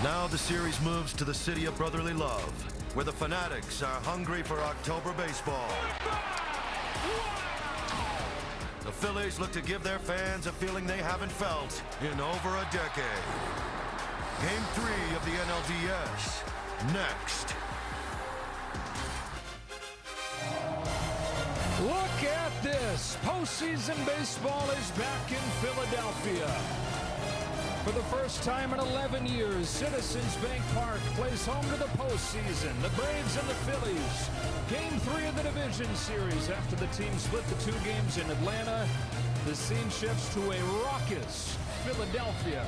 Now the series moves to the city of brotherly love, where the Fanatics are hungry for October baseball. The Phillies look to give their fans a feeling they haven't felt in over a decade. Game 3 of the NLDS, next. Look at this. Postseason baseball is back in Philadelphia. For the first time in 11 years, Citizens Bank Park plays home to the postseason. The Braves and the Phillies. Game 3 of the division series. After the team split the 2 games in Atlanta, the scene shifts to a raucous Philadelphia.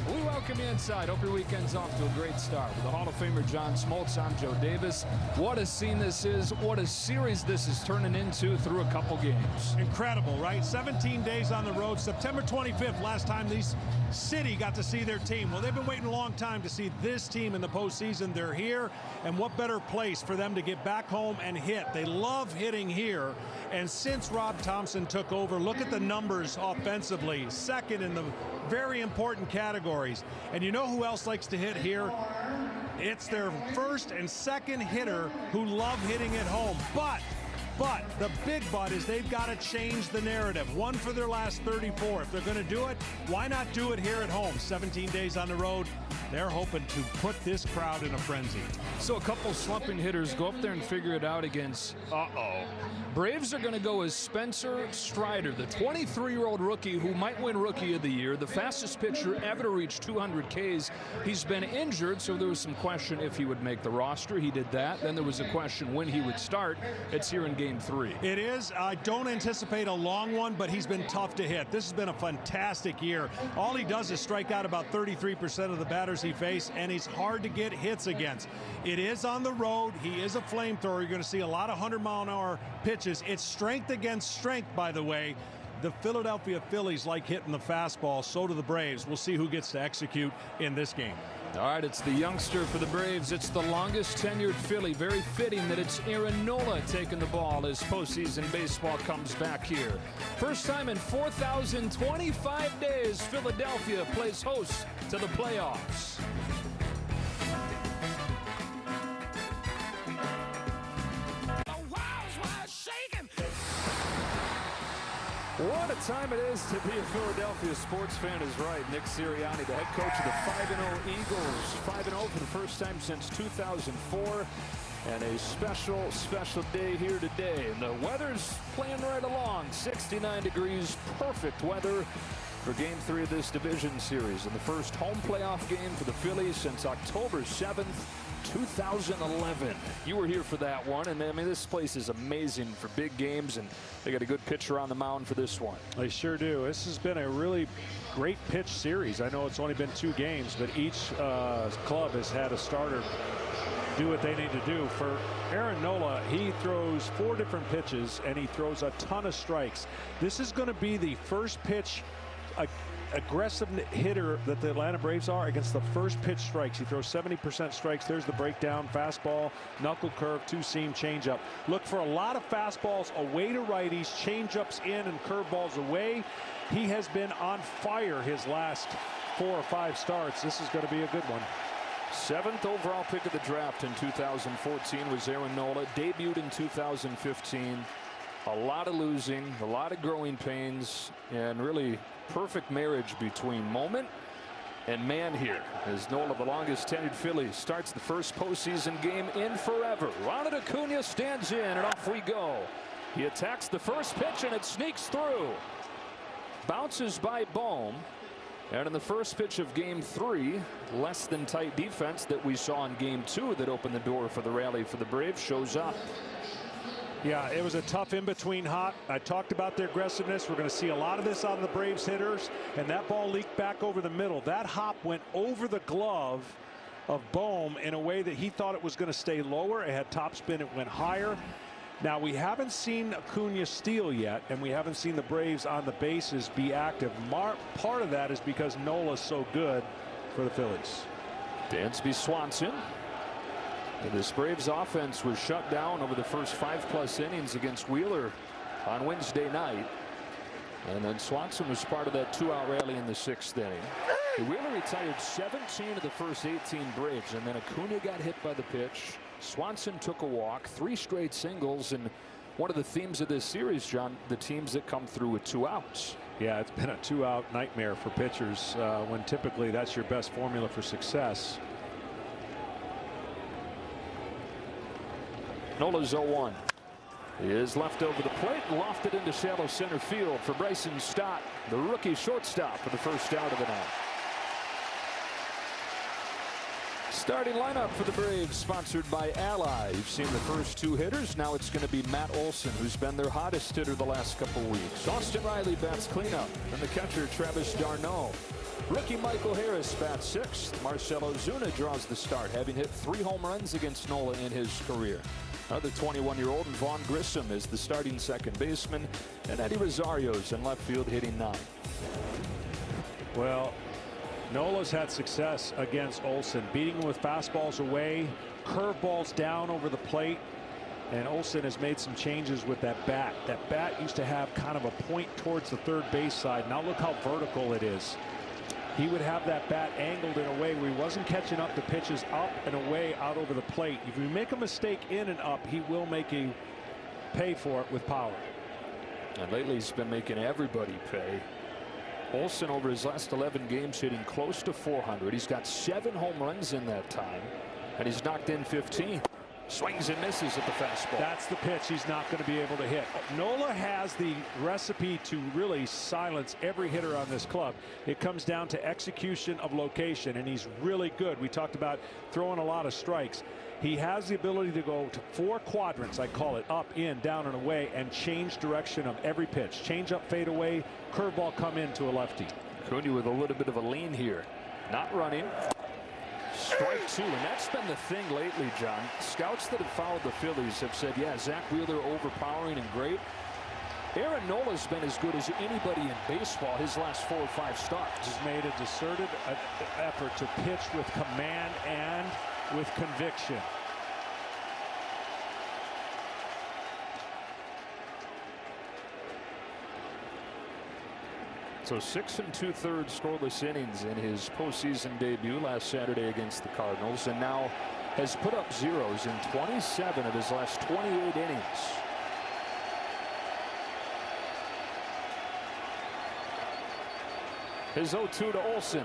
We welcome you inside. Hope your weekend's off to a great start. With the Hall of Famer John Smoltz, I'm Joe Davis. What a scene this is. What a series this is turning into through a couple games. Incredible, right? 17 days on the road. September 25th, last time these city got to see their team. Well, they've been waiting a long time to see this team in the postseason. They're here, and what better place for them to get back home and hit. They love hitting here, and since Rob Thompson took over, look at the numbers offensively. Second in the very important categories. And you know who else likes to hit here? It's their first and second hitter who love hitting at home. But the big but is they've got to change the narrative. One for their last 34. If they're going to do it, why not do it here at home? 17 days on the road. They're hoping to put this crowd in a frenzy. So a couple slumping hitters go up there and figure it out against, Braves are going to go as Spencer Strider, the 23-year-old rookie who might win Rookie of the Year, the fastest pitcher ever to reach 200 Ks. He's been injured, so there was some question if he would make the roster. He did that. Then there was a question when he would start. It's here in Game 3. It is. I don't anticipate a long one, but he's been tough to hit. This has been a fantastic year. All he does is strike out about 33% of the batters he faces, and he's hard to get hits against. It is on the road. He is a flamethrower. You're going to see a lot of 100-mile-an-hour pitches. It's strength against strength, by the way. The Philadelphia Phillies like hitting the fastball. So do the Braves. We'll see who gets to execute in this game. All right, it's the youngster for the Braves. It's the longest tenured Philly. Very fitting that it's Aaron Nola taking the ball as postseason baseball comes back here. First time in 4,025 days, Philadelphia plays host to the playoffs. What a time it is to be a Philadelphia sports fan is right. Nick Sirianni, the head coach of the 5-0 Eagles. 5-0 for the first time since 2004. And a special, special day here today. And the weather's playing right along. 69 degrees, perfect weather for Game 3 of this division series. And the first home playoff game for the Phillies since October 7th. 2011. You were here for that one, and I mean, this place is amazing for big games, and they got a good pitcher on the mound for this one. They sure do. This has been a really great pitch series. I know it's only been 2 games, but each club has had a starter do what they need to do. For Aaron Nola, he throws 4 different pitches, and he throws a ton of strikes. This is going to be the first pitch aggressive hitter that the Atlanta Braves are against the first pitch strikes. He throws 70% strikes. There's the breakdown. Fastball, knuckle curve, 2-seam, changeup. Look for a lot of fastballs away to righties, changeups in and curveballs away. He has been on fire his last 4 or 5 starts. This is going to be a good one. 7th overall pick of the draft in 2014 was Aaron Nola. Debuted in 2015. A lot of losing, a lot of growing pains, and really perfect marriage between moment and man here as Nola, the longest tenured Philly, starts the first postseason game in forever. Ronald Acuna stands in, and off we go. He attacks the first pitch, and it sneaks through. Bounces by Bohm. And in the first pitch of Game 3, less than tight defense that we saw in Game 2 that opened the door for the rally for the Braves shows up. Yeah, it was a tough in-between hop. I talked about their aggressiveness. We're going to see a lot of this on the Braves hitters, and that ball leaked back over the middle. That hop went over the glove of Bohm in a way that he thought it was going to stay lower. It had topspin. It went higher. Now, we haven't seen Acuna steal yet, and we haven't seen the Braves on the bases be active. Part of that is because Nola's so good for the Phillies. Dansby Swanson. And this Braves offense was shut down over the first 5+ innings against Wheeler on Wednesday night. And then Swanson was part of that 2-out rally in the 6th inning. Wheeler retired 17 of the first 18 Braves, and then Acuna got hit by the pitch. Swanson took a walk, 3 straight singles, and one of the themes of this series, John, the teams that come through with 2 outs. Yeah, it's been a 2-out nightmare for pitchers when typically that's your best formula for success. Nola's 0-1. He is left over the plate and lofted into shallow center field for Bryson Stott, the rookie shortstop, for the first out of the night. Starting lineup for the Braves, sponsored by Ally. You've seen the first 2 hitters. Now it's going to be Matt Olson, who's been their hottest hitter the last couple weeks. Austin Riley bats cleanup, and the catcher Travis d'Arnaud. Rookie Michael Harris bats 6th. Marcell Ozuna draws the start, having hit 3 home runs against Nola in his career. Another 21-year-old, and Vaughn Grissom is the starting second baseman, and Eddie Rosario's in left field hitting 9th. Well, Nola's had success against Olson, beating him with fastballs away, curveballs down over the plate, and Olson has made some changes with that bat. That bat used to have kind of a point towards the third base side. Now look how vertical it is. He would have that bat angled in a way where he wasn't catching up the pitches up and away out over the plate. If you make a mistake in and up, he will make you pay for it with power. And lately he's been making everybody pay. Olson over his last 11 games hitting close to 400. He's got 7 home runs in that time, and he's knocked in 15. Swings and misses at the fastball. That's the pitch he's not going to be able to hit. Nola has the recipe to really silence every hitter on this club. It comes down to execution of location, and he's really good. We talked about throwing a lot of strikes. He has the ability to go to 4 quadrants, I call it, up, in, down, and away, and change direction of every pitch. Change up, fade away, curveball come into a lefty. Acuna with a little bit of a lean here. Not running. Strike 2, and that's been the thing lately, John. Scouts that have followed the Phillies have said, yeah, Zach Wheeler overpowering and great. Aaron Nola's been as good as anybody in baseball his last 4 or 5 starts. He's made a concerted effort to pitch with command and with conviction. So 6 2/3 scoreless innings in his postseason debut last Saturday against the Cardinals, and now has put up zeros in 27 of his last 28 innings. His 0-2 to Olson.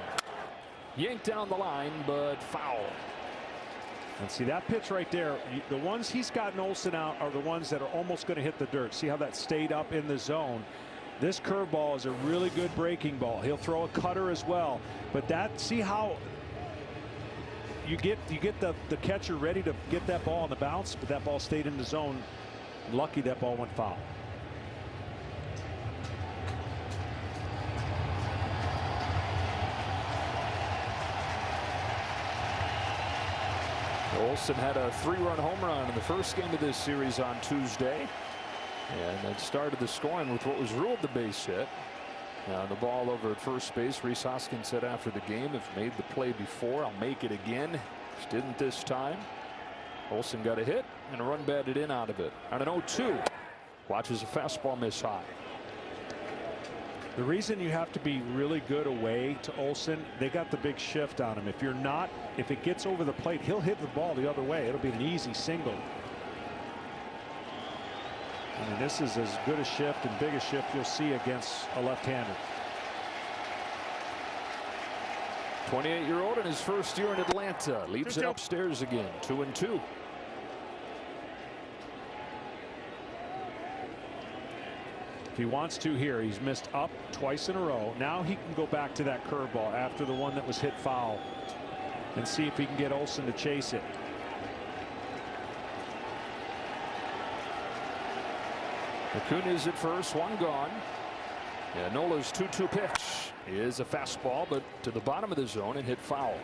Yanked down the line, but foul. And see that pitch right there, the ones he's gotten Olson out are the ones that are almost going to hit the dirt. See how that stayed up in the zone. This curveball is a really good breaking ball. He'll throw a cutter as well, but that, see how you get the catcher ready to get that ball on the bounce, but that ball stayed in the zone. Lucky that ball went foul. Olson had a 3-run home run in the first game of this series on Tuesday. And it started the scoring with what was ruled the base hit. Now the ball over at first base. Rhys Hoskins said after the game, "I've made the play before, I'll make it again." Just didn't this time. Olson got a hit and a run batted in out of it. On an 0-2. Watches a fastball miss high. The reason you have to be really good away to Olson, they got the big shift on him. If you're not, if it gets over the plate, he'll hit the ball the other way. It'll be an easy single. I mean, this is as good a shift and big a shift you'll see against a left-hander. 28-year-old in his first year in Atlanta leaves it upstairs again. 2-2. If he wants to here, he's missed up twice in a row. Now he can go back to that curveball after the one that was hit foul and see if he can get Olson to chase it. Acuna's at first, 1 gone. Yeah, Nola's 2-2 pitch is a fastball, but to the bottom of the zone and hit foul.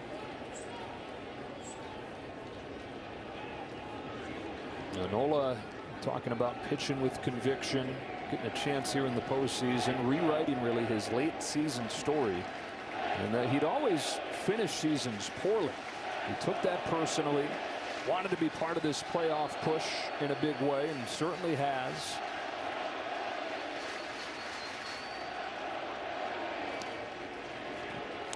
Now Nola talking about pitching with conviction, getting a chance here in the postseason, rewriting really his late season story, and that he'd always finish seasons poorly. He took that personally, wanted to be part of this playoff push in a big way, and certainly has.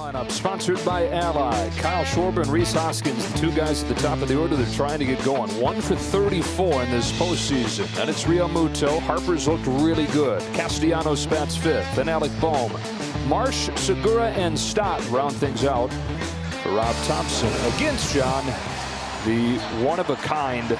Lineup sponsored by Ally. Kyle Schwarber and Rhys Hoskins, the two guys at the top of the order. They're trying to get going. 1 for 34 in this postseason. And it's Real Muto. Harper's looked really good. Castellanos bats 5th. Then Alec Bohm. Marsh, Segura, and Stott round things out for Rob Thompson. Against John, the one-of-a-kind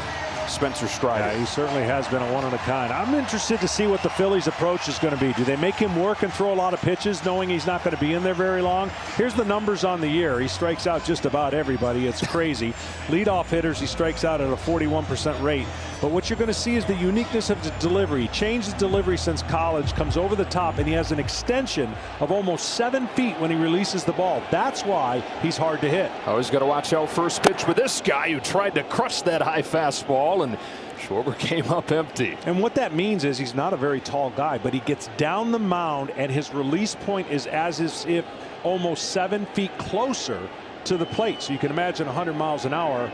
Spencer Strider. Yeah, he certainly has been a one-of-a-kind. I'm interested to see what the Phillies' approach is going to be. Do they make him work and throw a lot of pitches knowing he's not going to be in there very long? Here's the numbers on the year. He strikes out just about everybody. It's crazy. Leadoff hitters, he strikes out at a 41% rate. But what you're going to see is the uniqueness of the delivery. He changed his delivery since college, comes over the top, and he has an extension of almost 7 feet when he releases the ball. That's why he's hard to hit. Always got to watch out first pitch with this guy who tried to crush that high fastball, and Schwarber came up empty. And what that means is he's not a very tall guy, but he gets down the mound, and his release point is as if almost 7 feet closer to the plate. So you can imagine 100 miles an hour.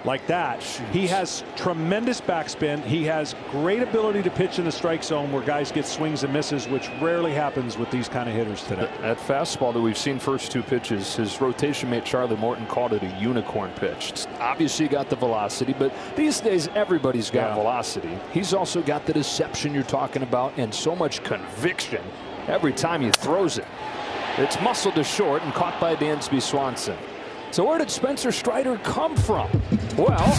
Like that. He has tremendous backspin. He has great ability to pitch in the strike zone where guys get swings and misses, which rarely happens with these kind of hitters today. That fastball that we've seen first 2 pitches, his rotation mate Charlie Morton called it a unicorn pitch. It's obviously got the velocity, but these days everybody's got velocity. He's also got the deception you're talking about and so much conviction every time he throws it. It's muscled to short and caught by Dansby Swanson. So where did Spencer Strider come from? Well,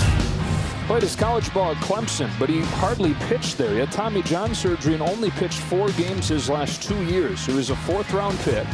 played his college ball at Clemson, but he hardly pitched there. He had Tommy John surgery and only pitched 4 games his last 2 years. He was a 4th-round pick.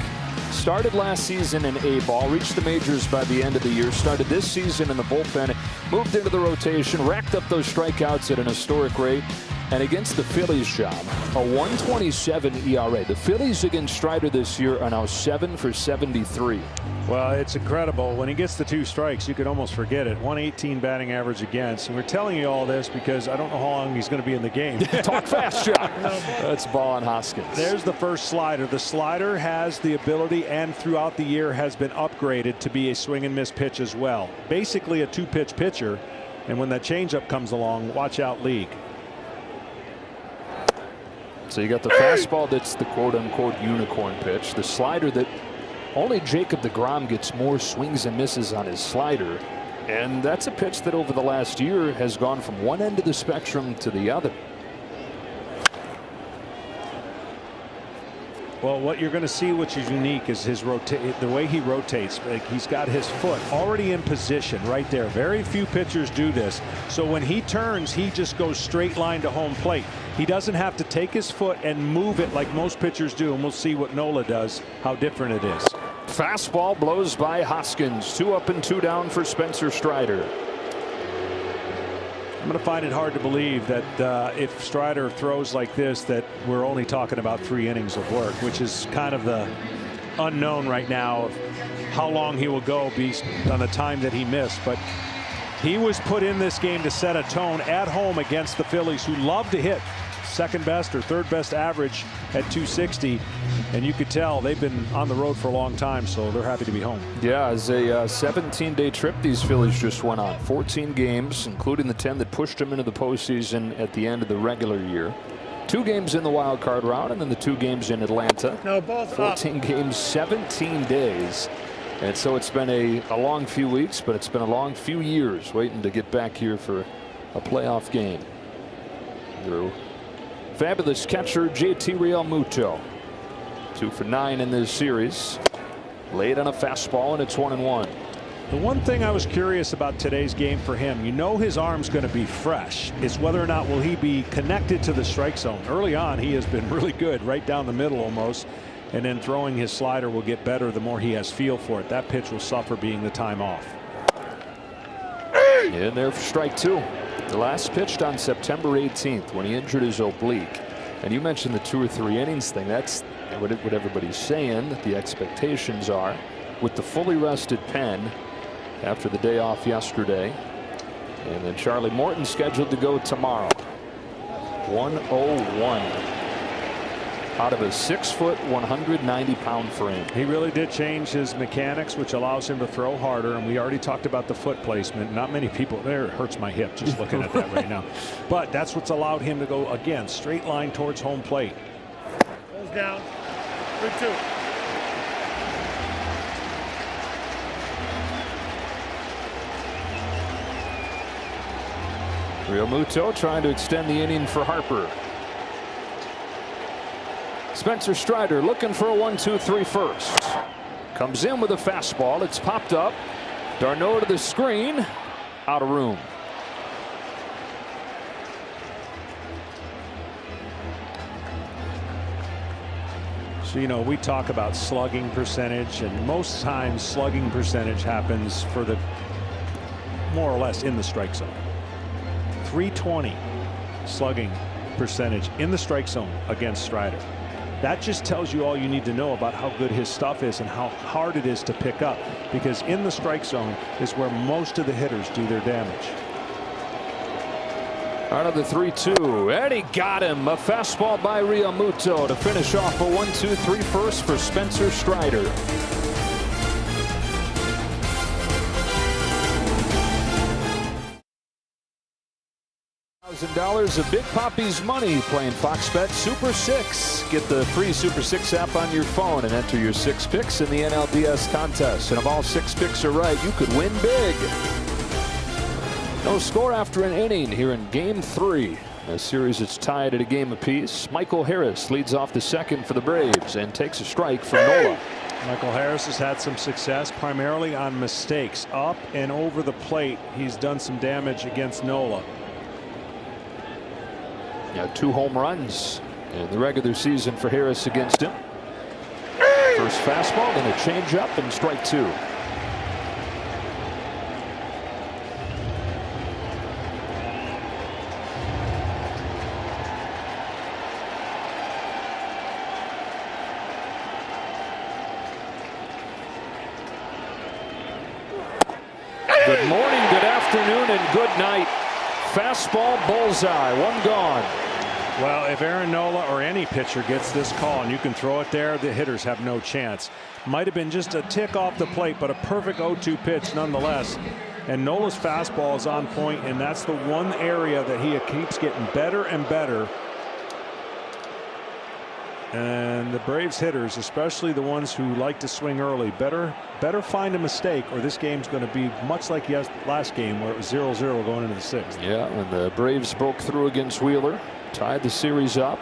Started last season in A-ball, reached the majors by the end of the year, started this season in the bullpen, moved into the rotation, racked up those strikeouts at an historic rate. And against the Phillies, John, a 1.27 ERA. The Phillies against Strider this year are now 7 for 73. Well, it's incredible. When he gets the 2 strikes, you could almost forget it. 118 batting average against. And we're telling you all this because I don't know how long he's going to be in the game. Talk fast, John. That's ball on Hoskins. There's the first slider. The slider has the ability and throughout the year has been upgraded to be a swing and miss pitch as well. Basically a 2-pitch pitcher. And when that changeup comes along, watch out, league. So you got the fastball that's the quote-unquote unicorn pitch. The slider that only Jacob deGrom gets more swings and misses on his slider. And that's a pitch that over the last year has gone from one end of the spectrum to the other. Well, what you're going to see, which is unique, is his the way he rotates. Like he's got his foot already in position right there. Very few pitchers do this. So when he turns, he just goes straight line to home plate. He doesn't have to take his foot and move it like most pitchers do. And we'll see what Nola does, how different it is. Fastball blows by Hoskins. 2 up and 2 down for Spencer Strider. I'm going to find it hard to believe that if Strider throws like this, that we're only talking about 3 innings of work, which is kind of the unknown right now of how long he will go based on the time that he missed. But he was put in this game to set a tone at home against the Phillies, who love to hit. 2nd best or 3rd best average at 260, and you could tell they've been on the road for a long time, so they're happy to be home. Yeah, as a 17-day trip these Phillies just went on. 14 games, including the 10 that pushed them into the postseason at the end of the regular year. 2 games in the wild card round, and then the 2 games in Atlanta. 14 games, 17 days. And so it's been a long few weeks, but it's been a long few years waiting to get back here for a playoff game. Drew. Fabulous catcher JT Realmuto. 2 for 9 in this series. Laid on a fastball, and it's 1-1. The one thing I was curious about today's game for him, you know his arm's going to be fresh. It's whether or not will he be connected to the strike zone. Early on, he has been really good, right down the middle almost. And then throwing his slider will get better the more he has feel for it. That pitch will suffer being the time off. In there for strike 2. The last pitched on September 18th when he injured his oblique. And you mentioned the 2 or 3 innings thing. That's what everybody's saying that the expectations are with the fully rested pen after the day off yesterday. And then Charlie Morton scheduled to go tomorrow. 101 out of a 6-foot, 190-pound frame. He really did change his mechanics, which allows him to throw harder. And we already talked about the foot placement. Not many people there. It hurts my hip just looking at that right now. But that's what's allowed him to go, again, straight line towards home plate. Goes down. 3-2. Realmuto trying to extend the inning for Harper. Spencer Strider looking for a 1-2-3 first. Comes in with a fastball. It's popped up. D'Arnaud to the screen. Out of room. So, you know, we talk about slugging percentage, and most times slugging percentage happens for the more or less in the strike zone. 320 slugging percentage in the strike zone against Strider. That just tells you all you need to know about how good his stuff is and how hard it is to pick up, because in the strike zone is where most of the hitters do their damage. Out of the 3-2, and he got him. A fastball by Realmuto to finish off a 1-2-3 first for Spencer Strider. $1,000 of Big Papi's money playing Fox Bet Super 6. Get the free Super 6 app on your phone and enter your 6 picks in the NLDS contest. And if all 6 picks are right, you could win big. No score after an inning here in Game 3. The series is tied at a game apiece. Michael Harris leads off the second for the Braves and takes a strike from Nola. Michael Harris has had some success primarily on mistakes. Up and over the plate, he's done some damage against Nola. Yeah, 2 home runs in the regular season for Harris against him. First fastball, then a changeup, and strike 2. Good morning, good afternoon, and good night. Fastball bullseye, 1 gone. Well, if Aaron Nola or any pitcher gets this call and you can throw it there, the hitters have no chance. Might have been just a tick off the plate, but a perfect 0-2 pitch nonetheless. And Nola's fastball is on point, and that's the one area that he keeps getting better and better. And the Braves hitters, especially the ones who like to swing early, better find a mistake, or this game's going to be much like last game where it was 0-0 going into the 6th. Yeah, and the Braves broke through against Wheeler, tied the series up.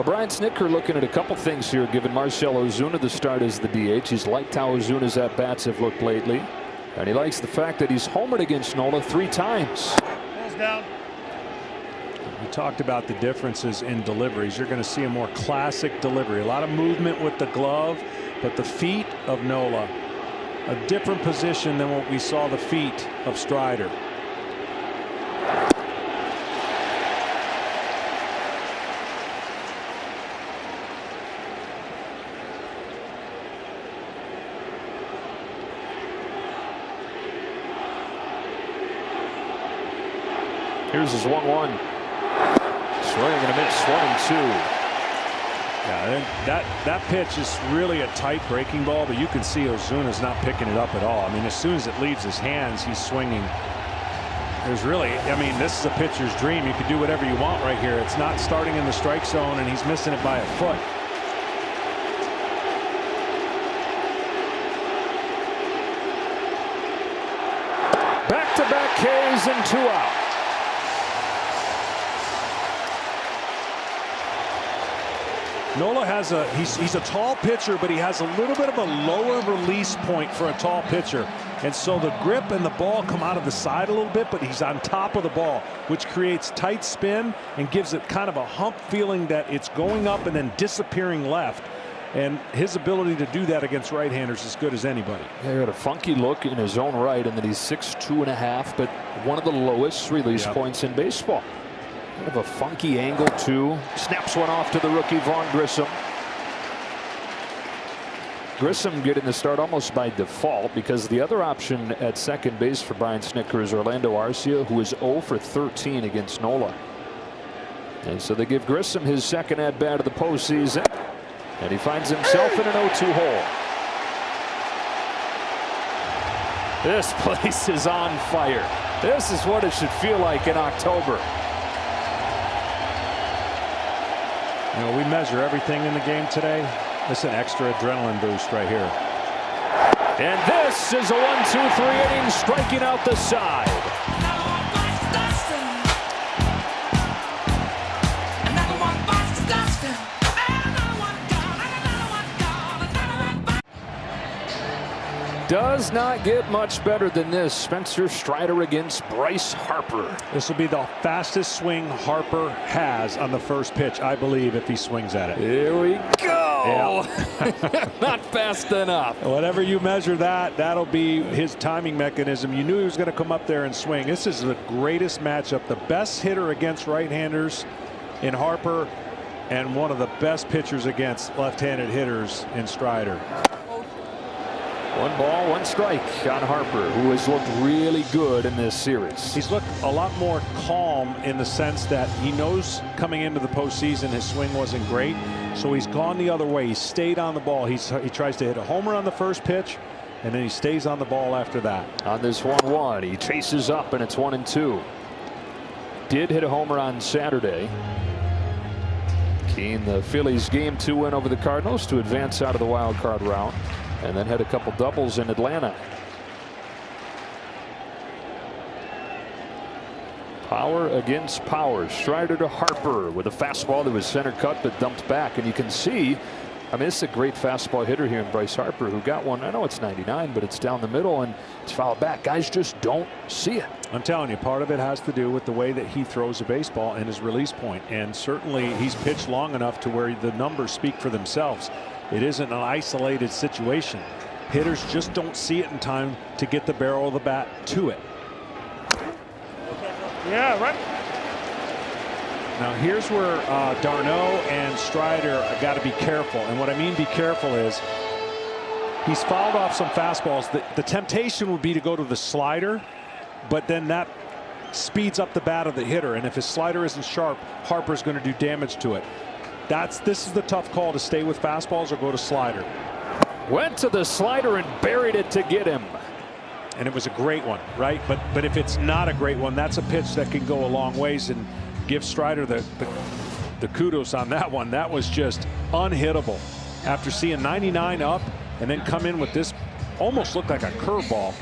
Brian Snitker looking at a couple things here, giving Marcell Ozuna the start as the DH. He's liked how Ozuna's at-bats have looked lately, and he likes the fact that he's homered against Nola 3 times. Balls down. We talked about the differences in deliveries. You're going to see a more classic delivery. A lot of movement with the glove, but the feet of Nola, a different position than what we saw the feet of Strider. Here's his 1-1. Swing and a miss, 1-2. Yeah, that pitch is really a tight breaking ball, but you can see Ozuna's not picking it up at all. I mean, as soon as it leaves his hands, he's swinging. There's really, I mean, this is a pitcher's dream. You can do whatever you want right here. It's not starting in the strike zone, and he's missing it by a foot. Back-to-back Ks and 2 out. Nola has he's a tall pitcher, but he has a little bit of a lower release point for a tall pitcher. And so the grip and the ball come out of the side a little bit, but he's on top of the ball, which creates tight spin and gives it kind of a hump feeling that it's going up and then disappearing left. And his ability to do that against right-handers is as good as anybody. He had a funky look in his own right, and then he's 6'2½", but one of the lowest release points in baseball. Kind of a funky angle, too. Snaps one off to the rookie, Vaughn Grissom. Grissom getting the start almost by default, because the other option at second base for Brian Snitker is Orlando Arcia, who is 0 for 13 against Nola. And so they give Grissom his second at-bat of the postseason, and he finds himself in an 0-2 hole. This place is on fire. This is what it should feel like in October. You know, we measure everything in the game today. This is an extra adrenaline boost right here. And this is a 1-2-3 inning, striking out the side. does not get much better than this. Spencer Strider against Bryce Harper. This will be the fastest swing Harper has on the first pitch, I believe, if he swings at it. Here we go. Yeah. Not fast enough. Whatever you measure that'll be his timing mechanism. You knew he was going to come up there and swing. This is the greatest matchup. The best hitter against right-handers in Harper and one of the best pitchers against left-handed hitters in Strider. 1 ball, 1 strike on Harper, who has looked really good in this series. He's looked a lot more calm in the sense that he knows coming into the postseason his swing wasn't great, so he's gone the other way. He stayed on the ball. He tries to hit a homer on the first pitch, and then he stays on the ball after that. On this 1-1, he chases up, and it's 1-2. Did hit a homer on Saturday. Keying the Phillies game 2 win over the Cardinals to advance out of the wild card round. And then had a couple doubles in Atlanta. Power against power. Strider to Harper with a fastball that was center cut but dumped back. And you can see, I mean, it's a great fastball hitter here in Bryce Harper, who got one. I know it's 99, but it's down the middle and it's fouled back. Guys just don't see it. I'm telling you, part of it has to do with the way that he throws a baseball and his release point. And certainly he's pitched long enough to where the numbers speak for themselves. It isn't an isolated situation. Hitters just don't see it in time to get the barrel of the bat to it. Yeah, right. Now here's where d'Arnaud and Strider got to be careful. And what I mean be careful is he's fouled off some fastballs. The temptation would be to go to the slider, but then that speeds up the bat of the hitter. And if his slider isn't sharp, Harper's going to do damage to it. This is the tough call, to stay with fastballs or go to slider. Went to the slider and buried it to get him. And it was a great one, right? But if it's not a great one, that's a pitch that can go a long ways, and give Strider the kudos on that one. That was just unhittable. After seeing 99 up and then come in with this, almost looked like a curveball.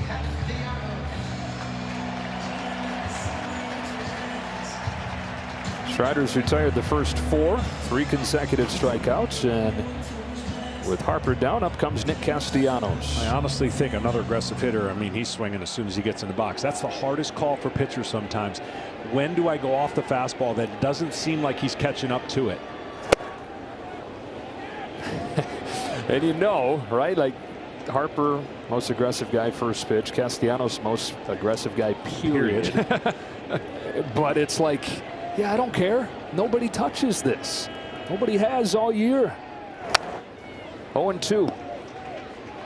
Strider's retired the first 4, 3 consecutive strikeouts, and with Harper down, up comes Nick Castellanos. I honestly think another aggressive hitter, I mean, he's swinging as soon as he gets in the box. That's the hardest call for pitchers sometimes. When do I go off the fastball that doesn't seem like he's catching up to it? And you know, right, like Harper, most aggressive guy first pitch, Castellanos, most aggressive guy, period. But it's like, yeah, I don't care. Nobody touches this. Nobody has all year. 0-2.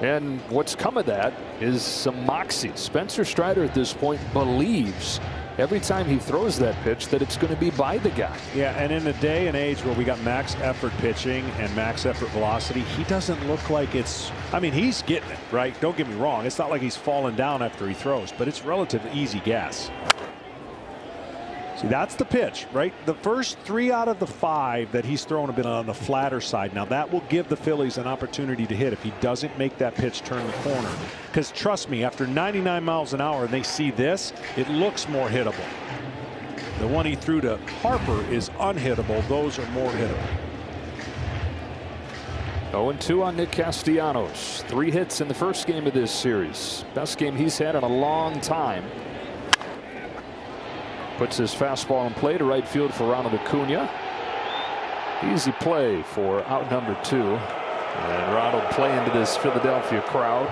And what's come of that is some moxie. Spencer Strider at this point believes every time he throws that pitch that it's going to be by the guy. Yeah, and in a day and age where we got max effort pitching and max effort velocity, he doesn't look like it's, I mean, he's getting it, right? Don't get me wrong. It's not like he's falling down after he throws, but it's relatively easy gas. See, that's the pitch, right? The first 3 out of the 5 that he's thrown have been on the flatter side. Now that will give the Phillies an opportunity to hit if he doesn't make that pitch turn the corner. Because trust me, after 99 miles an hour and they see this, it looks more hittable. The one he threw to Harper is unhittable. Those are more hittable. 0-2 on Nick Castellanos. 3 hits in the first game of this series. Best game he's had in a long time. Puts his fastball in play to right field for Ronald Acuna. Easy play for out number 2. And Ronald play into this Philadelphia crowd.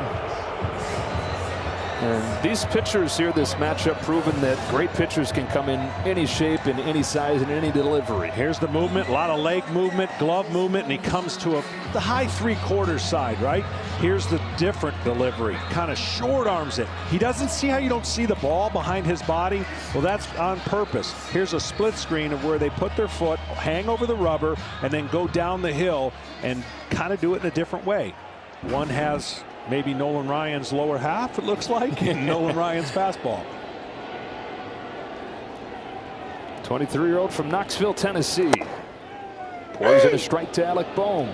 And these pitchers here, this matchup, proven that great pitchers can come in any shape and any size and any delivery. Here's the movement, a lot of leg movement, glove movement, and he comes to the high 3/4 side, right? Here's the different delivery, kind of short arms it. He doesn't see how you don't see the ball behind his body. Well, that's on purpose. Here's a split screen of where they put their foot, hang over the rubber, and then go down the hill and kind of do it in a different way. One has maybe Nolan Ryan's lower half, it looks like, and Nolan Ryan's fastball. 23-year-old from Knoxville, Tennessee. Pours in a strike to Alec Bohm.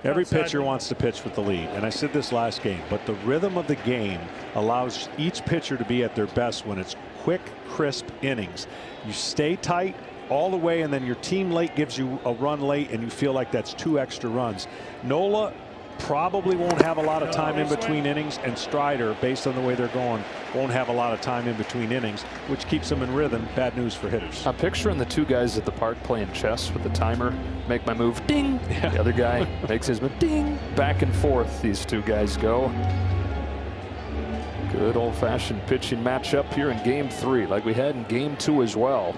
Every pitcher wants to pitch with the lead, and I said this last game, but the rhythm of the game allows each pitcher to be at their best when it's quick, crisp innings. You stay tight all the way, and then your team late gives you a run late, and you feel like that's 2 extra runs. Nola probably won't have a lot of time in between innings, and Strider, based on the way they're going, won't have a lot of time in between innings, which keeps them in rhythm. Bad news for hitters. I'm picturing the 2 guys at the park playing chess with the timer. Make my move, ding. The other guy makes his move, ding. Back and forth these 2 guys go. Good old-fashioned pitching matchup here in Game 3, like we had in Game 2 as well.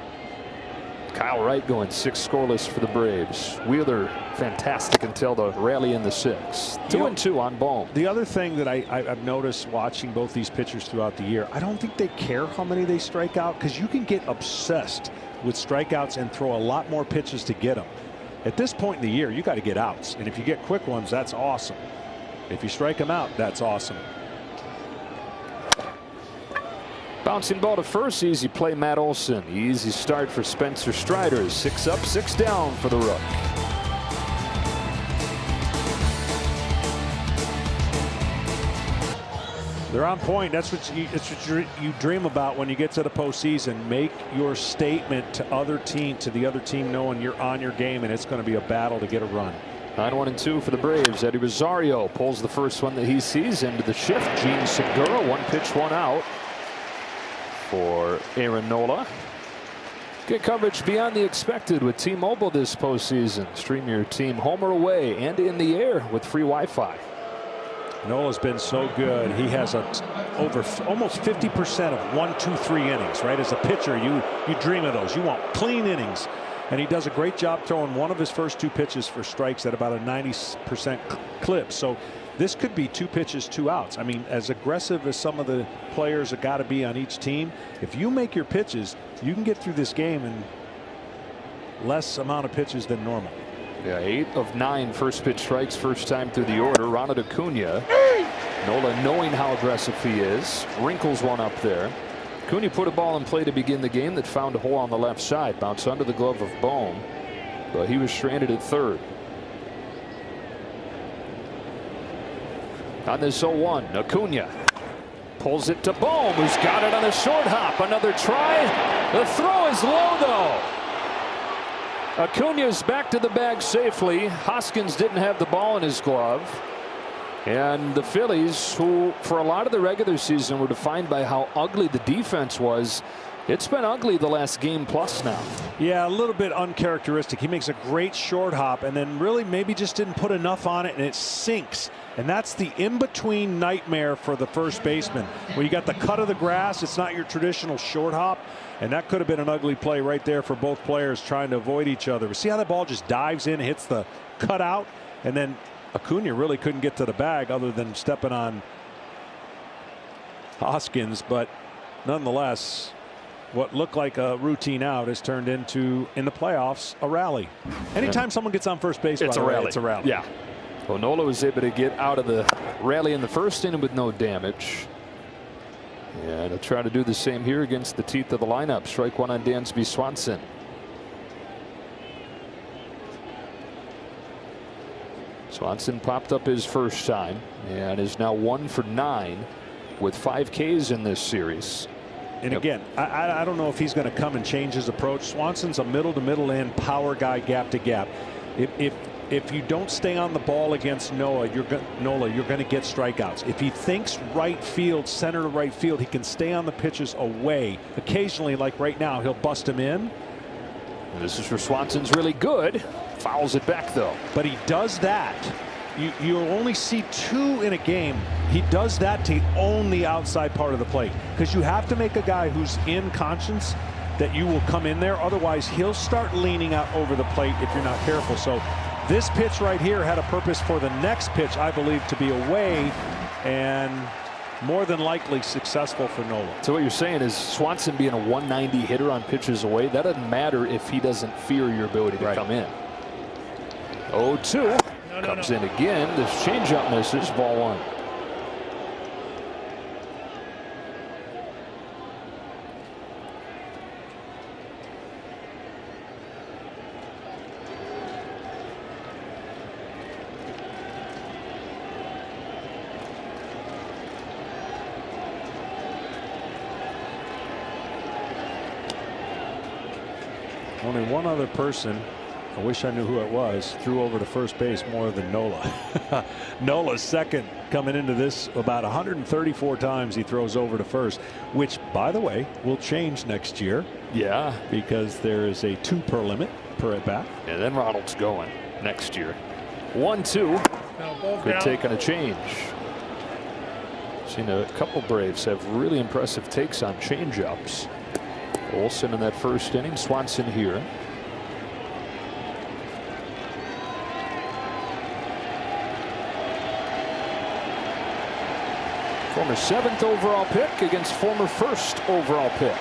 Kyle Wright going 6 scoreless for the Braves. Wheeler fantastic until the rally in the 6th. 2-2 on Bohm. The other thing that I've noticed watching both these pitchers throughout the year, I don't think they care how many they strike out, because you can get obsessed with strikeouts and throw a lot more pitches to get them. At this point in the year, you got to get outs, and if you get quick ones, that's awesome. If you strike them out, that's awesome. Bouncing ball to first, easy play, Matt Olson. Easy start for Spencer Strider. 6 up, 6 down for the Rook. They're on point. That's what you dream about when you get to the postseason. Make your statement to the other team, knowing you're on your game, and it's going to be a battle to get a run. 9-1-2 for the Braves. Eddie Rosario pulls the first one that he sees into the shift. Gene Segura, 1 pitch, 1 out for Aaron Nola. Good coverage beyond the expected with T-Mobile this postseason. Stream your team home or away and in the air with free Wi-Fi. Nola's been so good. He has over almost 50% of 1, 2, 3 innings. Right, as a pitcher, you dream of those. You want clean innings, and he does a great job throwing one of his first 2 pitches for strikes at about a 90% clip. So this could be 2 pitches, 2 outs. I mean, as aggressive as some of the players have got to be on each team, if you make your pitches, you can get through this game in less amount of pitches than normal. Yeah, 8 of 9 first pitch strikes, first time through the order. Ronald Acuna. Nola, knowing how aggressive he is, wrinkles one up there. Acuna put a ball in play to begin the game that found a hole on the left side. Bounced under the glove of Bohm, but he was stranded at third. On this 0-1, Acuna pulls it to Bohm, who's got it on a short hop. Another try. The throw is low, though. Acuna's back to the bag safely. Hoskins didn't have the ball in his glove. And the Phillies, who for a lot of the regular season were defined by how ugly the defense was, it's been ugly the last game plus now. Yeah, a little bit uncharacteristic. He makes a great short hop and then really maybe just didn't put enough on it, and it sinks. And that's the in-between nightmare for the first baseman. Where you got the cut of the grass, it's not your traditional short hop. And that could have been an ugly play right there for both players trying to avoid each other. See how that ball just dives in, hits the cutout, and then Acuna really couldn't get to the bag other than stepping on Hoskins. But nonetheless, what looked like a routine out has turned into, in the playoffs, a rally. Anytime someone gets on first base, it's a rally. It's a rally. Yeah. Well, Nola was able to get out of the rally in the first inning with no damage. And he'll try to do the same here against the teeth of the lineup. Strike 1 on Dansby Swanson. Swanson popped up his first time and is now 1 for 9 with 5 Ks in this series. And again, I don't know if he's going to come and change his approach. Swanson's a middle to middle end power guy, gap to gap. If you don't stay on the ball against Nola, you're going to get strikeouts. If he thinks right field, center to right field, he can stay on the pitches away. Occasionally, like right now, he'll bust him in. And this is where Swanson's really good. Fouls it back, though. But he does that. You'll only see 2 in a game. He does that to own the outside part of the plate, because you have to make a guy who's in conscience that you will come in there. Otherwise, he'll start leaning out over the plate if you're not careful. So this pitch right here had a purpose for the next pitch, I believe, to be away, and more than likely successful for Nola. So what you're saying is Swanson being a 190 hitter on pitches away, that doesn't matter if he doesn't fear your ability to come in. 0-2 comes in again. This changeup misses, ball 1. only one other person, I wish I knew who it was, threw over to first base more than Nola. Nola's second coming into this. About 134 times he throws over to first, which, by the way, will change next year. Yeah. Because there is a 2 per limit per at bat. And then Ronald's going next year. 1-2. Could take on a change. Seen a couple Braves have really impressive takes on changeups. Olsen in that first inning, Swanson here. Former 7th overall pick against former 1st overall pick.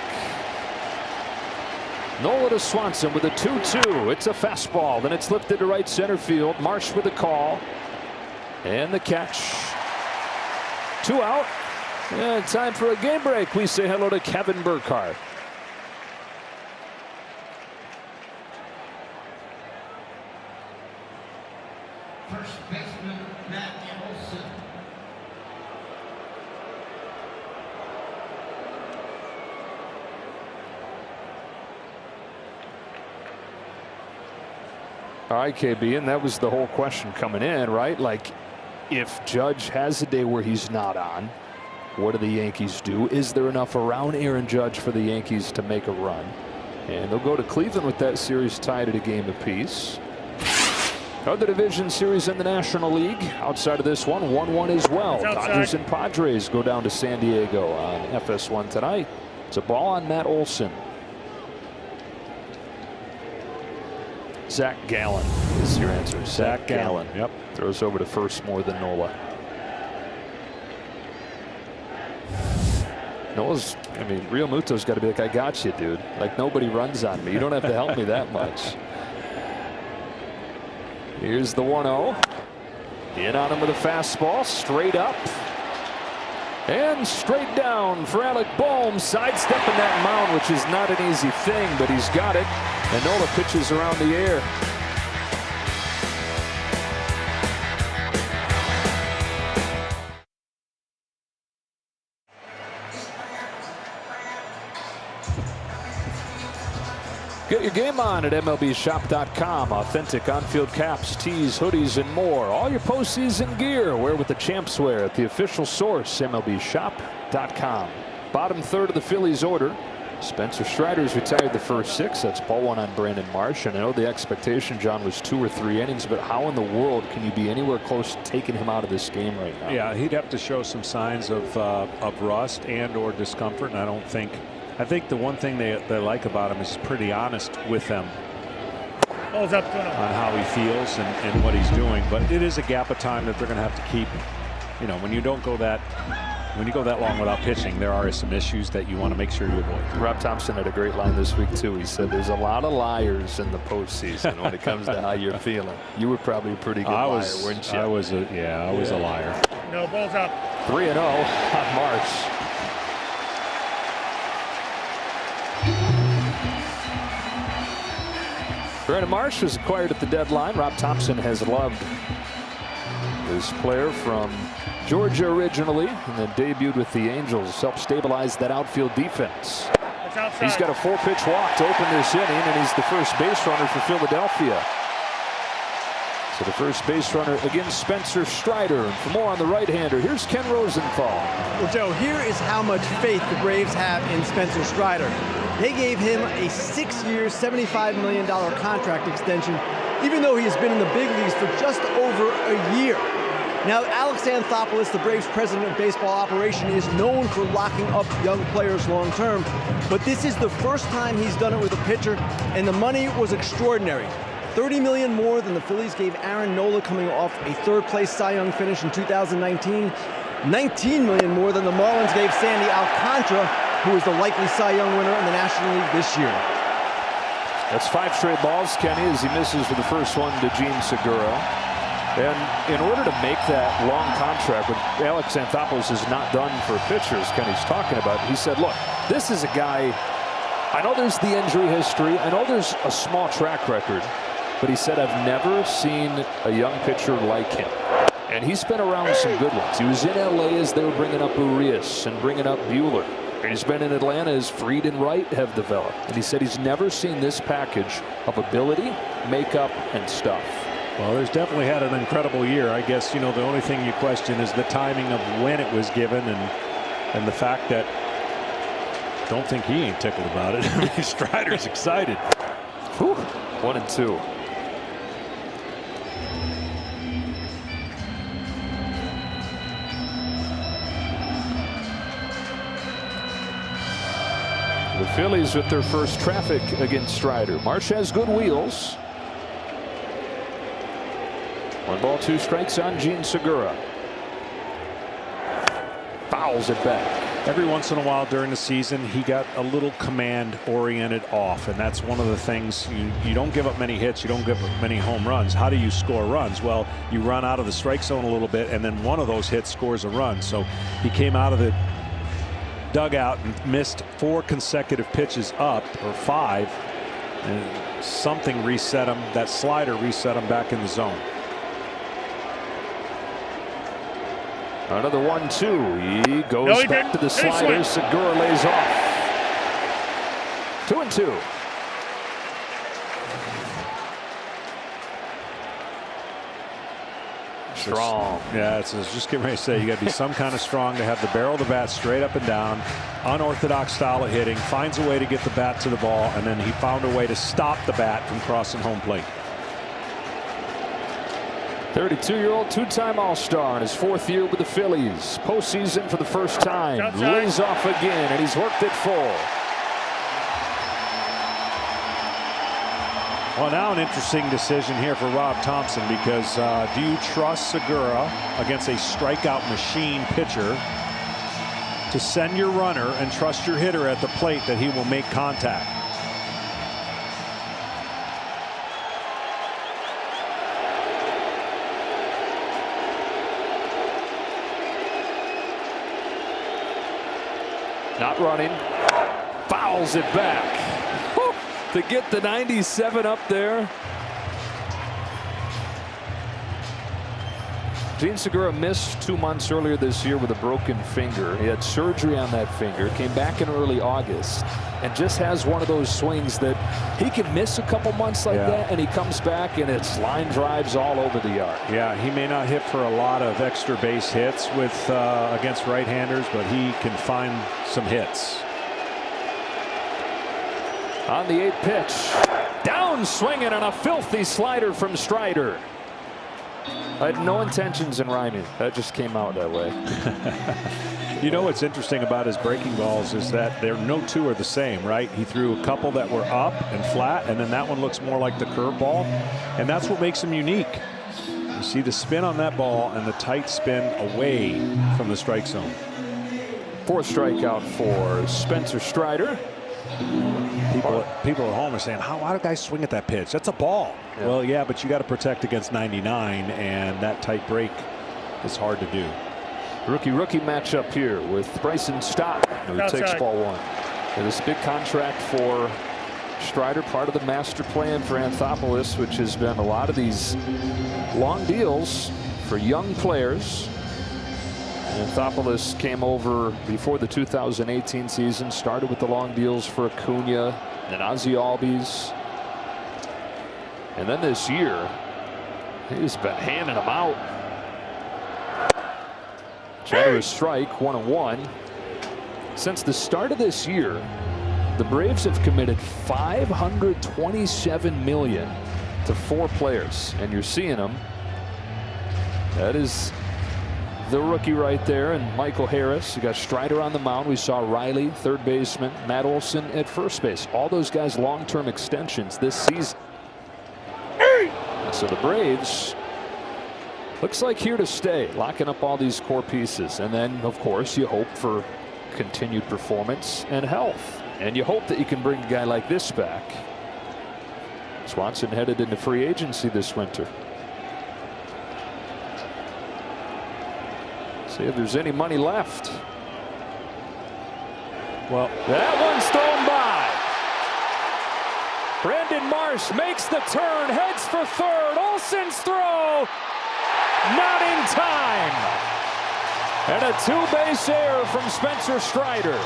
Nola to Swanson with a 2-2. It's a fastball. Then it's lifted to right center field. Marsh with a call. And the catch. 2 out. And time for a game break. We say hello to Kevin Burkhardt. First baseman Matt Olson. All right, KB, and that was the whole question coming in, right? Like, if Judge has a day where he's not on, what do the Yankees do? Is there enough around Aaron Judge for the Yankees to make a run? And they'll go to Cleveland with that series tied at a game apiece. Other division series in the National League. Outside of this one, 1-1 as well. Dodgers and Padres go down to San Diego on FS1 tonight. It's a ball on Matt Olson. Zach Gallen is your answer. Zach Gallen. Yep. Throws over to first more than Nola. Nola's, I mean, Real Muto's got to be like, I got you, dude. Like, nobody runs on me. You don't have to help me that much. Here's the 1-0. In on him with a fastball. Straight up. And straight down for Alec Bohm. Sidestepping that mound, which is not an easy thing, but he's got it. And Nola pitches around the air. Get your game on at MLBshop.com. Authentic on-field caps, tees, hoodies, and more. All your postseason gear. Wear with the champs wear at the official source, MLBshop.com. Bottom third of the Phillies order. Spencer Strider's retired the first 6. That's ball 1 on Brandon Marsh. And I know the expectation, John, was 2 or 3 innings, but how in the world can you be anywhere close to taking him out of this game right now? Yeah, he'd have to show some signs of rust and or discomfort, and I think the one thing they like about him is pretty honest with them Balls up to him. on how he feels and what he's doing. But it is a gap of time that they're going to have to keep. You know, when you go that long without pitching, there are some issues that you want to make sure you avoid. Rob Thompson had a great line this week too. He said there's a lot of liars in the postseason when it comes to how you're feeling. You were probably a pretty good liar, weren't you? I was a liar. No, balls up. 3-0 on Marsh. Brandon Marsh was acquired at the deadline. Rob Thompson has loved this player from Georgia originally, and then debuted with the Angels. Helped stabilize that outfield defense. He's got a 4-pitch walk to open this inning, and he's the first base runner for Philadelphia. So the first base runner against Spencer Strider. And for more on the right-hander, here's Ken Rosenthal. Well, Joe, here is how much faith the Braves have in Spencer Strider. They gave him a 6-year, $75 million contract extension, even though he has been in the big leagues for just over a year. Now, Alex Anthopoulos, the Braves president of baseball operation, is known for locking up young players long term, but this is the first time he's done it with a pitcher, and the money was extraordinary. $30 million more than the Phillies gave Aaron Nola coming off a third-place Cy Young finish in 2019. $19 million more than the Marlins gave Sandy Alcantara, who is the likely Cy Young winner in the National League this year. That's 5 straight balls, Kenny, as he misses with the first one to Gene Segura. And in order to make that long contract, what Alex Anthopoulos is not done for pitchers, Kenny's talking about, he said, look, this is a guy, I know there's the injury history, I know there's a small track record, but he said, I've never seen a young pitcher like him. And he's been around some good ones. He was in LA as they were bringing up Urias and bringing up Buehler. And he's been in Atlanta as Fried and Wright have developed. And he said he's never seen this package of ability, makeup, and stuff. Well, there's definitely had an incredible year. I guess, you know, the only thing you question is the timing of when it was given and the fact that don't think he ain't tickled about it. I mean, Strider's excited. Whew. 1-2. The Phillies with their first traffic against Strider. Marsh has good wheels. 1 ball, 2 strikes on Gene Segura. Fouls it back. Every once in a while during the season, he got a little command-oriented off, and that's one of the things. You don't give up many hits, you don't give up many home runs. How do you score runs? Well, you run out of the strike zone a little bit, and then one of those hits scores a run. So he came out of the dugout and missed 4 consecutive pitches up, or 5, and something reset him. That slider reset him back in the zone. Another 1-2. He goes back to the slider. Segura lays off. 2-2. Strong. Yeah, it's just getting ready to say you got to be some kind of strong to have the barrel of the bat straight up and down. Unorthodox style of hitting. Finds a way to get the bat to the ball, and then he found a way to stop the bat from crossing home plate. 32-year-old two-time All-Star in his 4th year with the Phillies. Postseason for the first time. Lays off again, and he's worked it full. Well, now an interesting decision here for Rob Thompson, because do you trust Segura against a strikeout machine pitcher to send your runner and trust your hitter at the plate that he will make contact? Not running. Fouls it back. Woo! To get the 97 up there. Gene Segura missed 2 months earlier this year with a broken finger. He had surgery on that finger. Came back in early August. And just has one of those swings that he can miss a couple months like that, and he comes back and it's line drives all over the yard. Yeah, he may not hit for a lot of extra base hits with against right-handers, but he can find some hits. On the 8th pitch, down swinging on a filthy slider from Strider. I had no intentions in rhyming. That just came out that way. You know what's interesting about his breaking balls is that no 2 are the same, right? He threw a couple that were up and flat, and then that one looks more like the curveball, and that's what makes him unique. You see the spin on that ball and the tight spin away from the strike zone. 4th strikeout for Spencer Strider. People at home are saying, why do guys swing at that pitch? That's a ball. Yeah. Well, yeah, but you got to protect against 99, and that tight break is hard to do. Rookie matchup here with Bryson Stott, who takes ball 1. And this big contract for Strider, part of the master plan for Anthopoulos, which has been a lot of these long deals for young players. Anthopoulos came over before the 2018 season, started with the long deals for Acuna and Ozzie Albies. And then this year, he's been handing them out. Generous strike, 1-1. Since the start of this year, the Braves have committed $527 million to 4 players, and you're seeing them. That is the rookie right there, and Michael Harris. You got Strider on the mound. We saw Riley, third baseman, Matt Olson at first base. All those guys long-term extensions this season. So the Braves looks like here to stay, locking up all these core pieces. And then, of course, you hope for continued performance and health. And you hope that you can bring a guy like this back. Swanson headed into free agency this winter. See if there's any money left. Well, that one's thrown by. Brandon Marsh makes the turn, heads for third. Olson's throw, not in time. And a 2-base error from Spencer Strider.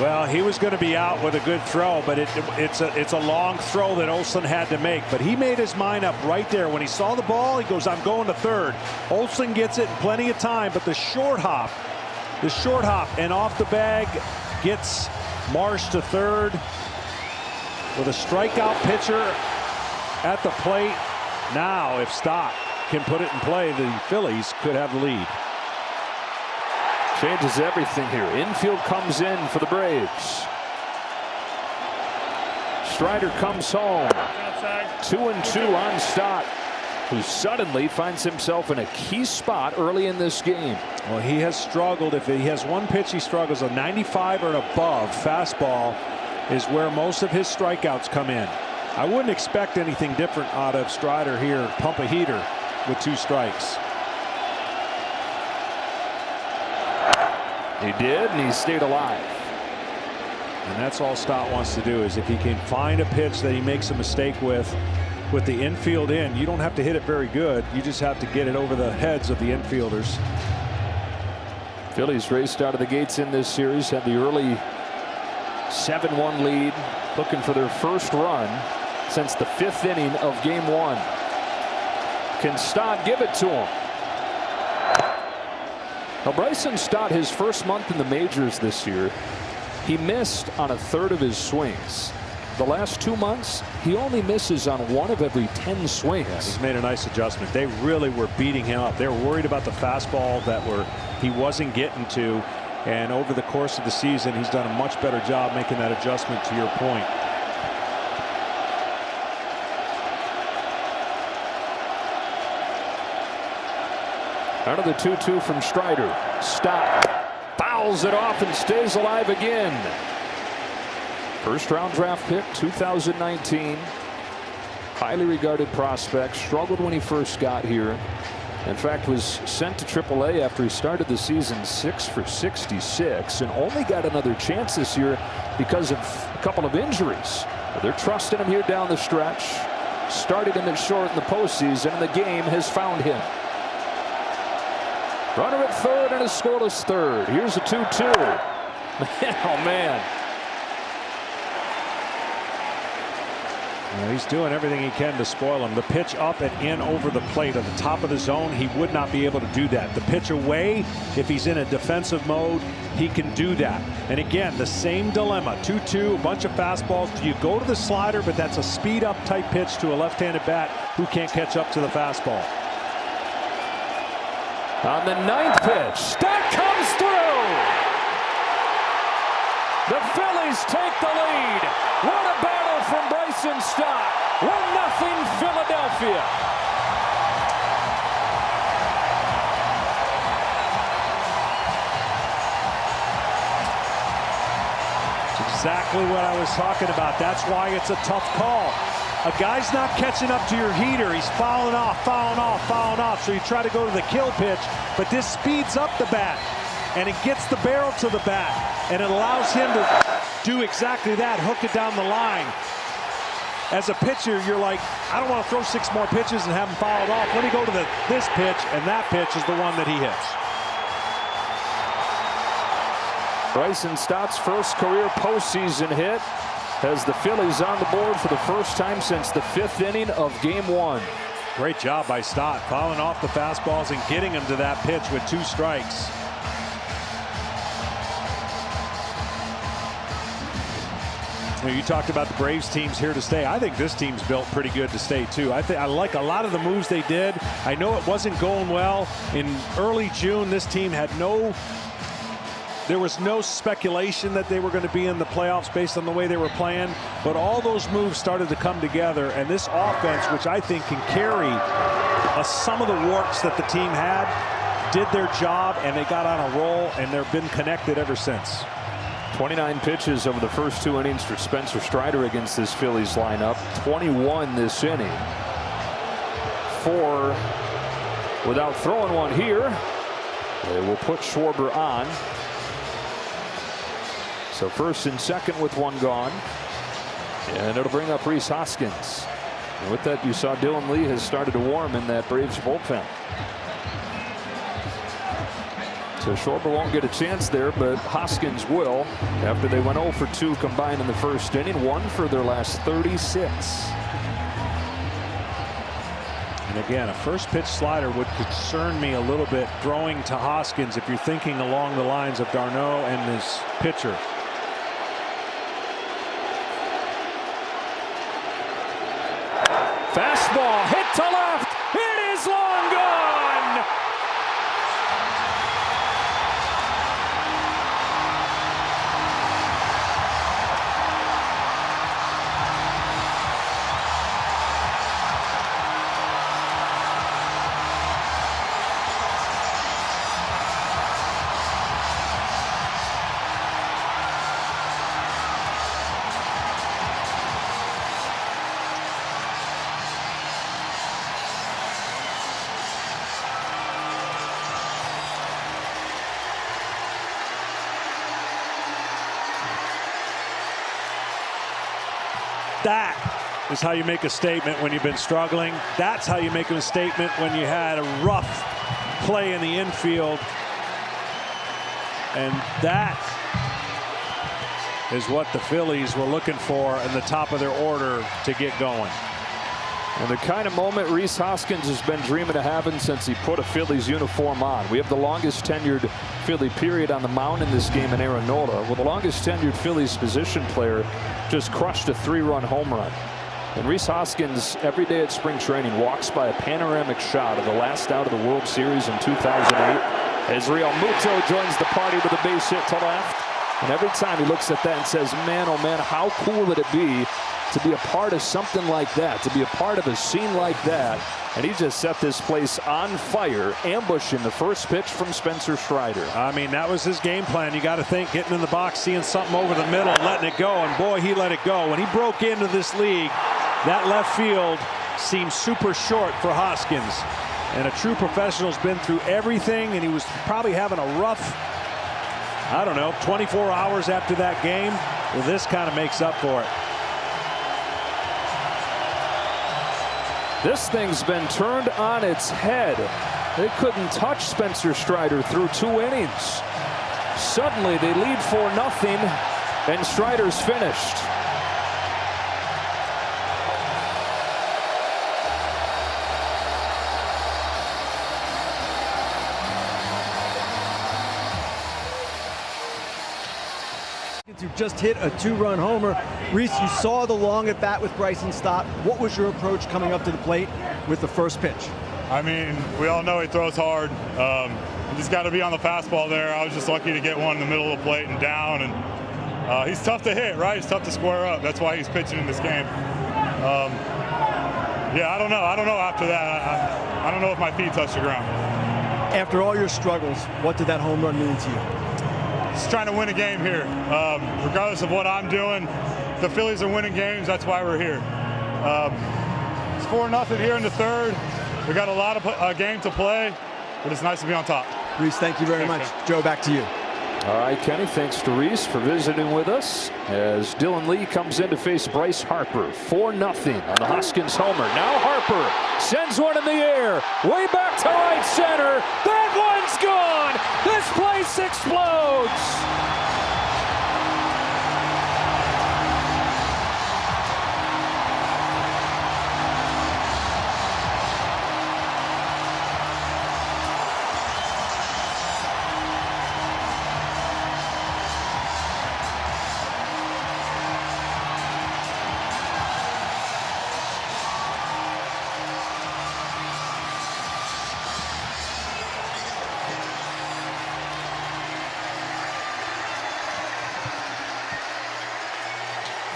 Well, he was going to be out with a good throw, but it's a long throw that Olsen had to make. But he made his mind up right there. When he saw the ball, he goes, I'm going to third. Olsen gets it in plenty of time, but the short hop, and off the bag gets Marsh to third with a strikeout pitcher at the plate. Now, if Stott can put it in play, the Phillies could have the lead. Changes everything here. Infield comes in for the Braves. Strider comes home. 2-2 on Stott, who suddenly finds himself in a key spot early in this game. Well, he has struggled. If he has one pitch he struggles, a 95 or above fastball is where most of his strikeouts come in. I wouldn't expect anything different out of Strider here. Pump a heater with 2 strikes. He did, and he stayed alive. And that's all Stott wants to do, is if he can find a pitch that he makes a mistake with the infield in, you don't have to hit it very good. You just have to get it over the heads of the infielders. Phillies raced out of the gates in this series, had the early 7-1 lead, looking for their first run since the 5th inning of Game 1. Can Stott give it to him? Now, Bryson Stott, his first month in the majors this year, he missed on a third of his swings. The last 2 months, he only misses on 1 of every 10 swings. Yeah, he's made a nice adjustment. They really were beating him up. They were worried about the fastball that he wasn't getting to. And over the course of the season, he's done a much better job making that adjustment, to your point. Out of the 2-2 from Strider. Stott fouls it off and stays alive again. First round draft pick, 2019. Highly regarded prospect. Struggled when he first got here. In fact, was sent to AAA after he started the season 6 for 66 and only got another chance this year because of a couple of injuries. But they're trusting him here down the stretch. Started him at short in the postseason, and the game has found him. Runner at third and a scoreless third. Here's a 2-2. Oh, man. Well, he's doing everything he can to spoil him. The pitch up and in over the plate at the top of the zone, he would not be able to do that. The pitch away, if he's in a defensive mode, he can do that. And again, the same dilemma. 2-2, a bunch of fastballs. Do you go to the slider, but that's a speed-up type pitch to a left-handed bat who can't catch up to the fastball. On the 9th pitch, Stott comes through. The Phillies take the lead. What a battle from Bryson Stott. 1-0 Philadelphia. That's exactly what I was talking about. That's why it's a tough call. A guy's not catching up to your heater. He's fouling off. So you try to go to the kill pitch, but this speeds up the bat, and it gets the barrel to the bat, and it allows him to do exactly that, hook it down the line. As a pitcher, you're like, I don't want to throw 6 more pitches and have him fouled off. Let me go to this pitch, and that pitch is the one that he hits. Bryson Stott's first career postseason hit has the Phillies on the board for the first time since the 5th inning of Game 1. Great job by Stott, fouling off the fastballs and getting him to that pitch with 2 strikes. You talked about the Braves teams here to stay. I think this team's built pretty good to stay too. I like a lot of the moves they did. I know it wasn't going well in early June. This team had there was no speculation that they were going to be in the playoffs based on the way they were playing, but all those moves started to come together, and this offense, which I think can carry some of the warts that the team had, did their job, and they got on a roll, and they've been connected ever since. 29 pitches over the first 2 innings for Spencer Strider against this Phillies lineup. 21 this inning. 4 without throwing one here. They will put Schwarber on. So first and second with 1 gone. And it'll bring up Rhys Hoskins. And with that, you saw Dylan Lee has started to warm in that Braves bullpen. So Schwarber won't get a chance there, but Hoskins will after they went 0 for 2 combined in the first inning, 1 for their last 36. And again, a first pitch slider would concern me a little bit throwing to Hoskins if you're thinking along the lines of Darno and his pitcher. Fastball hit to left. It is long gone. That is how you make a statement when you've been struggling. That's how you make a statement when you had a rough play in the infield. And that is what the Phillies were looking for in the top of their order to get going. And the kind of moment Rhys Hoskins has been dreaming of having since he put a Phillies uniform on. We have the longest tenured Philly period on the mound in this game in Aaron Nola. Well, the longest tenured Phillies position player just crushed a 3-run home run. And Rhys Hoskins, every day at spring training, walks by a panoramic shot of the last out of the World Series in 2008 as Real Muto joins the party with a base hit to left. And every time he looks at that and says, man, oh man, how cool would it be to be a part of something like that, to be a part of a scene like that. And he just set this place on fire, ambushing the first pitch from Spencer Strider. I mean, that was his game plan. You got to think, getting in the box, seeing something over the middle, and letting it go. And boy, he let it go. When he broke into this league, that left field seemed super short for Hoskins. And a true professional's been through everything, and he was probably having a rough, I don't know, 24 hours after that game. Well, this kind of makes up for it. This thing's been turned on its head. They couldn't touch Spencer Strider through 2 innings. Suddenly they lead 4-0, and Strider's finished. Who just hit a 2-run homer. Rhys, you saw the long at bat with Bryson Stott. What was your approach coming up to the plate with the first pitch? I mean, we all know he throws hard. You just got to be on the fastball there. I was just lucky to get one in the middle of the plate and down. And he's tough to hit, right? He's tough to square up. That's why he's pitching in this game. Yeah, I don't know. I don't know after that. I don't know if my feet touch the ground. After all your struggles, what did that home run mean to you? Just trying to win a game here. Regardless of what I'm doing, the Phillies are winning games. That's why we're here. It's 4-0 here in the third. We got a lot of game to play, but it's nice to be on top. Rhys, thank you very much. Joe, back to you. All right, Kenny, thanks to Rhys for visiting with us as Dylan Lee comes in to face Bryce Harper. 4-0 on the Hoskins homer. Now Harper sends one in the air, way back to right center. That one's gone. This place explodes.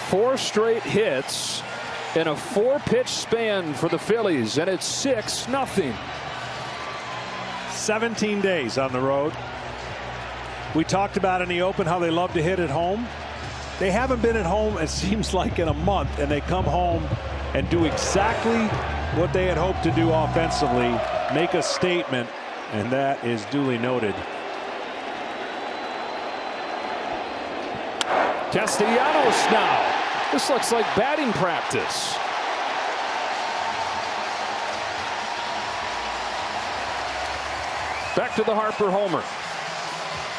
Four straight hits in a 4-pitch span for the Phillies, and it's 6-0. 17 days on the road. We talked about in the open how they love to hit at home. They haven't been at home, it seems like, in a month, and they come home and do exactly what they had hoped to do offensively, make a statement, and that is duly noted. Castellanos now. This looks like batting practice. Back to the Harper homer.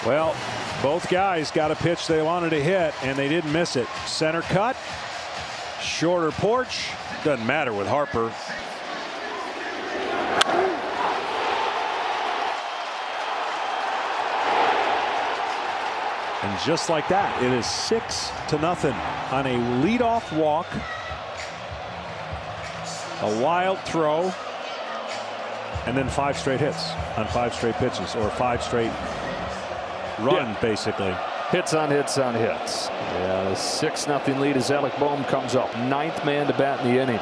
Well, both guys got a pitch they wanted to hit, and they didn't miss it. Center cut, shorter porch. Doesn't matter with Harper. And just like that, it is 6-0 on a leadoff walk. A wild throw. And then 5 straight hits on 5 straight pitches, or 5 straight run, basically. Hits on hits on hits. Yeah, 6-0 lead as Alec Bohm comes up. 9th man to bat in the inning.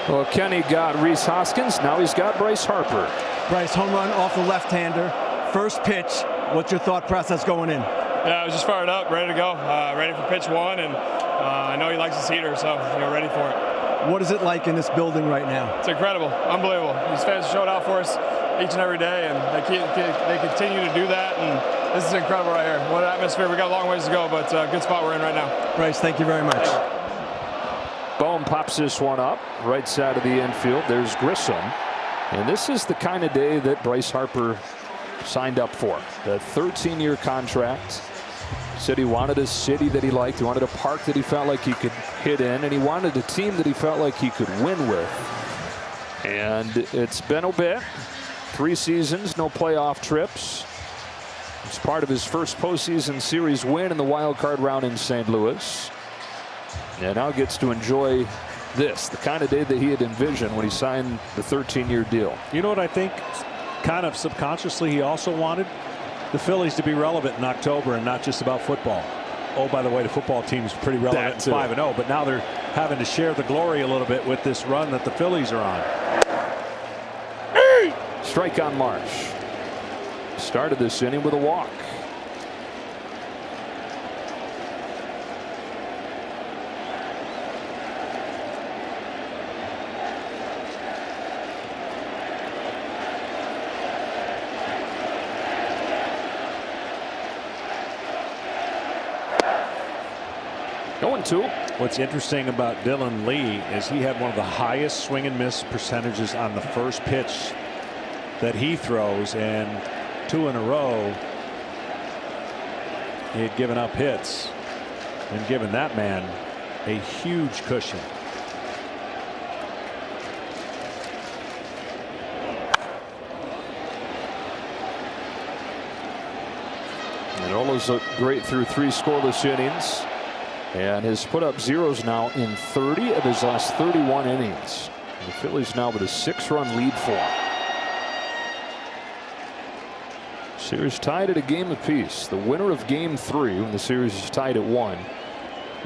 Well, Kenny got Rhys Hoskins. Now he's got Bryce Harper. Bryce, home run off the left-hander. First pitch. What's your thought process going in? Yeah, I was just fired up, ready to go, ready for pitch 1, and I know he likes his heater, so ready for it. What is it like in this building right now? It's incredible, unbelievable. These fans showed out for us each and every day, and they continue to do that, and this is incredible right here. What an atmosphere. We got a long ways to go, but good spot we're in right now. Bryce, thank you very much. Bohm pops this one up, right side of the infield. There's Grissom, and this is the kind of day that Bryce Harper signed up for. The 13-year contract. Said he wanted a city that he liked. He wanted a park that he felt like he could hit in, and he wanted a team that he felt like he could win with. And it's been a bit. 3 seasons, no playoff trips. It's part of his first postseason series win in the wild card round in St. Louis. And now gets to enjoy this, the kind of day that he had envisioned when he signed the 13-year deal. You know what I think? Kind of subconsciously, he also wanted the Phillies to be relevant in October and not just about football. Oh, by the way, the football team's pretty relevant at 5-0, but now they're having to share the glory a little bit with this run that the Phillies are on. Strike on Marsh. Started this inning with a walk. Going 2. What's interesting about Dylan Lee is he had one of the highest swing and miss percentages on the first pitch that he throws, and 2 in a row he had given up hits and given that man a huge cushion. Nola's looked great through 3 scoreless innings, and has put up zeros now in 30 of his last 31 innings. The Phillies now with a 6-run lead for him. Series tied at a game apiece. The winner of game 3, when the series is tied at 1,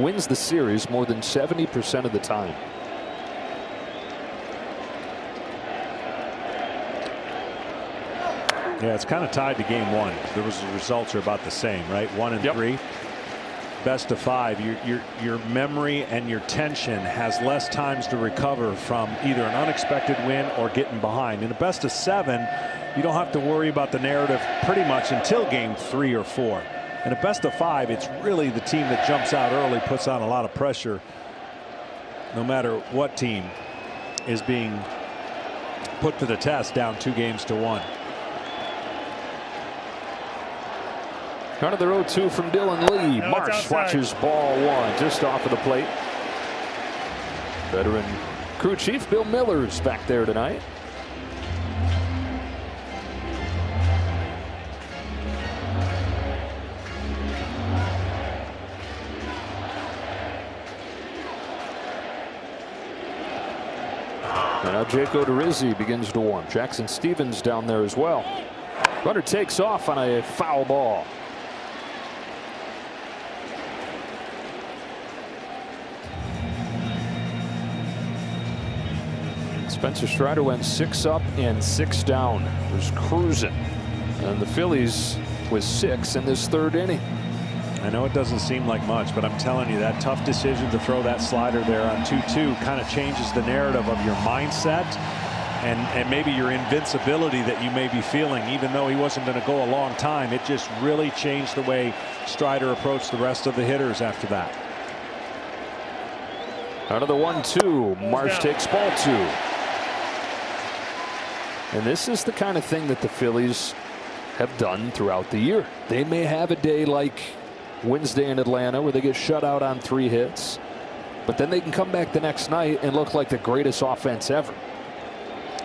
wins the series more than 70% of the time. Yeah, it's kind of tied to game 1. The results are about the same, right? 1 and 3. Best of 5. Your memory and your tension has less times to recover from either an unexpected win or getting behind. In a best of 7, you don't have to worry about the narrative pretty much until game 3 or 4. In a best of 5, it's really the team that jumps out early, puts on a lot of pressure, no matter what team is being put to the test down 2 games to 1. Another 0-2 from Dylan Lee. No, Marsh watches ball 1 just off of the plate. Veteran crew chief Bill Miller's back there tonight. And now Jake Odorizzi begins to warm. Jackson Stevens down there as well. Runner takes off on a foul ball. Spencer Strider went 6 up and 6 down. Was cruising. And the Phillies with 6 in this 3rd inning. I know it doesn't seem like much, but I'm telling you, that tough decision to throw that slider there on 2-2 kind of changes the narrative of your mindset and maybe your invincibility that you may be feeling. Even though he wasn't going to go a long time, it just really changed the way Strider approached the rest of the hitters after that. Another 1-2. Marsh takes ball 2. And this is the kind of thing that the Phillies have done throughout the year. They may have a day like Wednesday in Atlanta where they get shut out on 3 hits, but then they can come back the next night and look like the greatest offense ever.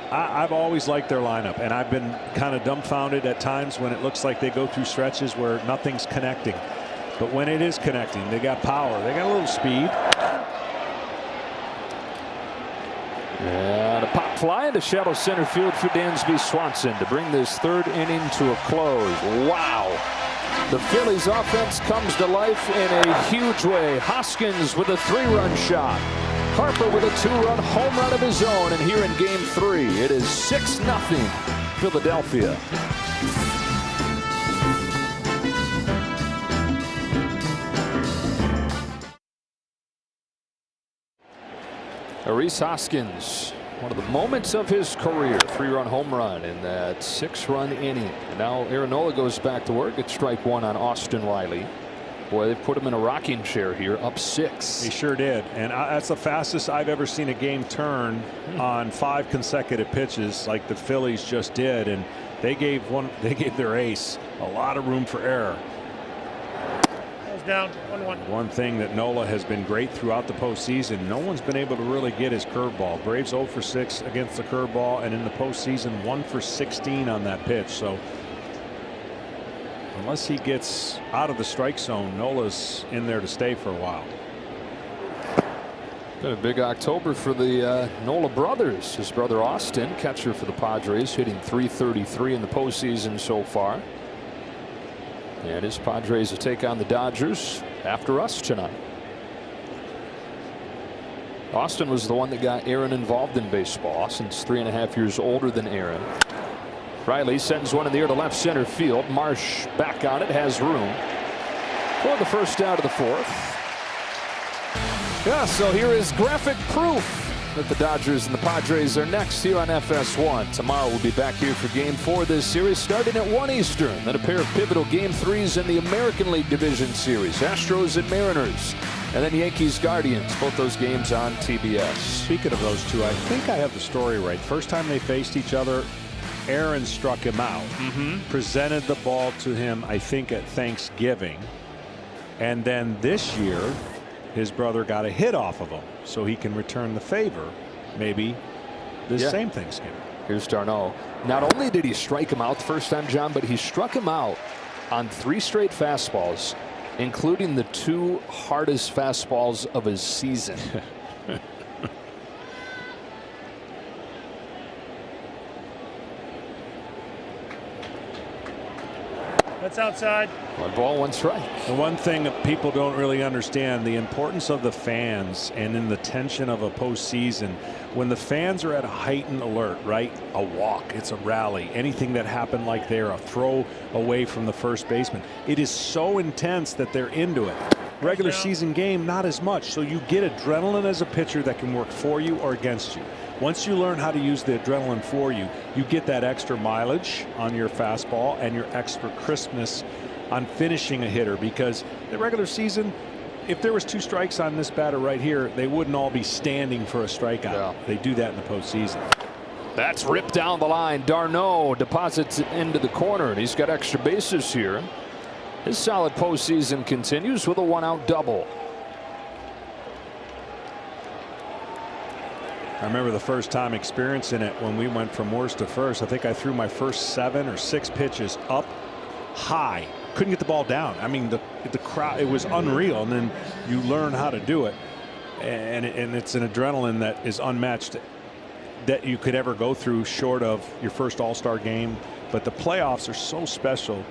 I've always liked their lineup, and I've been kind of dumbfounded at times when it looks like they go through stretches where nothing's connecting. But when it is connecting, they got power. They got a little speed. And a pop fly into shallow center field for Dansby Swanson to bring this 3rd inning to a close. Wow. The Phillies offense comes to life in a huge way. Hoskins with a 3-run shot. Harper with a 2-run home run of his own. And here in game 3, it is 6-0 Philadelphia. Rhys Hoskins, one of the moments of his career, 3-run home run in that 6-run inning. And now Aaron Nola goes back to work at strike 1 on Austin Riley. Boy, they put him in a rocking chair here, up 6. He sure did. And that's the fastest I've ever seen a game turn on 5 consecutive pitches like the Phillies just did. And they gave their ace a lot of room for error. Down 1-1. One thing that Nola has been great throughout the postseason, no one's been able to really get his curveball. Braves 0 for 6 against the curveball, and in the postseason 1 for 16 on that pitch. So unless he gets out of the strike zone, Nola's in there to stay for a while. Been a big October for the Nola brothers. His brother Austin, catcher for the Padres, hitting .333 in the postseason so far. And his Padres will take on the Dodgers after us tonight. Austin was the one that got Aaron involved in baseball. Austin's 3.5 years older than Aaron. Riley sends one in the air to left center field. Marsh back on it, has room for the first out of the 4th. Yeah, so here is graphic proof that the Dodgers and the Padres are next here on FS1. Tomorrow we'll be back here for game 4 of this series starting at 1 Eastern. Then a pair of pivotal game 3s in the American League Division Series. Astros and Mariners. And then Yankees Guardians. Both those games on TBS. Speaking of those two, I think I have the story right. First time they faced each other, Aaron struck him out. Presented the ball to him, I think, at Thanksgiving. And then this year, his brother got a hit off of him, so he can return the favor maybe this same Thanksgiving. Here's Darno. Not only did he strike him out the first time, John, but he struck him out on 3 straight fastballs, including the 2 hardest fastballs of his season. That's outside. 1 ball, 1 strike. The one thing that people don't really understand, the importance of the fans and in the tension of a postseason. When the fans are at a heightened alert, right? A walk, it's a rally, anything that happened like there, a throw away from the first baseman. It is so intense that they're into it. Regular season game, not as much. So you get adrenaline as a pitcher that can work for you or against you. Once you learn how to use the adrenaline for you, you get that extra mileage on your fastball and your extra crispness on finishing a hitter, because the regular season, if there was 2 strikes on this batter right here, they wouldn't all be standing for a strikeout. Yeah. They do that in the postseason. That's ripped down the line. Darno deposits it into the corner, and he's got extra bases here. His solid postseason continues with a 1-out double. I remember the first time experiencing it when we went from worst to first. I think I threw my first 7 or 6 pitches up high. Couldn't get the ball down. I mean, the crowd, it was unreal. And then you learn how to do it. And it's an adrenaline that is unmatched that you could ever go through, short of your first All-Star game. But the playoffs are so special.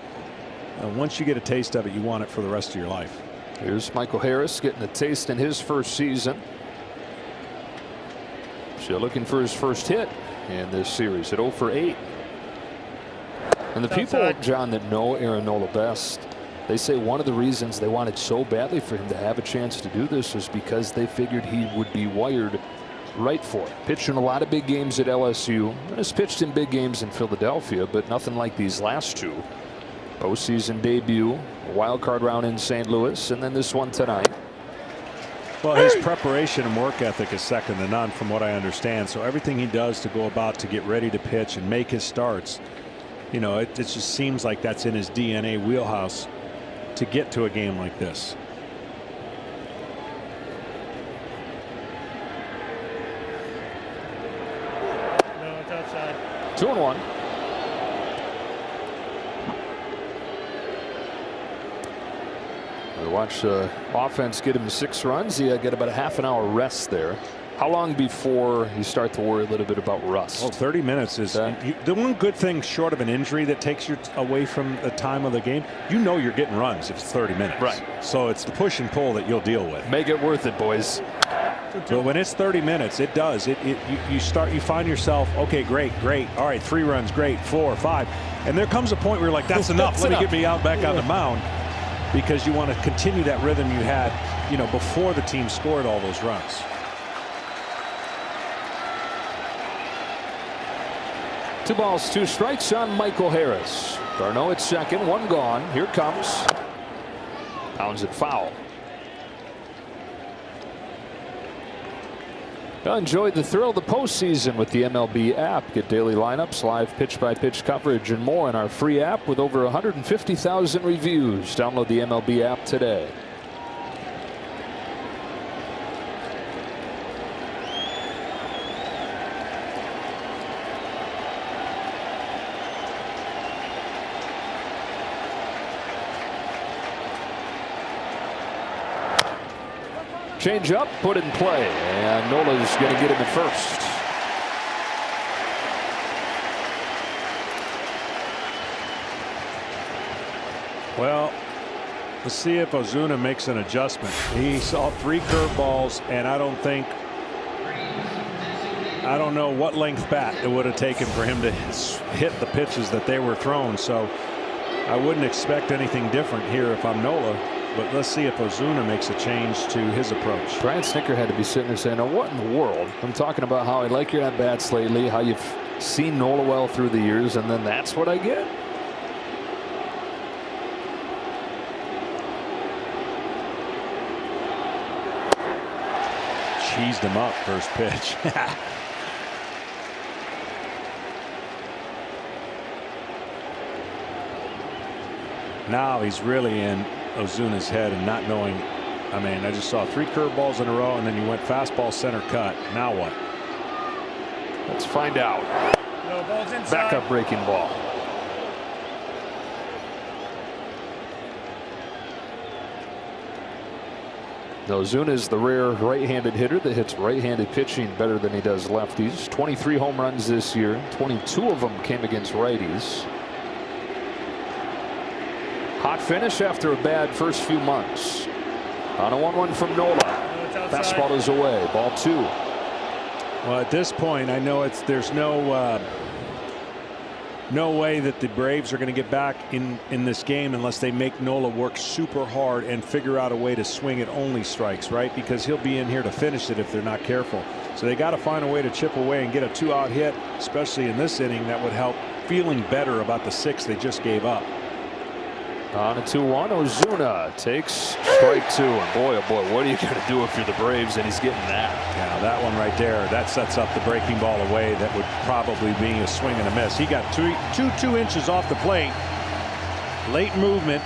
And once you get a taste of it, you want it for the rest of your life. Here's Michael Harris getting a taste in his first season. Still looking for his first hit in this series at 0 for 8. And the people, John, that know Aaron Nola best, they say one of the reasons they wanted so badly for him to have a chance to do this was because they figured he would be wired right for it. Pitched in a lot of big games at LSU, and has pitched in big games in Philadelphia, but nothing like these last 2. Postseason debut, a wild card round in St. Louis, and then this one tonight. Well, his preparation and work ethic is second to none from what I understand. So everything he does to go about to get ready to pitch and make his starts, you know, it just seems like that's in his DNA wheelhouse to get to a game like this. No, it's outside. 2-1. We watch the offense get him 6 runs. He get about a half an hour rest there. How long before you start to worry a little bit about rust? Well, 30 minutes is the one good thing short of an injury that takes you away from the time of the game. You know you're getting runs if it's 30 minutes. Right. So it's the push and pull that you'll deal with. Make it worth it, boys. But when it's 30 minutes, it does. You find yourself, okay, great. All right, 3 runs, great, 4, 5. And there comes a point where you're like, that's enough. Let me get me out back on the mound. Because you want to continue that rhythm you had, you know, before the team scored all those runs. Two balls, 2 strikes on Michael Harris. Darno at second, 1 gone. Here comes. Pounds it foul. Enjoy the thrill of the postseason with the MLB app. Get daily lineups, live pitch-by-pitch coverage, and more in our free app with over 150,000 reviews. Download the MLB app today. Change up, put in play, and Nola's going to get him at first. Well, let's see if Ozuna makes an adjustment. He saw 3 curveballs, and I don't know what length bat it would have taken for him to hit the pitches that they were thrown. So I wouldn't expect anything different here if I'm Nola. But let's see if Ozuna makes a change to his approach. Brian Snitker had to be sitting there saying, "Now what in the world?" I'm talking about how I like your at bats lately, how you've seen Nola well through the years, and then that's what I get. Cheesed him up first pitch. Now he's really in Ozuna's head and not knowing. I mean, I just saw 3 curveballs in a row, and then you went fastball center cut. Now what? Let's find out. No, ball's inside. Backup breaking ball. Ozuna is the rare right-handed hitter that hits right-handed pitching better than he does lefties. 23 home runs this year. 22 of them came against righties. Hot finish after a bad first few months. On a 1-1 from Nola. Fastball is away. Ball 2. Well, at this point, I know there's no way that the Braves are going to get back in this game unless they make Nola work super hard and figure out a way to swing at only strikes, right? Because he'll be in here to finish it if they're not careful. So they got to find a way to chip away and get a 2-out hit, especially in this inning. That would help feeling better about the 6 they just gave up. On a 2-1, Ozuna takes strike 2. And boy, oh boy, what are you going to do if you're the Braves and he's getting that? Yeah, that one right there, that sets up the breaking ball away. That would probably be a swing and a miss. He got 2 inches off the plate. Late movement,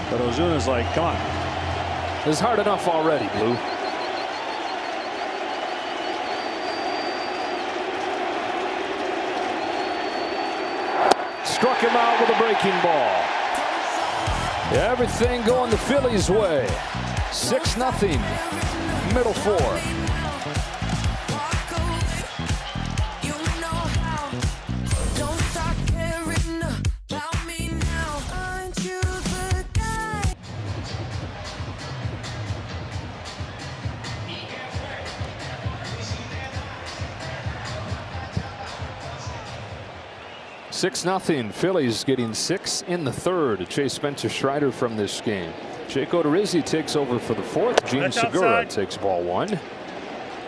but Ozuna's like, come on. It's hard enough already, Blue. Struck him out with a breaking ball. Everything going the Phillies' way. 6-0. Middle 4. Six nothing. Phillies getting 6 in the 3rd to chase Spencer Strider from this game. Jake Odorizzi takes over for the 4th. Gene Segura takes ball 1.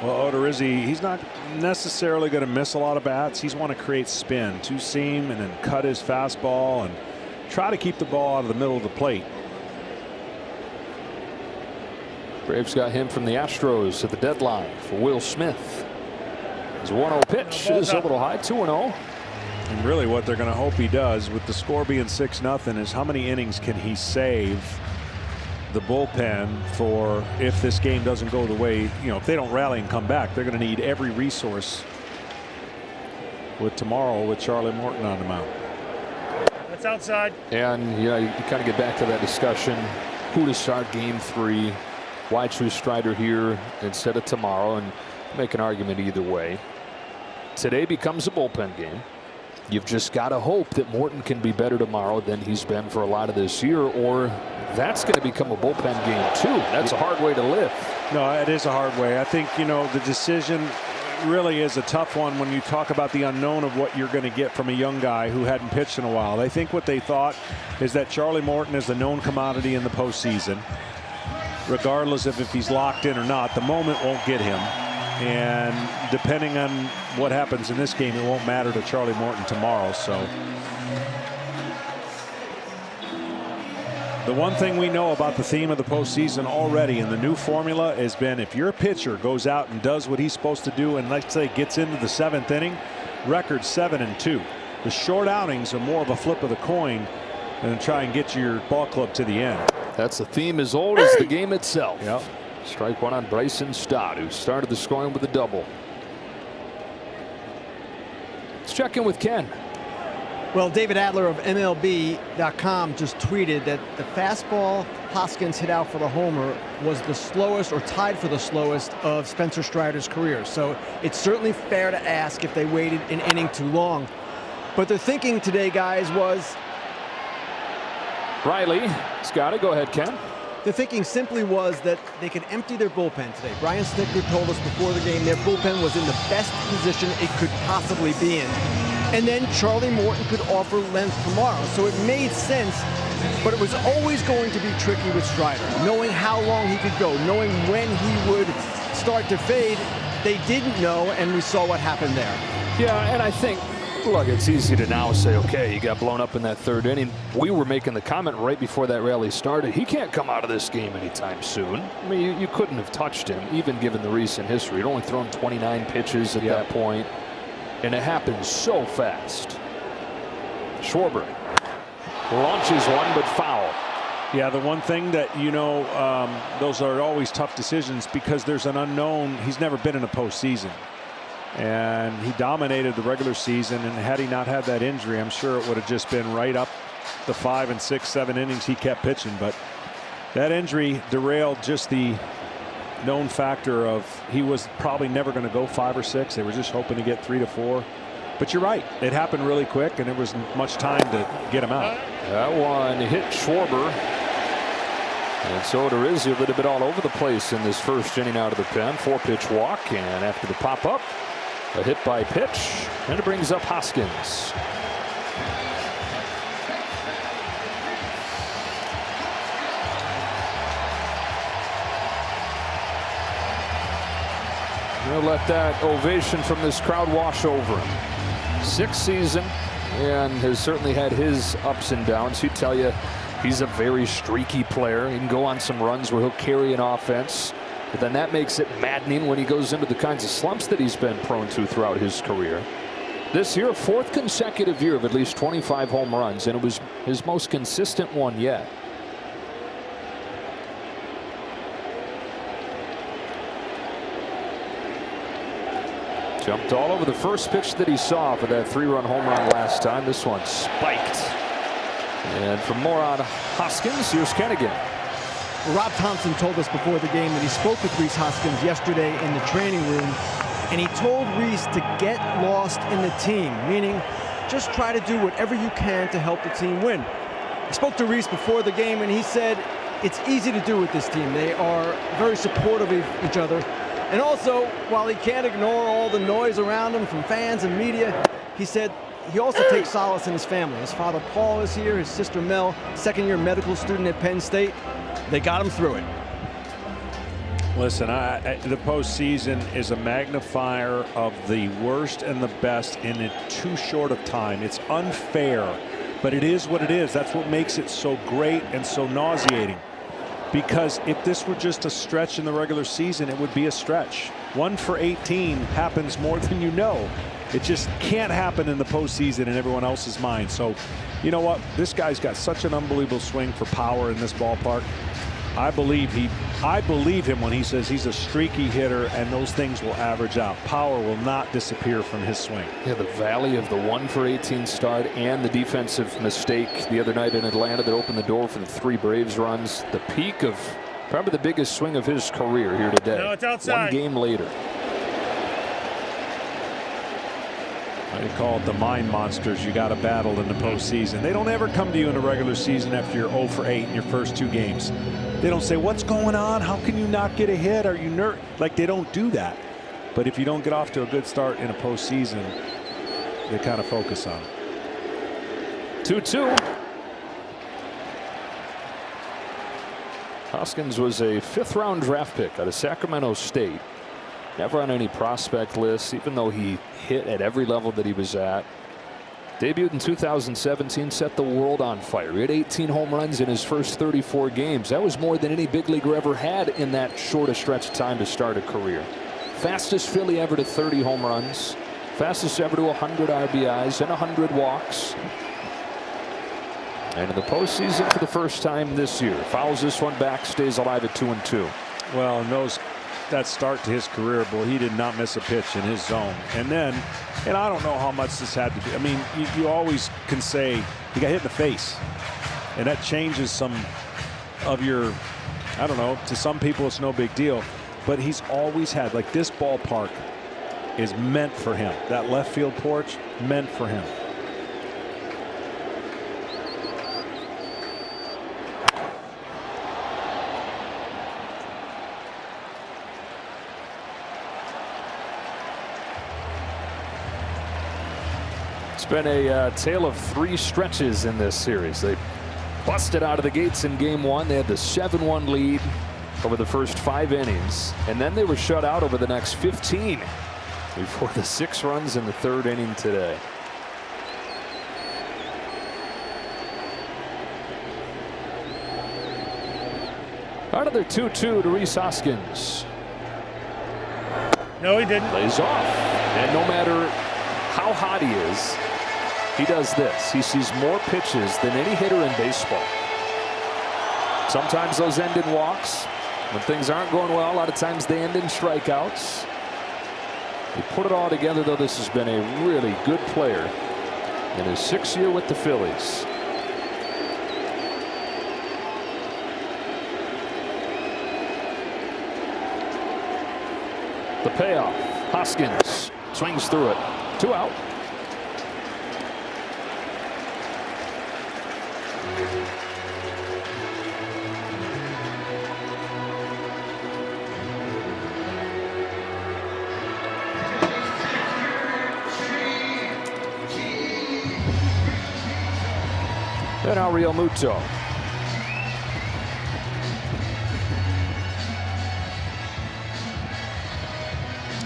Well, Odorizzi, he's not necessarily going to miss a lot of bats. He's want to create spin, 2-seam, and then cut his fastball and try to keep the ball out of the middle of the plate. Braves got him from the Astros at the deadline for Will Smith. His 1-0 pitch is a little high, 2-0. And really what they're going to hope he does with the score being 6-0 is how many innings can he save the bullpen for if this game doesn't go the way, if they don't rally and come back, they're going to need every resource with tomorrow with Charlie Morton on the mound. That's outside. And you kind of get back to that discussion. Who to start game 3? Why choose Strider here instead of tomorrow? And make an argument either way. Today becomes a bullpen game. You've just got to hope that Morton can be better tomorrow than he's been for a lot of this year, or that's going to become a bullpen game too. That's a hard way to live. No, it is a hard way. I think, the decision really is a tough one when you talk about the unknown of what you're going to get from a young guy who hadn't pitched in a while. I think what they thought is that Charlie Morton is the known commodity in the postseason. Regardless of if he's locked in or not, the moment won't get him. And depending on what happens in this game, it won't matter to Charlie Morton tomorrow. So the one thing we know about the theme of the postseason already in the new formula has been if your pitcher goes out and does what he's supposed to do and let's say gets into the 7th inning, record 7-2. The short outings are more of a flip of the coin than try and get your ball club to the end. That's a theme as old as the game itself. Yep. Strike one on Bryson Stott, who started the scoring with a double. Let's check in with Ken. Well, David Adler of MLB.com just tweeted that the fastball Hoskins hit out for the homer was the slowest or tied for the slowest of Spencer Strider's career. So it's certainly fair to ask if they waited an inning too long. But their thinking today, guys, was... Riley, Scotty, go ahead, Ken. The thinking simply was that they could empty their bullpen today. Brian Snitker told us before the game their bullpen was in the best position it could possibly be in. And then Charlie Morton could offer length tomorrow. So it made sense, but it was always going to be tricky with Strider. Knowing how long he could go, knowing when he would start to fade, they didn't know, and we saw what happened there. Yeah, and I think, look, it's easy to now say, okay, he got blown up in that 3rd inning. We were making the comment right before that rally started. He can't come out of this game anytime soon. I mean, you couldn't have touched him, even given the recent history. He'd only thrown 29 pitches at that point, and it happened so fast. Schwarber launches one, but foul. Yeah, the one thing that, those are always tough decisions because there's an unknown. He's never been in a postseason. And he dominated the regular season, and had he not had that injury, I'm sure it would have just been right up the 5 and 6, 7 innings he kept pitching. But that injury derailed just the known factor of he was probably never going to go 5 or 6. They were just hoping to get 3 to 4. But you're right, it happened really quick, and there was much time to get him out. That one hit Schwarber. And so there is a little bit all over the place in this first inning out of the pen. 4-pitch walk, and after the pop-up, a hit by pitch, and it brings up Hoskins. We'll let that ovation from this crowd wash over him. 6th season, and has certainly had his ups and downs. He'd tell you he's a very streaky player. He can go on some runs where he'll carry an offense. But then that makes it maddening when he goes into the kinds of slumps that he's been prone to throughout his career. This year, 4th consecutive year of at least 25 home runs, and it was his most consistent one yet. Jumped all over the first pitch that he saw for that 3-run home run last time. This one spiked. And for more on Hoskins, here's Ken again. Rob Thompson told us before the game that he spoke with Rhys Hoskins yesterday in the training room, and he told Rhys to get lost in the team, meaning just try to do whatever you can to help the team win. I spoke to Rhys before the game, and he said it's easy to do with this team. They are very supportive of each other. And also, while he can't ignore all the noise around him from fans and media, he said he also takes solace in his family. His father Paul is here, his sister Mel, 2nd-year medical student at Penn State. They got him through it. Listen, the postseason is a magnifier of the worst and the best in a too short of time. It's unfair, but it is what it is. That's what makes it so great and so nauseating. Because if this were just a stretch in the regular season, it would be a stretch. 1 for 18 happens more than you know. It just can't happen in the postseason in everyone else's mind. So, you know what? This guy's got such an unbelievable swing for power in this ballpark. I believe him when he says he's a streaky hitter, and those things will average out. Power will not disappear from his swing. Yeah, the valley of the 1 for 18 start and the defensive mistake the other night in Atlanta that opened the door for the 3 Braves runs. The peak of probably the biggest swing of his career here today. No, it's outside. 1 game later. They call it the mind monsters you got to battle in the postseason. They don't ever come to you in the regular season after you're 0 for 8 in your first 2 games. They don't say, what's going on? How can you not get a hit? Are you nervous? Like, they don't do that. But if you don't get off to a good start in a postseason, they kind of focus on it. 2-2. Hoskins was a 5th-round draft pick out of Sacramento State. Never on any prospect list, even though he hit at every level that he was at. Debuted in 2017, set the world on fire. He had 18 home runs in his first 34 games. That was more than any big leaguer ever had in that short a stretch of time to start a career. Fastest Philly ever to 30 home runs. Fastest ever to 100 RBIs and 100 walks. And in the postseason for the first time this year. Fouls this one back, stays alive at 2-2. Well, that start to his career, boy, he did not miss a pitch in his zone. And then, and I don't know how much this had to do. I mean, you always can say he got hit in the face, and that changes some of your, I don't know, to some people it's no big deal, but he's always had, like, this ballpark is meant for him. That left field porch, meant for him. Been a tale of 3 stretches in this series. They busted out of the gates in game 1. They had the 7-1 lead over the first 5 innings, and then they were shut out over the next 15 before the 6 runs in the 3rd inning today. Out of their 2-2 to Rhys Hoskins. No, he didn't. Lays off, and no matter how hot he is, he does this. He sees more pitches than any hitter in baseball. Sometimes those end in walks. When things aren't going well, a lot of times they end in strikeouts. He put it all together, though. This has been a really good player in his 6th year with the Phillies. The payoff. Hoskins swings through it. 2 out. And now Real Muto.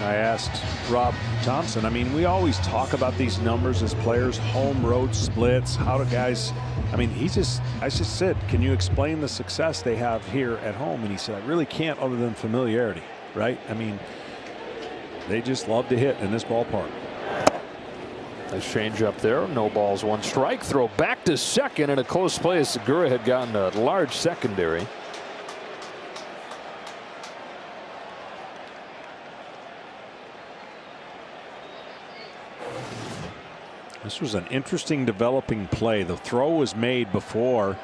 I asked Rob Thompson, I mean, we always talk about these numbers as players, home road splits, how do guys, I mean, I just said, can you explain the success they have here at home? And he said, I really can't, other than familiarity, right? I mean, they just love to hit in this ballpark. Nice change up there. No balls, 1 strike. Throw back to second, and a close play as Segura had gotten a large secondary. This was an interesting developing play. The throw was made before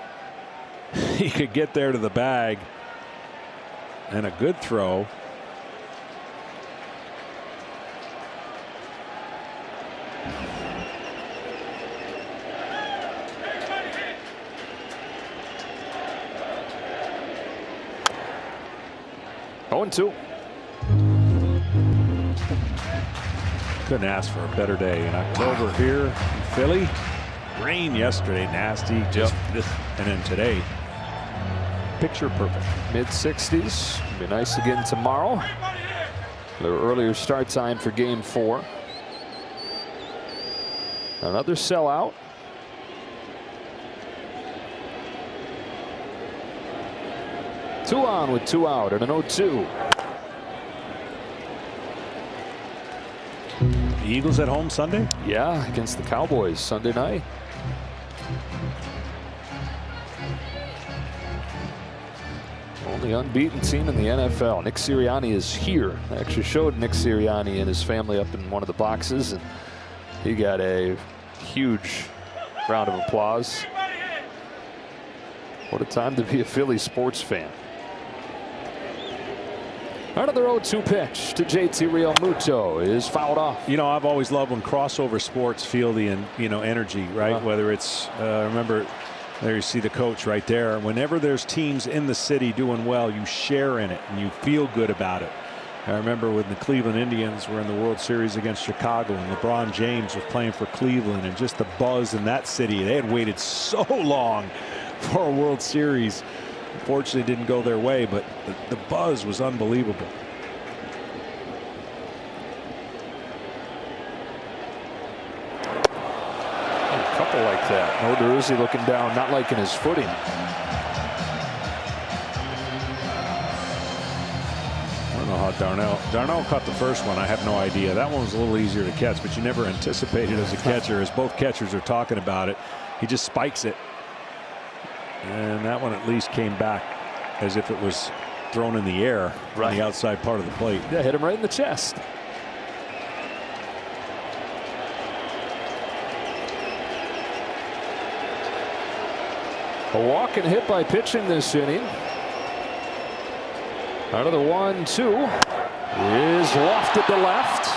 he could get there to the bag, and a good throw. Oh, 2. Couldn't ask for a better day in October here in Philly. Rain yesterday, nasty. Just this, and then today, picture perfect. Mid-60s. Be nice again tomorrow. A little earlier start time for game 4. Another sellout. 2 on with 2 out and an 0-2. The Eagles at home Sunday? Yeah, against the Cowboys Sunday night. Only unbeaten team in the NFL. Nick Sirianni is here. I actually showed Nick Sirianni and his family up in one of the boxes, and he got a huge round of applause. What a time to be a Philly sports fan. Another 0-2 pitch to JT Realmuto is fouled off. You know, I've always loved when crossover sports feel the energy, right? Whether it's remember, there you see the coach right there. Whenever there's teams in the city doing well, you share in it and you feel good about it. I remember when the Cleveland Indians were in the World Series against Chicago and LeBron James was playing for Cleveland, and just the buzz in that city. They had waited so long for a World Series. Unfortunately, it didn't go their way, but the buzz was unbelievable. A couple like that. No Deruzzi looking down, not liking his footing. I don't know how Darnell caught the first one. I have no idea. That one was a little easier to catch, but you never anticipated as a catcher, as both catchers are talking about it. He just spikes it. And that one at least came back as if it was thrown in the air on the outside part of the plate. Yeah, hit him right in the chest. A walk and hit by pitching this inning. Another 1-2 is lofted to left.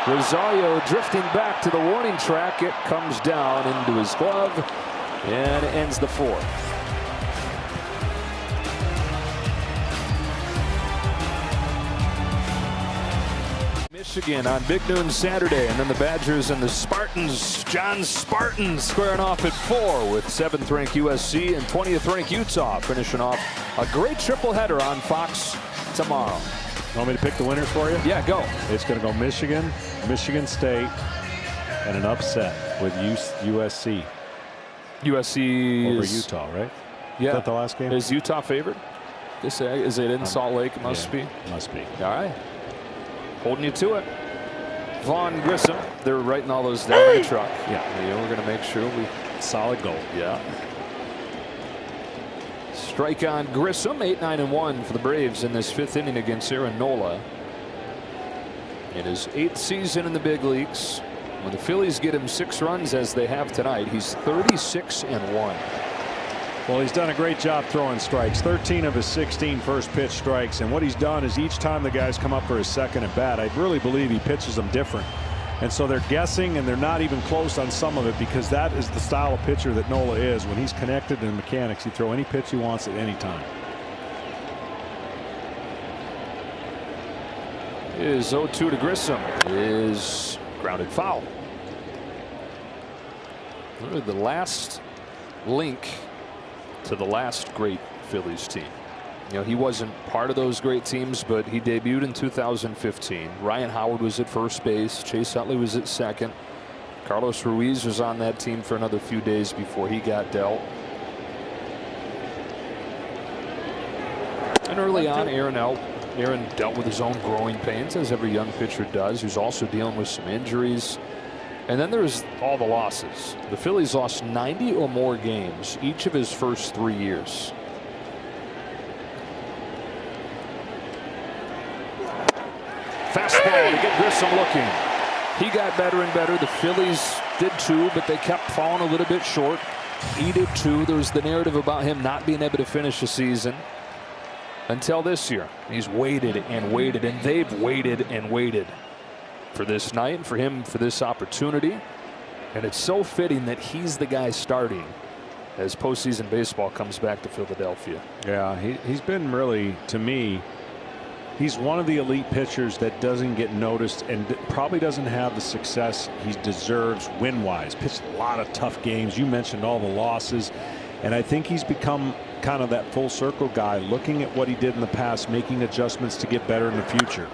Rosario drifting back to the warning track. It comes down into his glove and ends the 4th. Michigan on Big Noon Saturday, and then the Badgers and the Spartans, John Spartans, squaring off at 4 with 7th ranked USC and 20th ranked Utah, finishing off a great triple header on Fox tomorrow. Want me to pick the winners for you? Yeah, go. It's going to go Michigan, Michigan State, and an upset with USC. USC over is, Utah, right? Yeah. Is that the last game? Is Utah favored? Is it in Salt Lake? It must be. Must be. All right. Holding you to it. Vaughn Grissom. They're writing all those down in the truck. Yeah. We're going to make sure we. Solid goal. Yeah. Strike on Grissom. 8-9-1 for the Braves in this 5th inning against Aaron Nola. In his 8th season in the big leagues, when the Phillies get him 6 runs as they have tonight, he's 36-1. Well, he's done a great job throwing strikes. 13 of his 16 first pitch strikes, and what he's done is each time the guys come up for his second at bat, I really believe he pitches them different. And so they're guessing, and they're not even close on some of it, because that is the style of pitcher that Nola is. When he's connected in mechanics, he throw any pitch he wants at any time. Is 0-2 to Grissom is grounded foul. The last link to the last great Phillies team. You know, he wasn't part of those great teams, but he debuted in 2015. Ryan Howard was at first base. Chase Utley was at second. Carlos Ruiz was on that team for another few days before he got dealt. And early on, Aaron dealt with his own growing pains, as every young pitcher does, who's also dealing with some injuries. And then there's all the losses. The Phillies lost 90 or more games each of his first 3 years. Fastball to get Grissom looking. He got better and better. The Phillies did too, but they kept falling a little bit short. He did too. There was the narrative about him not being able to finish the season until this year. He's waited and waited, and they've waited and waited for this night and for him for this opportunity. And it's so fitting that he's the guy starting as postseason baseball comes back to Philadelphia. Yeah, he's been really, to me, he's one of the elite pitchers that doesn't get noticed and probably doesn't have the success he deserves win-wise. Pitched a lot of tough games. You mentioned all the losses, and I think he's become kind of that full circle guy, looking at what he did in the past, making adjustments to get better in the future.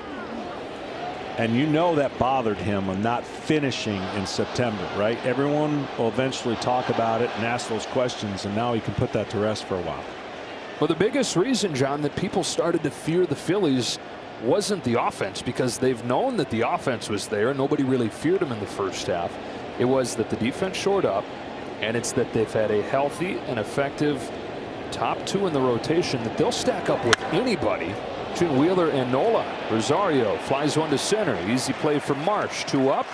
And you know that bothered him of not finishing in September, right? Everyone will eventually talk about it and ask those questions, and now he can put that to rest for a while. Well, the biggest reason, John, that people started to fear the Phillies wasn't the offense, because they've known that the offense was there and nobody really feared them in the first half. It was that the defense shored up, and it's that they've had a healthy and effective top two in the rotation that they'll stack up with anybody. Between Wheeler and Nola. Rosario flies one to center. Easy play for Marsh. 2 up,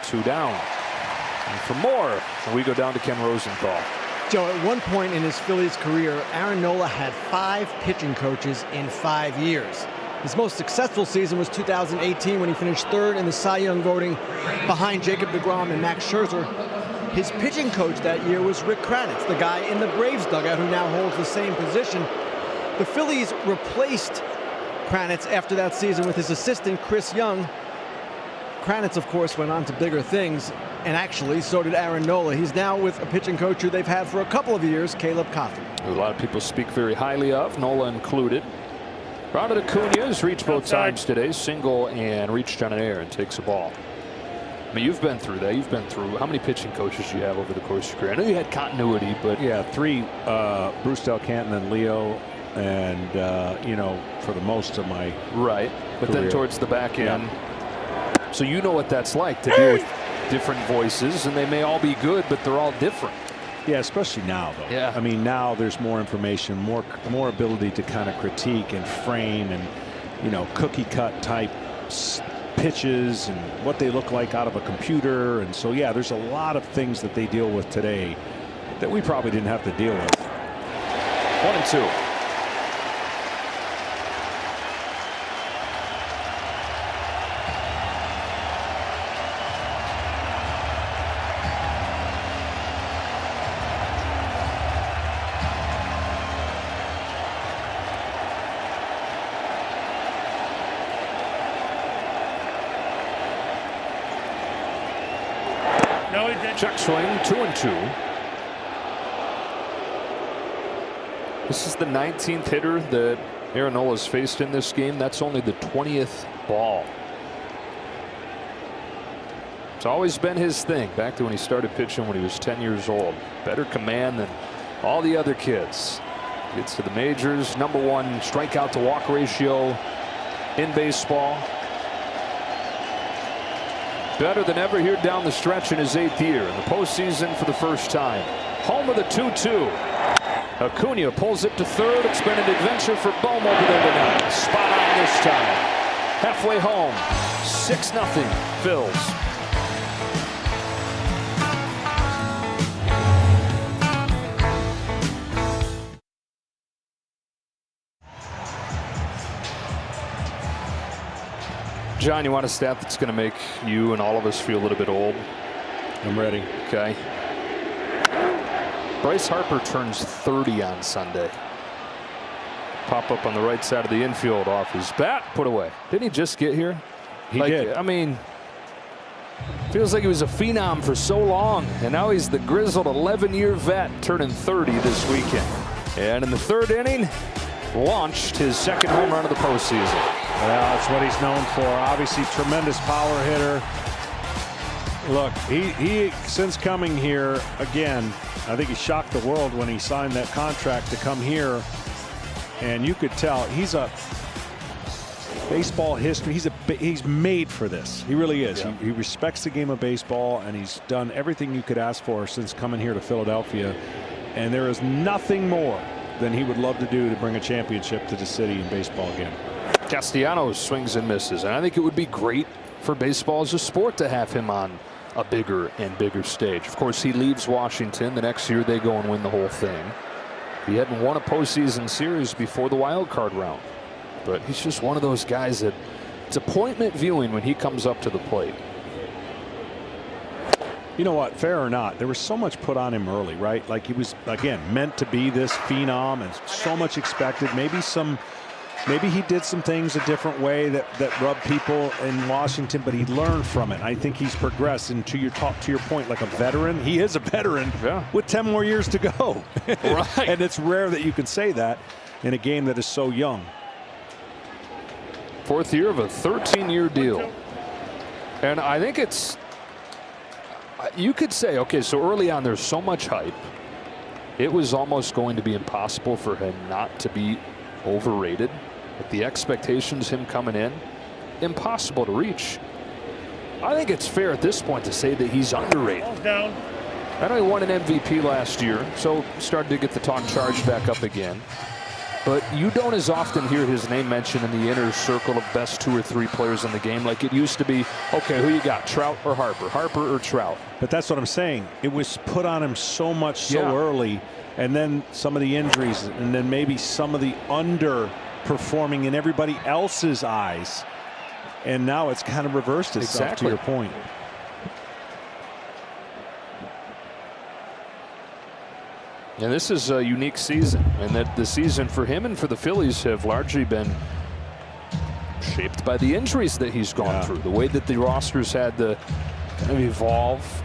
2 down. And for more, we go down to Ken Rosenthal. Joe, at one point in his Phillies career, Aaron Nola had 5 pitching coaches in 5 years. His most successful season was 2018 when he finished 3rd in the Cy Young voting behind Jacob deGrom and Max Scherzer. His pitching coach that year was Rick Kranitz, the guy in the Braves dugout who now holds the same position. The Phillies replaced Kranitz after that season with his assistant Chris Young. Kranitz, of course, went on to bigger things, and actually so did Aaron Nola. He's now with a pitching coach who they've had for a couple of years, Caleb Coffey. A lot of people speak very highly of, Nola included. Ronald Acuna has reached both times today, single and reached on an air and takes a ball. I mean, you've been through that. You've been through, how many pitching coaches do you have over the course of your career? I know you had continuity, but yeah, 3, Bruce Del Canton and Leo, and you know, for the most of my but career. Then towards the back end, so you know what that's like to deal with different voices, and they may all be good, but they're all different. Yeah, especially now, though. Yeah. I mean, now there's more information, more ability to kind of critique and frame, and you know, cookie cut type pitches and what they look like out of a computer. And so, yeah, there's a lot of things that they deal with today that we probably didn't have to deal with. 1-2. Check swing, 2-2. This is the 19th hitter that Aaron Nola has faced in this game. That's only the 20th ball. It's always been his thing, back to when he started pitching when he was 10 years old. Better command than all the other kids. Gets to the majors, #1 strikeout to walk ratio in baseball. Better than ever here down the stretch in his 8th year in the postseason for the first time. Home with a 2-2. Acuna pulls it to 3rd. It's been an adventure for Bohm over there tonight. Spot on this time. Halfway home. 6-0 Phils. John, you want a stat that's going to make you and all of us feel a little bit old? I'm ready. Okay. Bryce Harper turns 30 on Sunday. Pop up on the right side of the infield off his bat, put away. Didn't he just get here? He did. I mean, feels like he was a phenom for so long, and now he's the grizzled 11-year vet turning 30 this weekend. And in the 3rd inning, launched his 2nd home run of the postseason. Well, that's what he's known for. Obviously, tremendous power hitter. Look, he since coming here, again, I think he shocked the world when he signed that contract to come here. And you could tell he's a baseball history. He's made for this. He really is. Yeah. He respects the game of baseball, and he's done everything you could ask for since coming here to Philadelphia. And there is nothing more than he would love to do to bring a championship to the city in baseball again. Castellanos swings and misses, and I think it would be great for baseball as a sport to have him on a bigger and bigger stage. Of course, he leaves Washington. The next year they go and win the whole thing. He hadn't won a postseason series before the wild card round, but he's just one of those guys that it's appointment viewing when he comes up to the plate. You know what, fair or not, there was so much put on him early, right? Like he was, again, meant to be this phenom and so much expected. Maybe he did some things a different way that rubbed people in Washington, but he learned from it. I think he's progressed. And to your point, like a veteran, he is a veteran with 10 more years to go. Right. And it's rare that you can say that in a game that is so young. 4th year of a 13-year deal. And I think it's, you could say, okay, so early on there's so much hype. It was almost going to be impossible for him not to be overrated. With the expectations him coming in, impossible to reach. I think it's fair at this point to say that he's underrated. Ball's down. I know he won an MVP last year, so started to get the talk charged back up again. But you don't as often hear his name mentioned in the inner circle of best 2 or 3 players in the game like it used to be. Okay, who you got, Trout or Harper? Harper or Trout? But that's what I'm saying. It was put on him so much so early, and then some of the injuries, and then maybe some of the underperforming in everybody else's eyes. And now it's kind of reversed itself, to your point. And this is a unique season, and that the season for him and for the Phillies have largely been shaped by the injuries that he's gone through. The way that the rosters had to kind of evolve.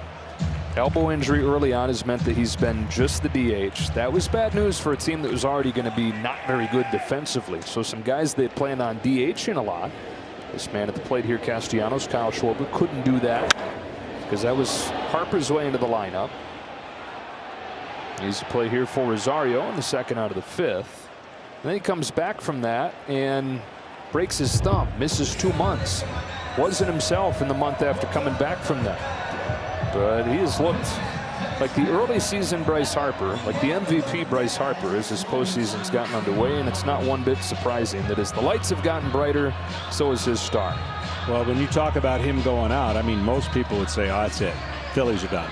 Elbow injury early on has meant that he's been just the DH. That was bad news for a team that was already going to be not very good defensively. So some guys that planned on DHing a lot. This man at the plate here, Castellanos, Kyle Schwarber, couldn't do that because that was Harper's way into the lineup. Easy play here for Rosario in the 2nd out of the 5th. And then he comes back from that and breaks his thumb, misses 2 months. Wasn't himself in the month after coming back from that. But he has looked like the early season Bryce Harper, like the MVP Bryce Harper, as his postseason's gotten underway, and it's not one bit surprising that as the lights have gotten brighter, so has his star. Well, when you talk about him going out, I mean, most people would say, oh, that's it. Phillies are done.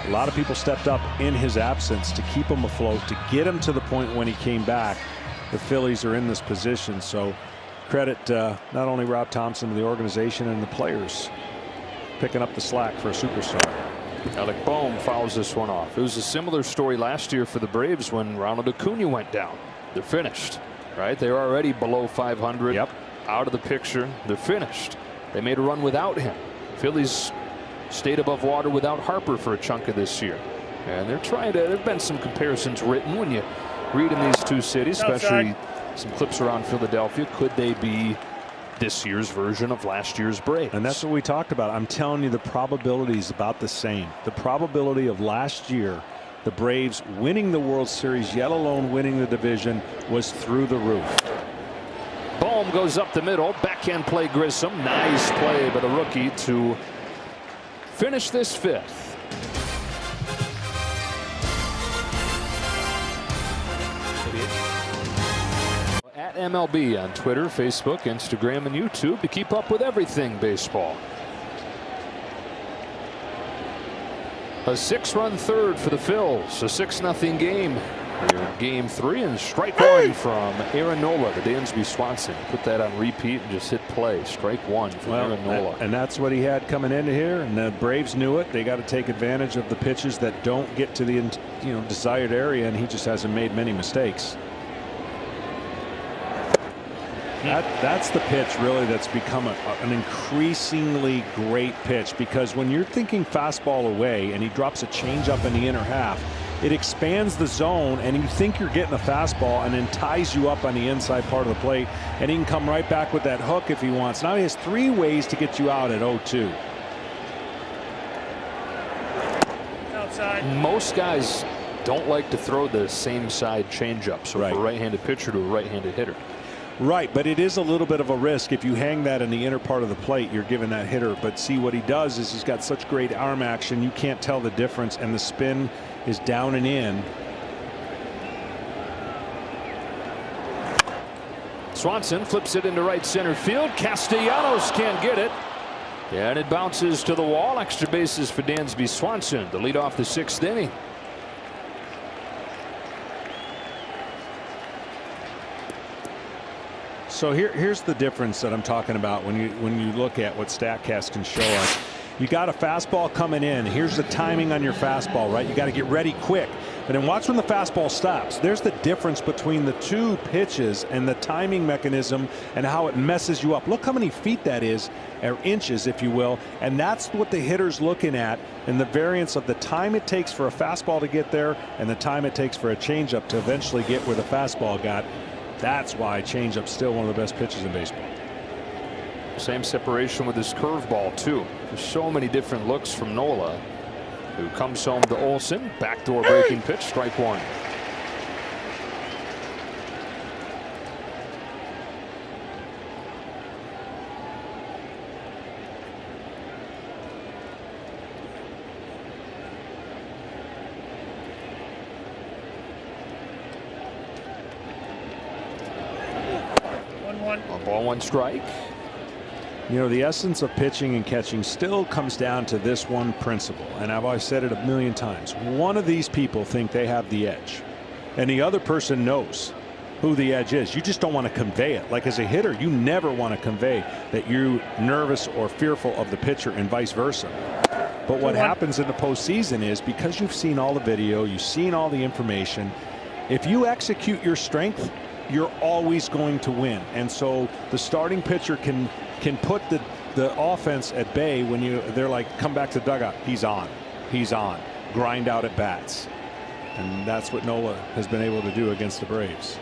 A lot of people stepped up in his absence to keep him afloat, to get him to the point when he came back. The Phillies are in this position, so credit not only Rob Thompson, but the organization and the players picking up the slack for a superstar. Alec Bohm fouls this one off. It was a similar story last year for the Braves when Ronald Acuna went down. They're finished, right? They're already below 500. Yep. Out of the picture. They're finished. They made a run without him. Phillies stayed above water without Harper for a chunk of this year. And they're trying to, there have been some comparisons written when you read in these two cities, especially some clips around Philadelphia. Could they be this year's version of last year's Braves? And that's what we talked about. I'm telling you, the probability is about the same. The probability of last year, the Braves winning the World Series, yet alone winning the division, was through the roof. Bohm goes up the middle. Backhand play Grissom. Nice play by the rookie to finish this 5th. At MLB on Twitter, Facebook, Instagram, and YouTube to keep up with everything baseball. A 6-run third for the Phils. A 6-0 game. Here in game 3, and strike 1 from Aaron Nola to Dansby Swanson. Put that on repeat and just hit play. Strike 1 from Aaron Nola. And that's what he had coming into here, and the Braves knew it. They got to take advantage of the pitches that don't get to the desired area, and he just hasn't made many mistakes. That's the pitch really that's become an increasingly great pitch, because when you're thinking fastball away and he drops a changeup in the inner half, it expands the zone and you think you're getting a fastball and then ties you up on the inside part of the plate, and he can come right back with that hook if he wants. Now he has 3 ways to get you out at 0-2. Outside. Most guys don't like to throw the same side changeup. So for a right-handed pitcher to a right-handed hitter. Right, but it is a little bit of a risk. If you hang that in the inner part of the plate, you're giving that hitter. But see, what he does is he's got such great arm action, you can't tell the difference, and the spin is down and in. Swanson flips it into right center field. Castellanos can't get it. And it bounces to the wall. Extra bases for Dansby Swanson to lead off the 6th inning. So here's the difference that I'm talking about when you look at what StatCast can show us. You got a fastball coming in. Here's the timing on your fastball, right? You got to get ready quick. But then watch when the fastball stops. There's the difference between the 2 pitches and the timing mechanism and how it messes you up. Look how many feet that is, or inches, if you will. And that's what the hitter's looking at, and the variance of the time it takes for a fastball to get there and the time it takes for a changeup to eventually get where the fastball got. That's why changeup's still one of the best pitches in baseball. Same separation with his curveball too. There's so many different looks from Nola. who comes home to Olsen. Backdoor breaking pitch, strike one. A ball, one strike. You know, the essence of pitching and catching still comes down to this one principle, and I've always said it a million times. One of these people think they have the edge, and the other person knows who the edge is. You just don't want to convey it. Like as a hitter, you never want to convey that you're nervous or fearful of the pitcher and vice versa. But what happens in the postseason is, because you've seen all the video, you've seen all the information, if you execute your strength, you're always going to win. And so the starting pitcher can put the offense at bay when they're like, come back to the dugout. He's on. Grind out at bats. And that's what Nola has been able to do against the Braves.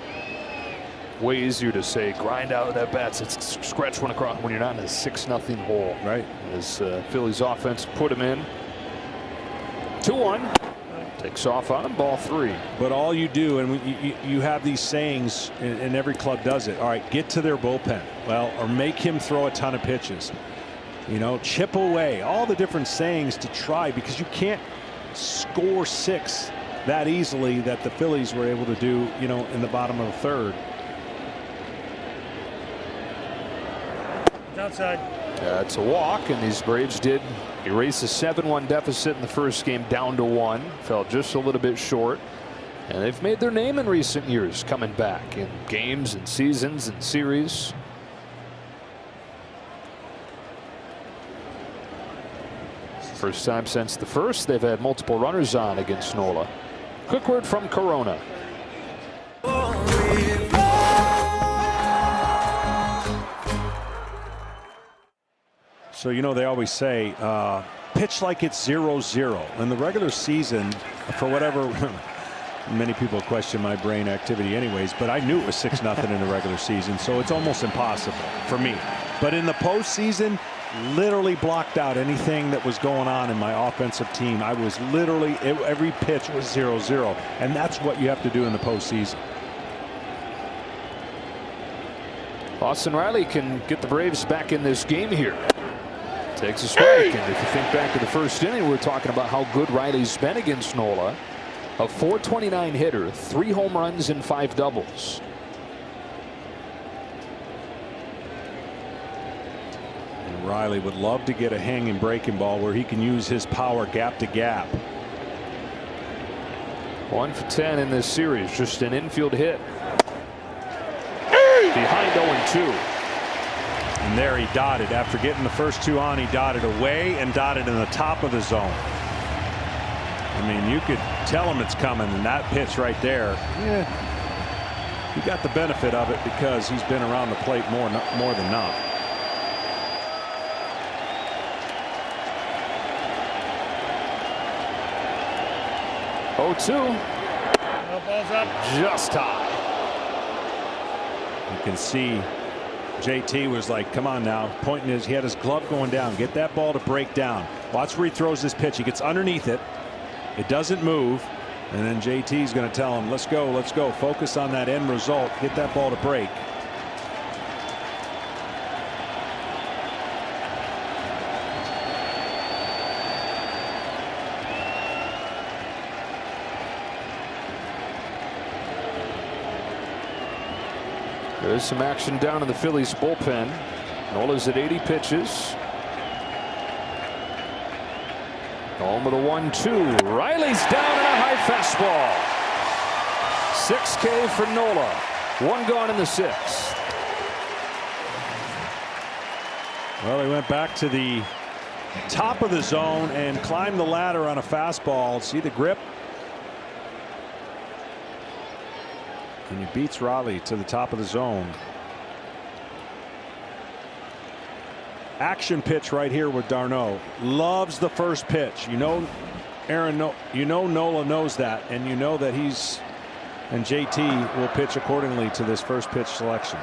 Way easier to say grind out at bats. It's scratch one across when you're not in a 6-0 hole. Right. As Phillies offense put him in. 2-1. Takes off on him, ball 3. But all you do, and you have these sayings, and every club does it. All right, get to their bullpen. Well, or make him throw a ton of pitches. You know, chip away. All the different sayings to try, because you can't score 6 that easily that the Phillies were able to do, you know, in the bottom of the third. Outside. It's a walk, and these Braves did erase a 7-1 deficit in the first game down to 1. Fell just a little bit short, and they've made their name in recent years coming back in games and seasons and series. First time since the first they've had multiple runners on against Nola. Quick word from Corona. So, you know, they always say pitch like it's 0-0 in the regular season. For whatever, many people question my brain activity anyways, but I knew it was 6-0 in the regular season, so it's almost impossible for me. But in the postseason, literally blocked out anything that was going on in my offensive team. I was literally, every pitch was 0-0, and that's what you have to do in the postseason. Austin Riley can get the Braves back in this game here. Takes a strike, and if you think back to the first inning, we're talking about how good Riley's been against Nola. A .429 hitter, 3 home runs and 5 doubles. And Riley would love to get a hanging breaking ball where he can use his power gap to gap. 1 for 10 in this series, just an infield hit. Behind 0-2. And there he dotted. After getting the first 2 on, he dotted away and dotted in the top of the zone. I mean, you could tell him it's coming, and that pitch right there, he got the benefit of it because he's been around the plate more than not. Ball's up. Just high. You can see JT was like, come on now, pointing he had his glove going down, get that ball to break down. Watch where he throws this pitch. He gets underneath it, it doesn't move, and then JT's going to tell him, let's go, focus on that end result, get that ball to break. There's some action down in the Phillies bullpen. Nola's at 80 pitches. Home with a 1-2. Riley's down in a high fastball. 6K for Nola. 1 gone in the 6th. Well, he went back to the top of the zone and climbed the ladder on a fastball. See the grip? And he beats Riley to the top of the zone. Action pitch right here with d'Arnaud. Loves the first pitch. You know, Aaron, you know Nola knows that, and you know that he's, and JT will pitch accordingly to this first pitch selection.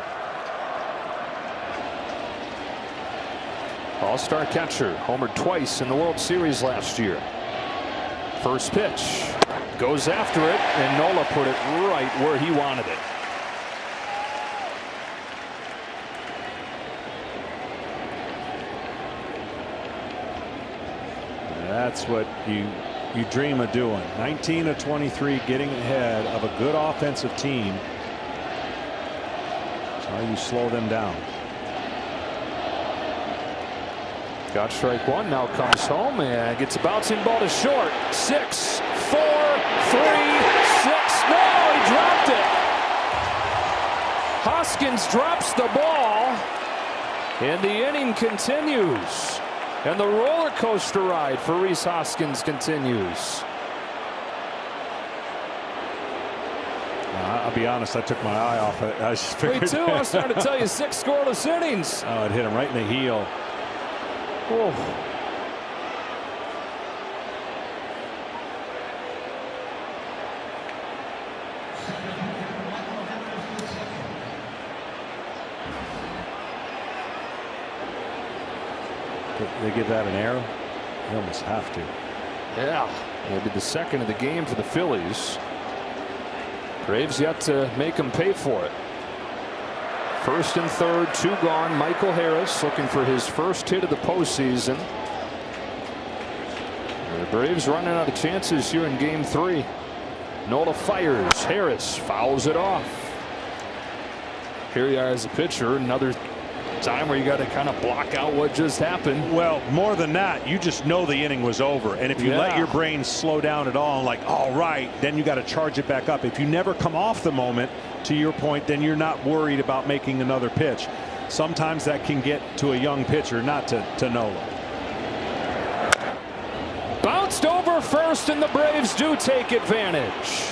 All-star catcher, homered twice in the World Series last year. First pitch goes after it, and Nola put it right where he wanted it. That's what you dream of doing. 19 of 23, getting ahead of a good offensive team. That's how you slow them down. Got strike one, now comes home and gets a bouncing ball to short. 6, 4, 3, 6. No, he dropped it. Hoskins drops the ball, and the inning continues. And the roller coaster ride for Rhys Hoskins continues. I'll be honest, I took my eye off it. I just figured. Me too. I was starting to tell you 6 scoreless innings. Oh, it hit him right in the heel. Oh. They give that an arrow? They almost have to. Yeah, it'll be the second of the game for the Phillies. Braves yet to make them pay for it. First and third, 2 gone. Michael Harris looking for his first hit of the postseason. The Braves running out of chances here in game 3. Nola fires. Harris fouls it off. Here you are as a pitcher. Another time where you got to kind of block out what just happened. Well, more than that, you just know the inning was over, and if you let your brain slow down at all, like, all right, then you got to charge it back up. If you never come off the moment, to your point, then you're not worried about making another pitch. Sometimes that can get to a young pitcher, not to Nola. Bounced over first, and the Braves do take advantage.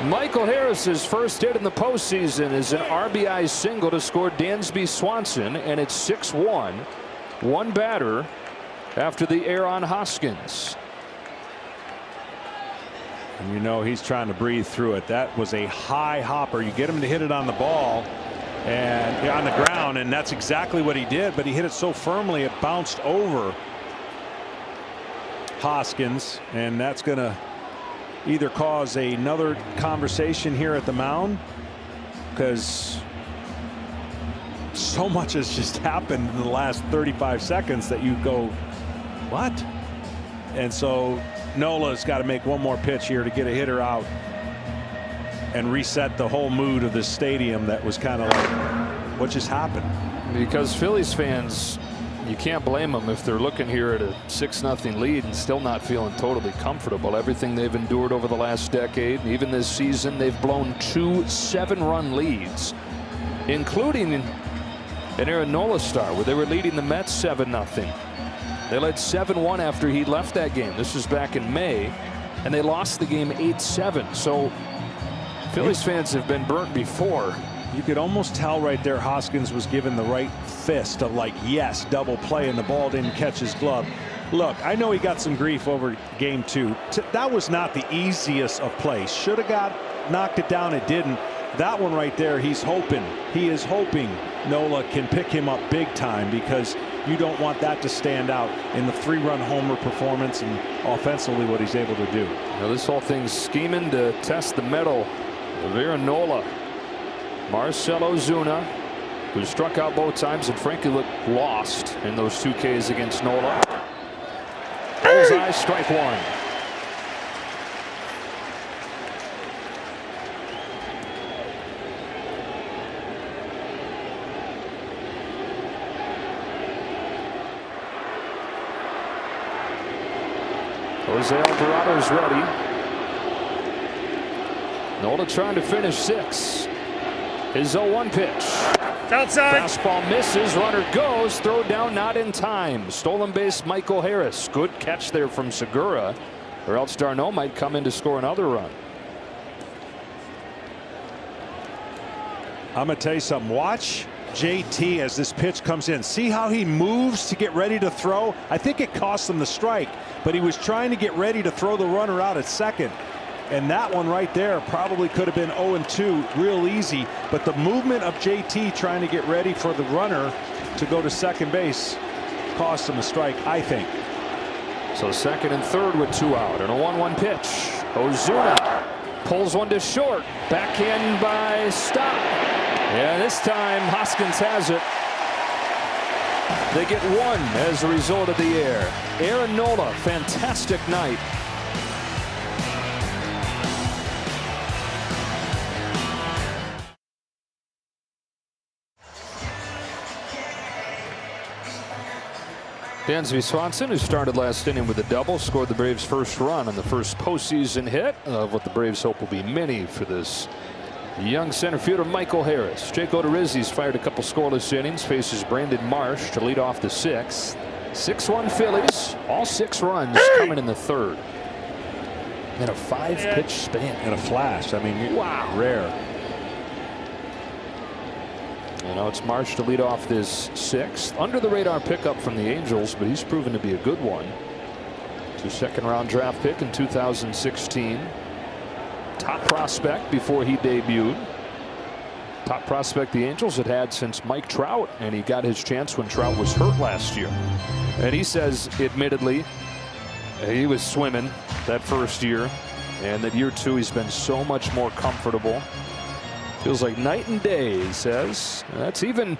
Michael Harris's first hit in the postseason is an RBI single to score Dansby Swanson, and it's 6-1. One batter after the error on Hoskins. And you know he's trying to breathe through it. That was a high hopper. You get him to hit it on the ball and on the ground, and that's exactly what he did, but he hit it so firmly it bounced over Hoskins, and that's going to either cause another conversation here at the mound, because so much has just happened in the last 35 seconds that you go, what? And so Nola's got to make one more pitch here to get a hitter out and reset the whole mood of this stadium that was kind of like, what just happened? Because Phillies fans, you can't blame them if they're looking here at a 6-0 lead and still not feeling totally comfortable. Everything they've endured over the last decade, and even this season, they've blown 2 7-run leads, including an Aaron Nola start where they were leading the Mets 7-0. They led 7-1 after he left that game. This was back in May, and they lost the game 8-7. So Phillies fans have been burnt before. You could almost tell right there Hoskins was given the right fist of like, yes, double play, and the ball didn't catch his glove. Look, I know he got some grief over game 2. That was not the easiest of plays. Should have knocked it down. It didn't. That one right there, he is hoping Nola can pick him up big time, because you don't want that to stand out in the 3-run homer performance and offensively what he's able to do. Now this whole thing's scheming to test the mettle of Aaron Nola. Marcell Ozuna, who struck out both times and frankly looked lost in those 2 Ks against Nola. Bullseye, strike 1. Jose Alvarado's ready. Nola trying to finish 6. His 0-1 pitch. Outside. Fastball misses. Runner goes. Throw down not in time. Stolen base Michael Harris. Good catch there from Segura, or else Darno might come in to score another run. I'm going to tell you something. Watch JT as this pitch comes in. See how he moves to get ready to throw? I think it cost him the strike, but he was trying to get ready to throw the runner out at second. And that one right there probably could have been 0-2 real easy, but the movement of JT trying to get ready for the runner to go to second base cost him a strike, I think. So second and third with 2 out, and a 1-1 pitch. Ozuna pulls one to short. Backhand by Stott. Yeah, this time Hoskins has it. They get 1 as a result of the error. Aaron Nola, fantastic night. Dansby Swanson, who started last inning with a double, scored the Braves' first run on the first postseason hit of what the Braves hope will be many for this young center fielder Michael Harris. Jake Odorizzi's fired a couple scoreless innings, faces Brandon Marsh to lead off the 6th. 6-1 Phillies, all 6 runs coming in the 3rd. In a 5-pitch span. In a flash. I mean, wow. Rare. You know, it's Marsh to lead off this 6th. Under the radar pickup from the Angels, but he's proven to be a good one. It's a second-round draft pick in 2016. Top prospect before he debuted. Top prospect the Angels had had since Mike Trout, and he got his chance when Trout was hurt last year. And he says, admittedly, he was swimming that first year, and that year 2 he's been so much more comfortable. Feels like night and day, he says. That's even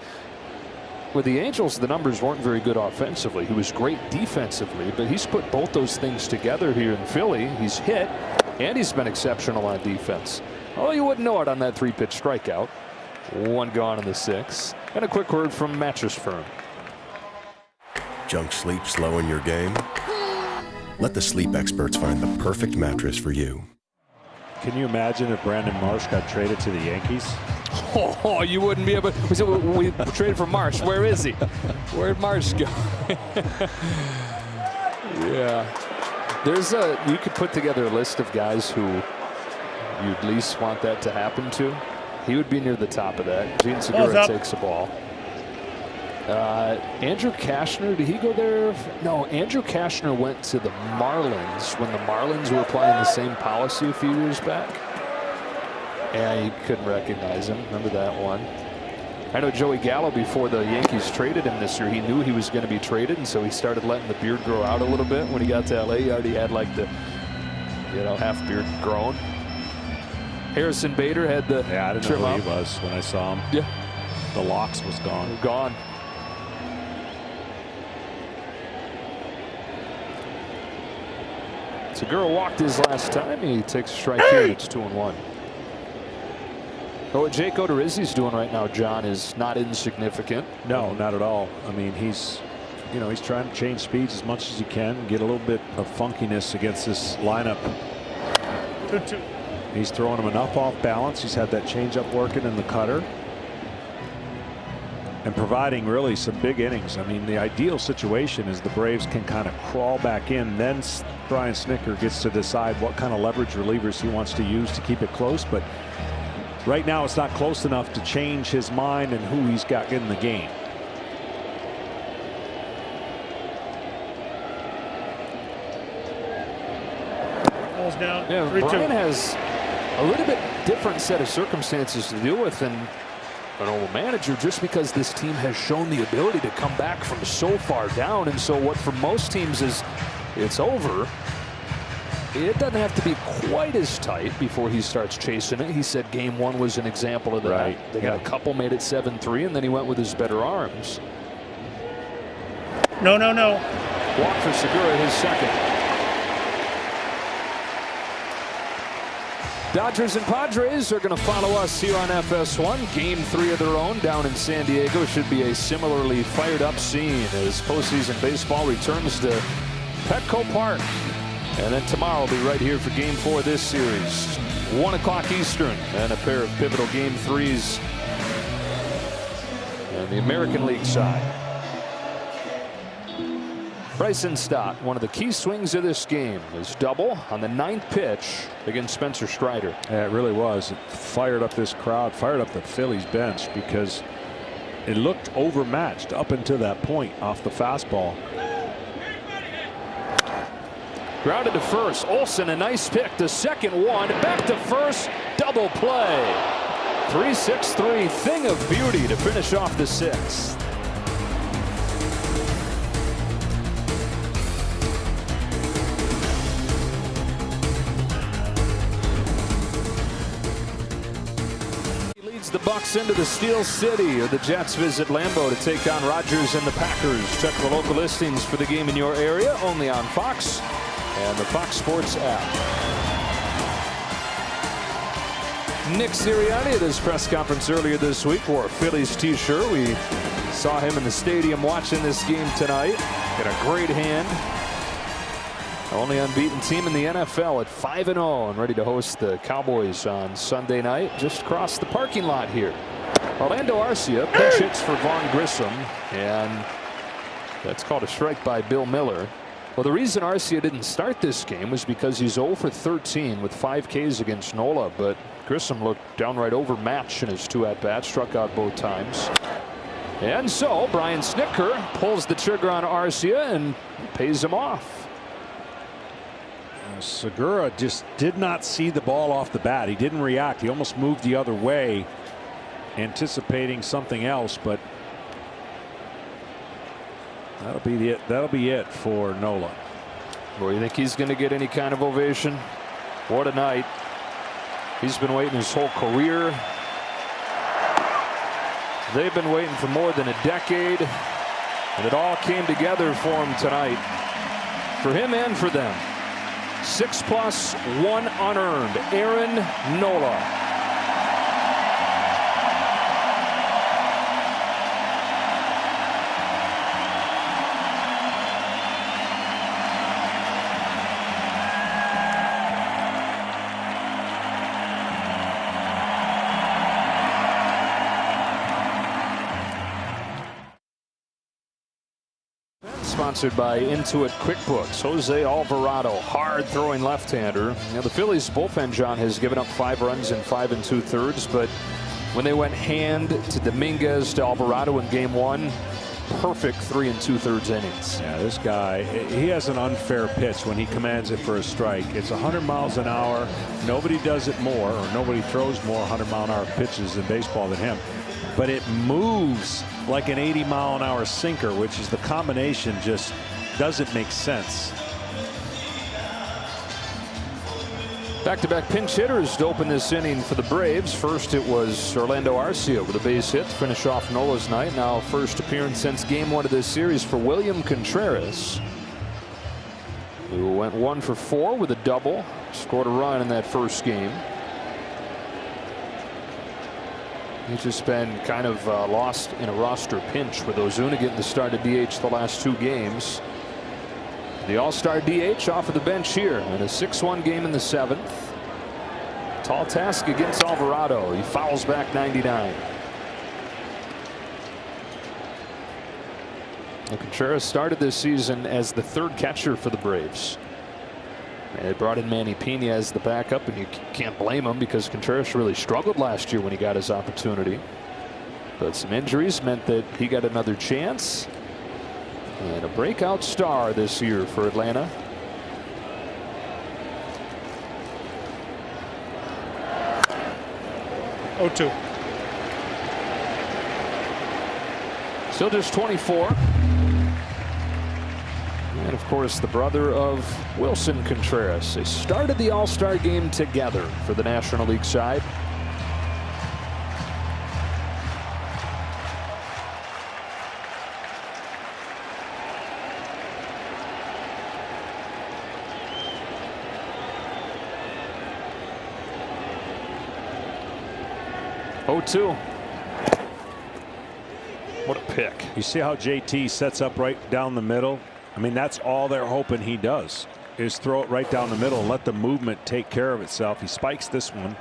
with the Angels, the numbers weren't very good offensively. He was great defensively, but he's put both those things together here in Philly. He's hit, and he's been exceptional on defense. Oh, you wouldn't know it on that 3-pitch strikeout. 1 gone in the 6th. And a quick word from Mattress Firm. Junk sleep slow in your game? Let the sleep experts find the perfect mattress for you. Can you imagine if Brandon Marsh got traded to the Yankees? Oh, you wouldn't be able to. We traded for Marsh. Where is he? Where'd Marsh go? Yeah. You could put together a list of guys who you'd least want that to happen to. He would be near the top of that. Gene Segura takes the ball. Andrew Cashner, did he go there? No, Andrew Cashner went to the Marlins when the Marlins were applying the same policy a few years back. And you couldn't recognize him. Remember that one? I know Joey Gallo, before the Yankees traded him this year, he knew he was going to be traded, and so he started letting the beard grow out a little bit. When he got to LA, he already had like the, half beard grown. Harrison Bader had the I didn't trim know who up. he was when I saw him. Yeah. The locks was gone. Gone. Segura walked his last time. He takes a strike here. It's 2-1. But what Jake Odorizzi's doing right now, John, is not insignificant. No, not at all. I mean, he's trying to change speeds as much as he can, get a little bit of funkiness against this lineup. 2-2. He's throwing him enough off balance. He's had that changeup working in the cutter, and providing really some big innings. I mean, the ideal situation is the Braves can kind of crawl back in. Then Brian Snitker gets to decide what kind of leverage relievers he wants to use to keep it close. But right now, it's not close enough to change his mind and who he's got in the game. Ball's down. Yeah, 3-2. Brian has a little bit different set of circumstances to deal with than an old manager, just because this team has shown the ability to come back from so far down. And so what for most teams is it's over, it doesn't have to be quite as tight before he starts chasing it. He said game 1 was an example of that. Right. They got a couple, made it 7-3, and then he went with his better arms. No. Walk for Segura, his second. Dodgers and Padres are going to follow us here on FS1. Game 3 of their own down in San Diego. Should be a similarly fired up scene as postseason baseball returns to Petco Park. And then tomorrow we'll be right here for Game 4 of this series. 1 o'clock Eastern, and a pair of pivotal Game 3s on the American League side. Bryson Stott, one of the key swings of this game, is double on the 9th pitch against Spencer Strider. Yeah, it really was. It fired up this crowd, fired up the Phillies bench, because it looked overmatched up until that point off the fastball. Grounded to first. Olsen, a nice pick. The second one. Back to first. Double play. 3-6-3. Thing of beauty to finish off the 6th. the Bucks into the Steel City, or the Jets visit Lambeau to take on Rodgers and the Packers. Check the local listings for the game in your area, only on Fox and the Fox Sports app. Nick Sirianni at his press conference earlier this week wore a Phillies t-shirt. We saw him in the stadium watching this game tonight. Got a great hand. Only unbeaten team in the NFL at 5-0 and ready to host the Cowboys on Sunday night just across the parking lot here. Orlando Arcia pinch hits for Vaughn Grissom, and that's called a strike by Bill Miller. Well, the reason Arcia didn't start this game was because he's 0 for 13 with 5 Ks against Nola, but Grissom looked downright overmatched in his 2 at-bats, struck out both times. And so Brian Snitker pulls the trigger on Arcia and pays him off. Segura just did not see the ball off the bat. He didn't react. He almost moved the other way, anticipating something else, but that'll be it for Nola. Well, you think he's going to get any kind of ovation? What a night. He's been waiting his whole career. They've been waiting for more than a decade, and it all came together for him tonight. For him and for them. 6+, 1 unearned. Aaron Nola. Sponsored by Intuit QuickBooks. Jose Alvarado, hard throwing left-hander. You know, the Phillies bullpen, John, has given up 5 runs in 5 2/3, but when they went hand to Dominguez to Alvarado in game 1, perfect 3 2/3 innings. Yeah, this guy, he has an unfair pitch when he commands it for a strike. It's 100 miles an hour. Nobody does it more, or nobody throws more 100-mile-an-hour pitches in baseball than him. But it moves like an 80-mile-an-hour sinker, which is the combination just doesn't make sense. Back-to-back pinch hitters to open this inning for the Braves. First it was Orlando Arcia with a base hit to finish off Nola's night. Now first appearance since game 1 of this series for William Contreras, who went 1 for 4 with a double, scored a run in that first game. He's just been kind of lost in a roster pinch with Ozuna getting the start at DH the last 2 games. The All-Star DH off of the bench here in a 6-1 game in the 7th. Tall task against Alvarado. He fouls back 99. Well, Contreras started this season as the 3rd catcher for the Braves. They brought in Manny Pena as the backup, and you can't blame him because Contreras really struggled last year when he got his opportunity. But some injuries meant that he got another chance. And a breakout star this year for Atlanta. Oh, 2. Still just 24. And of course the brother of Wilson Contreras. They started the All-Star game together for the National League side. Oh, 2. What a pick. You see how JT sets up right down the middle? I mean, that's all they're hoping he does, is throw it right down the middle and let the movement take care of itself. He spikes this one.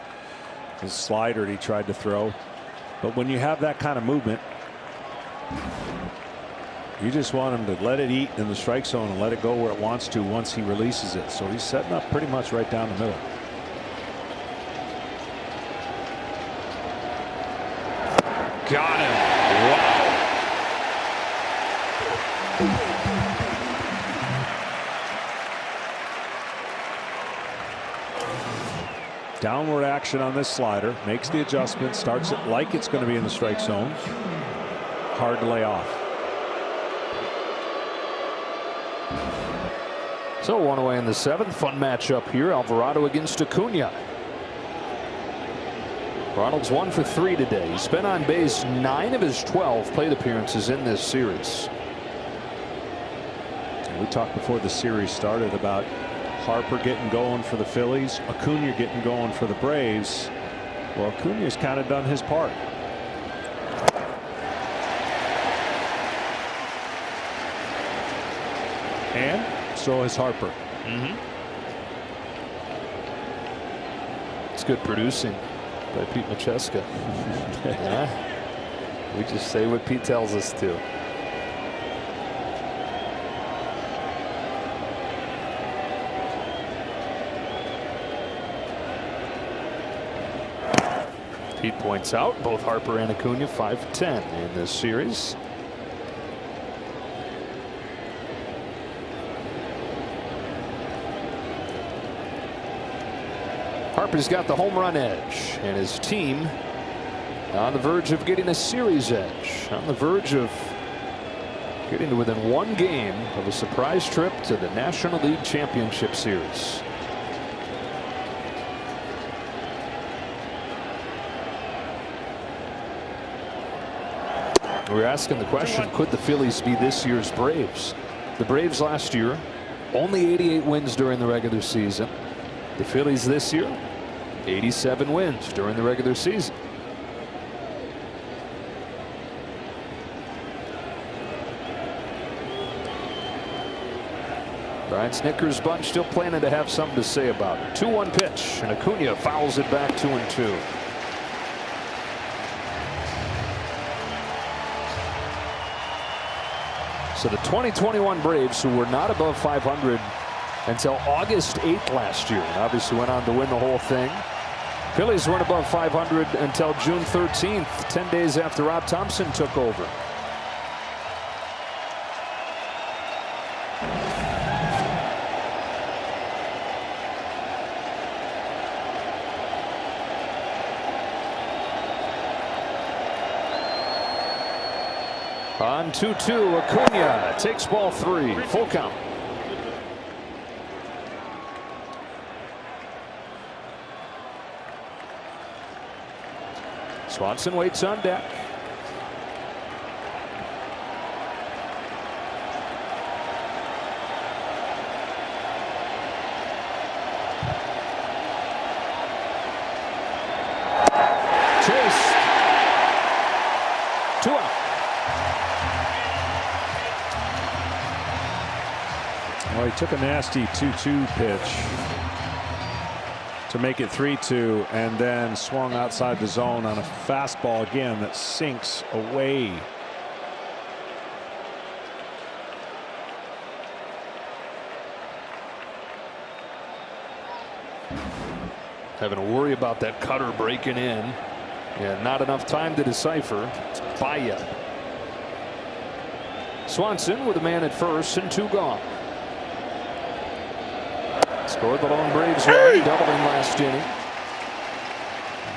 His slider he tried to throw. But when you have that kind of movement, you just want him to let it eat in the strike zone and let it go where it wants to once he releases it. So he's setting up pretty much right down the middle. Got him. Wow. Downward action on this slider, makes the adjustment, starts it like it's going to be in the strike zone. Hard to lay off. So 1 away in the 7th. Fun matchup here. Alvarado against Acuna. Ronald's 1 for 3 today. He's been on base 9 of his 12 plate appearances in this series. We talked before the series started about Harper getting going for the Phillies, Acuna getting going for the Braves. Well, Acuna's kind of done his part. And so is Harper. It's good producing by Pete Macheska. Yeah. We just say what Pete tells us to. Pete points out both Harper and Acuna 5 for 10 in this series. Harper's got the home run edge, and his team on the verge of getting a series edge, on the verge of getting to within 1 game of a surprise trip to the National League Championship Series. We're asking the question, could the Phillies be this year's Braves? The Braves last year, only 88 wins during the regular season. The Phillies this year, 87 wins during the regular season. Brian Snitker's bunch still planning to have something to say about it. 2-1 pitch, and Acuna fouls it back 2-2. So the 2021 Braves, who were not above 500 until August 8th last year, and obviously went on to win the whole thing. Phillies weren't above 500 until June 13th, 10 days after Rob Thompson took over. On 2-2, Acuna takes ball 3, full count. Swanson waits on deck. Chase. 2 out. Well, he took a nasty 2-2 pitch to make it 3-2, and then swung outside the zone on a fastball again that sinks away. Having to worry about that cutter breaking in, and not enough time to decipher. It's Baya. Swanson with a man at first and 2 gone. Scored the lone Braves run, doubling last inning.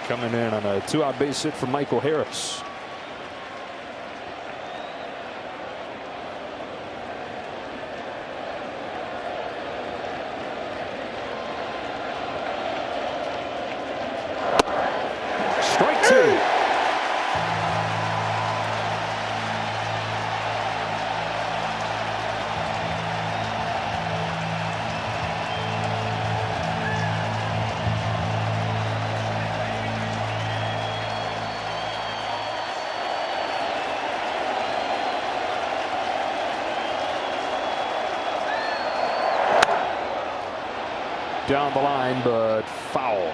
Coming in on a 2-out base hit from Michael Harris. Strike 2. Down the line, but foul.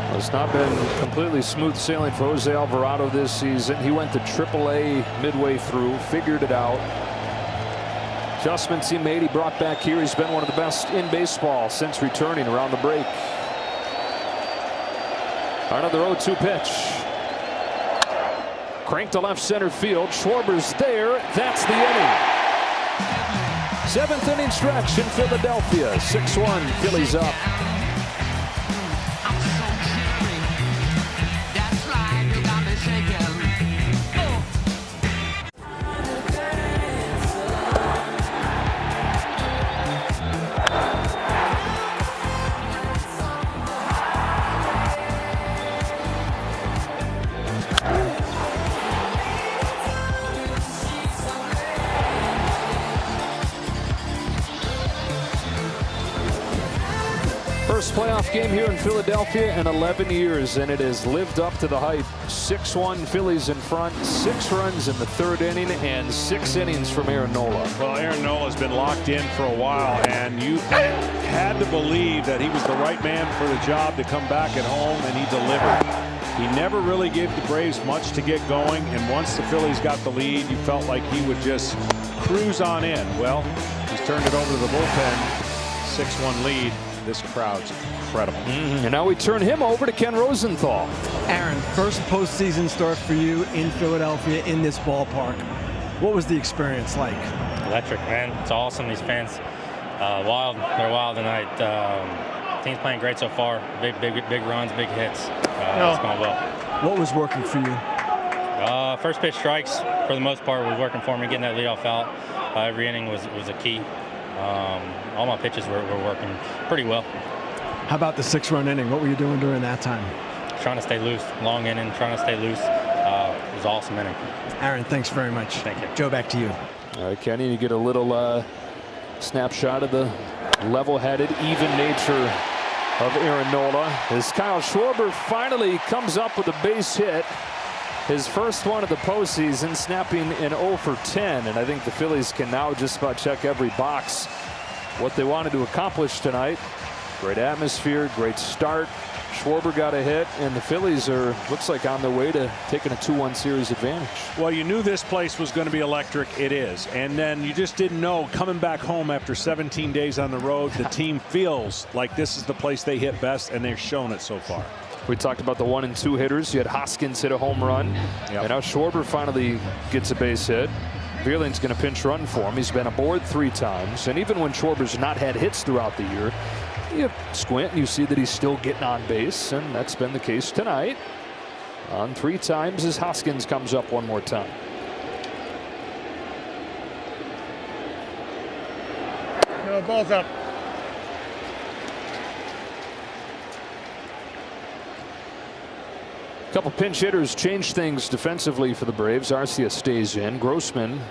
Well, it's not been completely smooth sailing for Jose Alvarado this season. He went to AAA midway through, figured it out. Adjustments he made, he brought back here. He's been one of the best in baseball since returning around the break. Another 0-2 pitch. Cranked to left center field. Schwarber's there. That's the inning. 7th inning stretch in Philadelphia. 6-1 Phillies up. playoff game here in Philadelphia in 11 years, and it has lived up to the hype. 6-1 Phillies in front, 6 runs in the 3rd inning, and 6 innings from Aaron Nola. Well, Aaron Nola's been locked in for a while, and you had to believe that he was the right man for the job to come back at home, and he delivered. He never really gave the Braves much to get going, and once the Phillies got the lead, you felt like he would just cruise on in. Well, he's turned it over to the bullpen. 6-1 lead. This crowd's incredible. And now we turn him over to Ken Rosenthal. Aaron, first postseason start for you in Philadelphia in this ballpark. What was the experience like? Electric, man. It's awesome. These fans, wild. They're wild tonight. Team's playing great so far. Big runs, big hits. It's going well. What was working for you? First pitch strikes, for the most part, was working for me. Getting that leadoff out every inning was a key. All my pitches were working pretty well. How about the 6-run inning? What were you doing during that time? Trying to stay loose. Long inning, trying to stay loose. It was an awesome inning. Aaron, thanks very much. Thank you. Joe, back to you. All right, Kenny, you get a little snapshot of the level-headed, even nature of Aaron Nola as Kyle Schwarber finally comes up with a base hit. His first one of the postseason, snapping an 0 for 10. And I think the Phillies can now just about check every box what they wanted to accomplish tonight. Great atmosphere, great start. Schwarber got a hit, and the Phillies are, looks like, on their way to taking a 2-1 series advantage. Well, you knew this place was going to be electric. It is. And then you just didn't know, coming back home after 17 days on the road, the team feels like this is the place they hit best, and they've shown it so far. We talked about the 1 and 2 hitters. You had Hoskins hit a home run. And now Schwarber finally gets a base hit. Vierling's going to pinch run for him. He's been aboard 3 times. And even when Schwarber's not had hits throughout the year, you squint and you see that he's still getting on base. And that's been the case tonight. On 3 times as Hoskins comes up one more time. No, ball's up. Couple pinch hitters change things defensively for the Braves. Arcia stays in. Grossman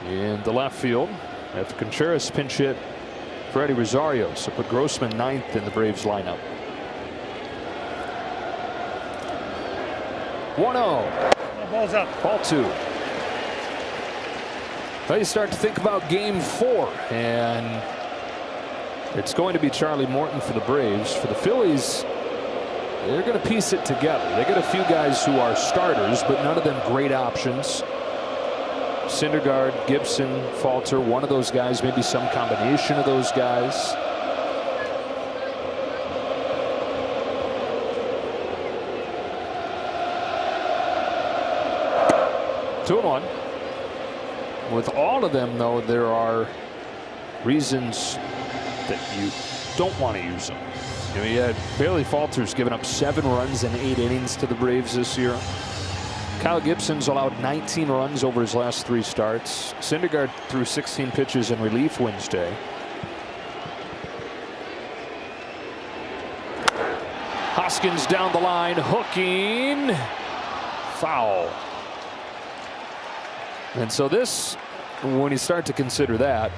in the left field after Contreras pinch hit for Eddie Rosario. So put Grossman 9th in the Braves lineup. 1-0. Ball's up. Ball 2. Now you start to think about game 4, and it's going to be Charlie Morton for the Braves. For the Phillies, they're going to piece it together. They got a few guys who are starters, but none of them great options. Syndergaard, Gibson, Falter, one of those guys, maybe some combination of those guys. Two and 1. With all of them, though, there are reasons that you don't want to use them. You know, you had Bailey Falter's given up 7 runs in 8 innings to the Braves this year. Kyle Gibson's allowed 19 runs over his last 3 starts. Syndergaard threw 16 pitches in relief Wednesday. Hoskins down the line, hooking, foul. And so this, when you start to consider that,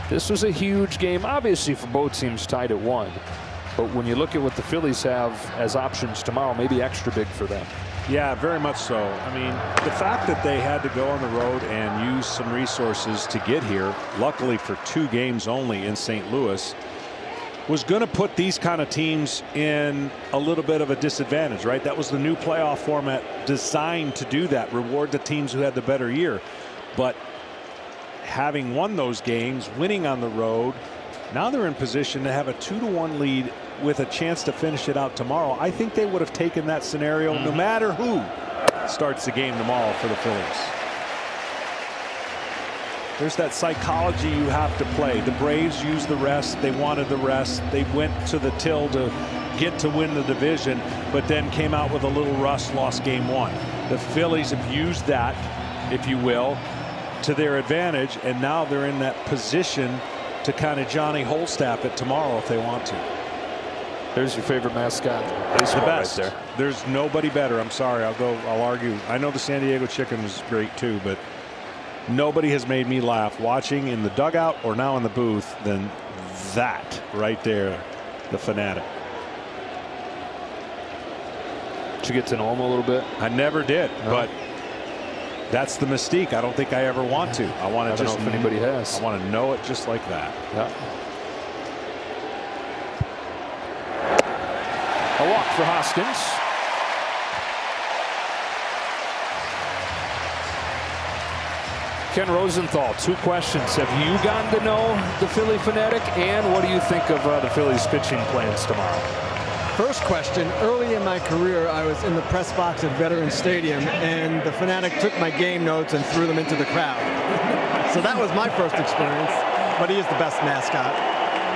this was a huge game, obviously, for both teams tied at 1. But when you look at what the Phillies have as options tomorrow, maybe extra big for them. Yeah, very much so. I mean, the fact that they had to go on the road and use some resources to get here, luckily for 2 games only in St. Louis, was going to put these kind of teams in a little bit of a disadvantage, right? That was the new playoff format designed to do that, reward the teams who had the better year. But having won those games, winning on the road, now they're in position to have a 2-1 lead with a chance to finish it out tomorrow. I think they would have taken that scenario no matter who starts the game tomorrow for the Phillies. There's that psychology you have to play. The Braves used the rest. They wanted the rest. They went to the till to get to win the division, but then came out with a little rust, lost game 1. The Phillies have used that, if you will, to their advantage, and now they're in that position to kind of Johnny Holstaff it tomorrow if they want to. There's your favorite mascot. Baseball, the best. right there. There's nobody better. I'm sorry. I'll argue. I know the San Diego Chicken was great too, but nobody has made me laugh watching in the dugout or now in the booth than that right there. the Fanatic. Did you get to know him a little bit? I never did, but that's the mystique. I don't think I ever want to. I want to just know if anybody has. I want to know it just like that. Yeah. A walk for Hoskins. Ken Rosenthal, 2 questions. Have you gotten to know the Philly Fanatic, and what do you think of the Phillies pitching plans tomorrow? First question, early in my career, I was in the press box at Veterans Stadium, and the Fanatic took my game notes and threw them into the crowd. So that was my first experience, but he is the best mascot.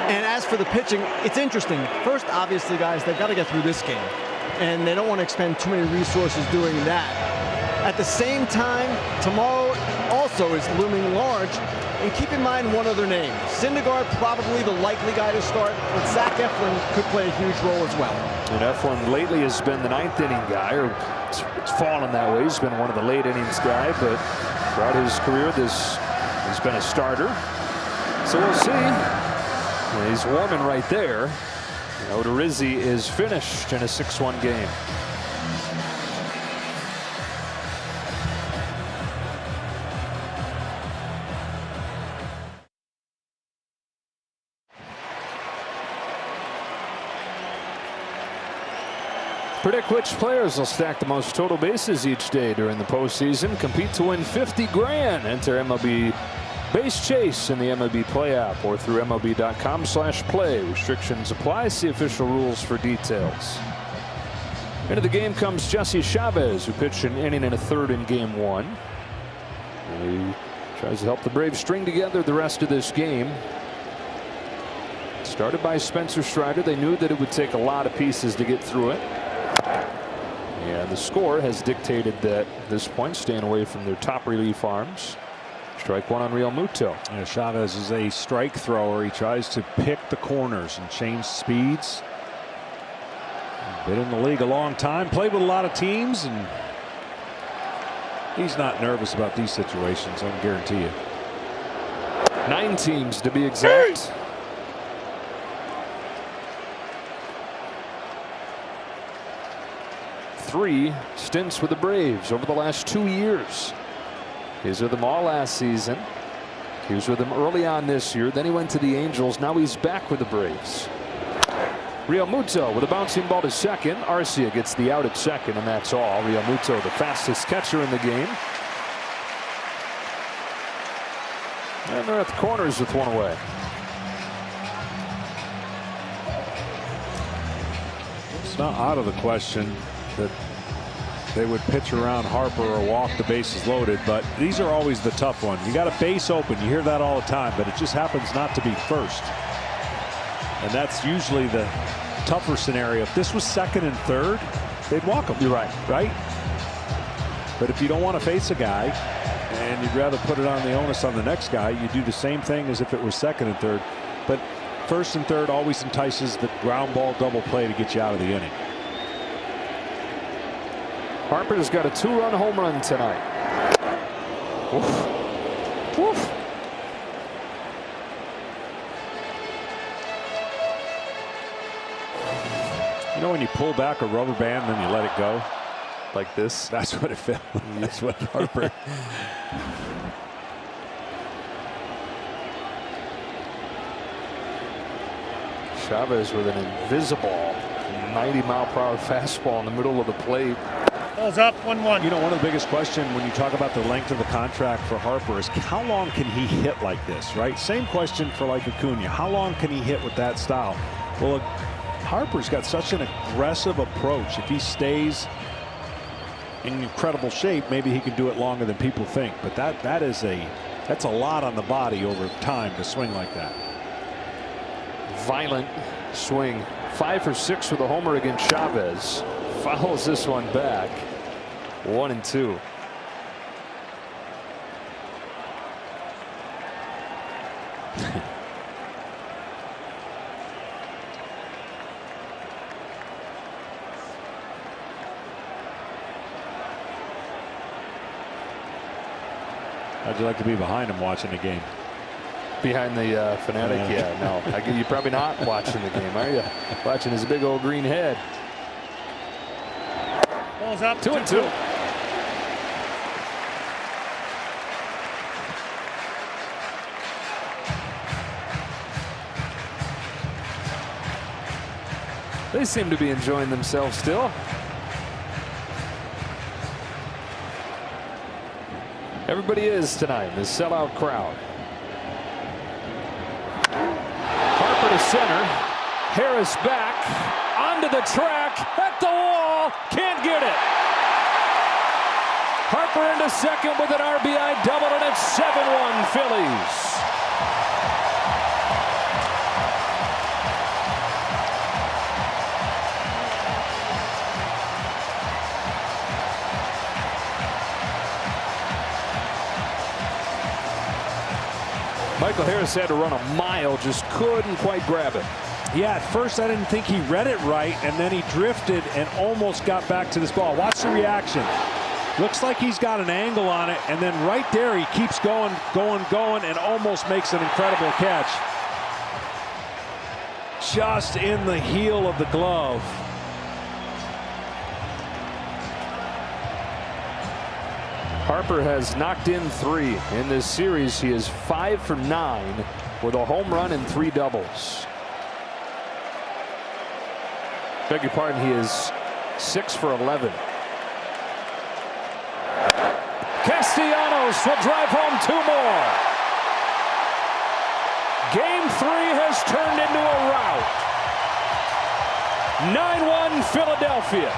And as for the pitching, it's interesting. First, obviously, guys, they've got to get through this game, and they don't want to expend too many resources doing that. At the same time, tomorrow also is looming large. And keep in mind one other name. Syndergaard, probably the likely guy to start, but Zach Eflin could play a huge role as well. And Eflin lately has been the 9th inning guy, or it's fallen that way. He's been one of the late innings guy, but throughout his career, he's been a starter. So we'll see. And he's warming right there. Odorizzi is finished in a 6-1 game. Predict which players will stack the most total bases each day during the postseason. Compete to win $50 grand. Enter MLB Base Chase in the MLB Play app or through MLB.com/play. Restrictions apply. See official rules for details. Into the game comes Jesse Chavez, who pitched an inning and a third in Game 1. He tries to help the Braves string together the rest of this game. Started by Spencer Strider. They knew that it would take a lot of pieces to get through it. And the score has dictated that at this point, staying away from their top relief arms. Strike 1 on Real Muto. Yeah, Chavez is a strike thrower. He tries to pick the corners and change speeds. Been in the league a long time, played with a lot of teams, and he's not nervous about these situations, I can guarantee you. 9 teams to be exact. Three stints with the Braves over the last 2 years. He was with them all last season. He was with them early on this year. Then he went to the Angels. Now he's back with the Braves. Real Muto with a bouncing ball to second. Arcia gets the out at second, and that's all. Real Muto, the fastest catcher in the game. And they're at the corners with 1 away. It's not out of the question that they would pitch around Harper or walk the bases loaded, but these are always the tough ones. You got a base open, you hear that all the time, but it just happens not to be first. And that's usually the tougher scenario. If this was second and third, they'd walk them. You're right. Right? But if you don't want to face a guy and you'd rather put it on the onus on the next guy, you do the same thing as if it was second and third. But first and third always entices the ground ball double play to get you out of the inning. Harper's got a 2-run home run tonight. Oof. Oof. You know when you pull back a rubber band and then you let it go? Like this? That's what it felt. That's what Harper. Chavez with an invisible 90-mile-per-hour fastball in the middle of the plate. Ball's up, 1-1. You know, one of the biggest questions when you talk about the length of the contract for Harper is how long can he hit like this, right? Same question for like Acuna. How long can he hit with that style? Well, Harper's got such an aggressive approach. If he stays in incredible shape, maybe he can do it longer than people think. But that's a lot on the body over time to swing like that. Violent swing. 5 for 6 with a homer against Chavez. Fouls this one back. 1-2. How'd you like to be behind him watching the game? Behind the Fanatic? Yeah, no. You're probably not watching the game, are you? Watching his big old green head. Ball's up. 2-2. They seem to be enjoying themselves still. Everybody is tonight, the sellout crowd. Harper to center. Harris back. Onto the track. At the wall. Can't get it. Harper into second with an RBI double, and it's 7-1 Phillies. Michael Harris had to run a mile, just couldn't quite grab it. Yeah, at first I didn't think he read it right, and then he drifted and almost got back to this ball. Watch the reaction. Looks like he's got an angle on it, and then right there he keeps going, and almost makes an incredible catch. Just in the heel of the glove. Harper has knocked in 3 in this series. He is 5 for 9 with a home run and 3 doubles. Beg your pardon, he is 6 for 11. Castellanos will drive home 2 more. Game 3 has turned into a rout. 9-1 Philadelphia.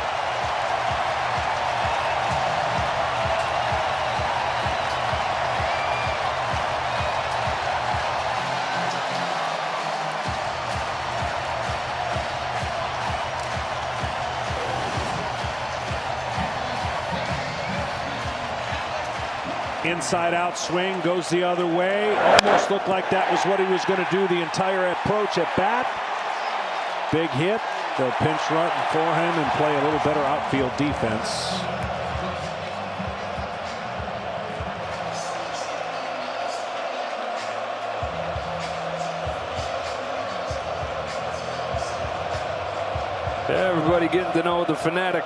Inside out swing goes the other way. Almost looked like that was what he was going to do the entire approach at bat. Big hit. They'll pinch run for him and play a little better outfield defense. Everybody getting to know the Fanatic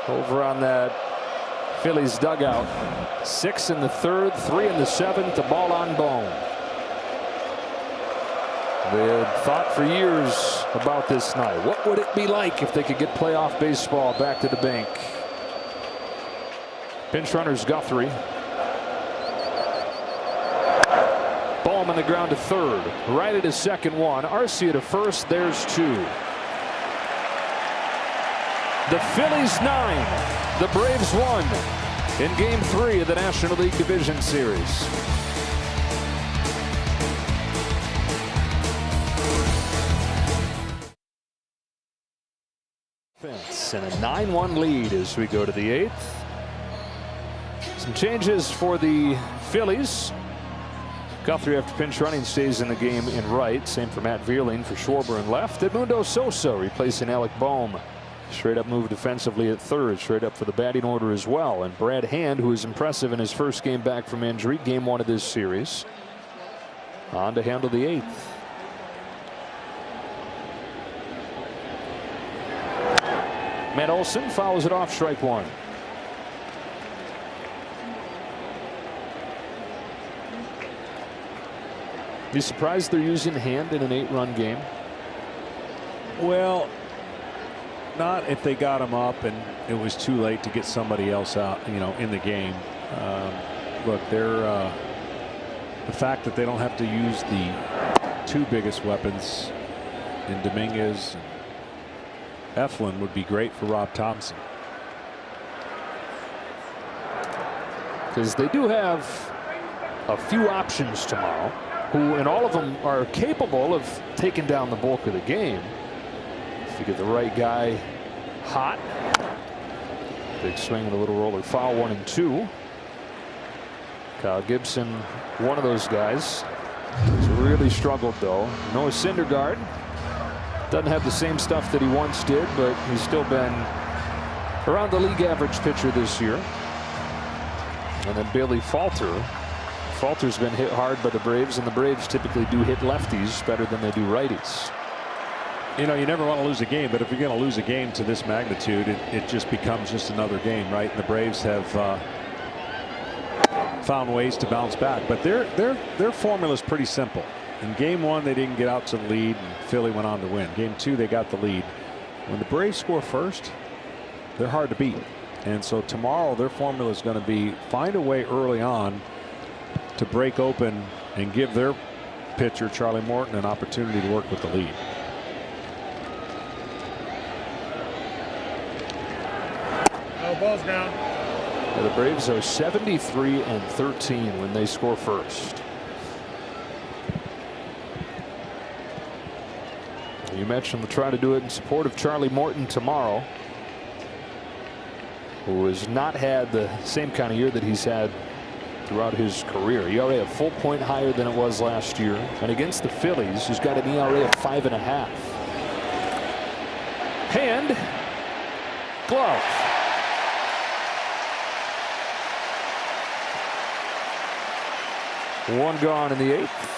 over on that Phillies dugout. 6 in the 3rd, 3 in the 7th, the ball on bone. They had thought for years about this night. What would it be like if they could get playoff baseball back to the bank? Pinch runners Guthrie. Ball on the ground to 3rd. Right at his second one. Arcia to 1st. There's 2. The Phillies 9. The Braves 1 in Game 3 of the National League Division Series. And a 9-1 lead as we go to the 8th. Some changes for the Phillies. Guthrie, after pinch running, stays in the game in right. Same for Matt Vierling for Schwarber in left. Edmundo Sosa replacing Alec Boehm. Straight up move defensively at 3rd, straight up for the batting order as well. And Brad Hand, who is impressive in his first game back from injury, Game 1 of this series, on to handle the 8th. Matt Olson fouls it off, strike 1. You surprised they're using Hand in an 8-run game? Well, not if they got him up and it was too late to get somebody else out, in the game. Look, they're the fact that they don't have to use the 2 biggest weapons in Dominguez and Eflin would be great for Rob Thompson. Because they do have a few options tomorrow, who, and all of them are capable of taking down the bulk of the game. If you get the right guy hot. Big swing and a little roller foul, 1 and 2. Kyle Gibson, one of those guys. He's really struggled though. Noah Syndergaard doesn't have the same stuff that he once did, but he's still been around the league average pitcher this year. And then Bailey Falter Falter's been hit hard by the Braves, and the Braves typically do hit lefties better than they do righties. You know, you never want to lose a game, but if you're going to lose a game to this magnitude, it just becomes just another game, right? And the Braves have found ways to bounce back, but their formula is pretty simple. In game 1, they didn't get out to the lead, and Philly went on to win. Game 2, they got the lead. When the Braves score first, they're hard to beat. And so tomorrow, their formula is going to be find a way early on to break open and give their pitcher, Charlie Morton, an opportunity to work with the lead. No, ball's down. Yeah, the Braves are 73-13 when they score first. You mentioned they'll try to do it in support of Charlie Morton tomorrow, who has not had the same kind of year that he's had throughout his career. ERA a full point higher than it was last year. And against the Phillies, he's got an ERA of 5.5. Hand, glove. One gone in the 8th.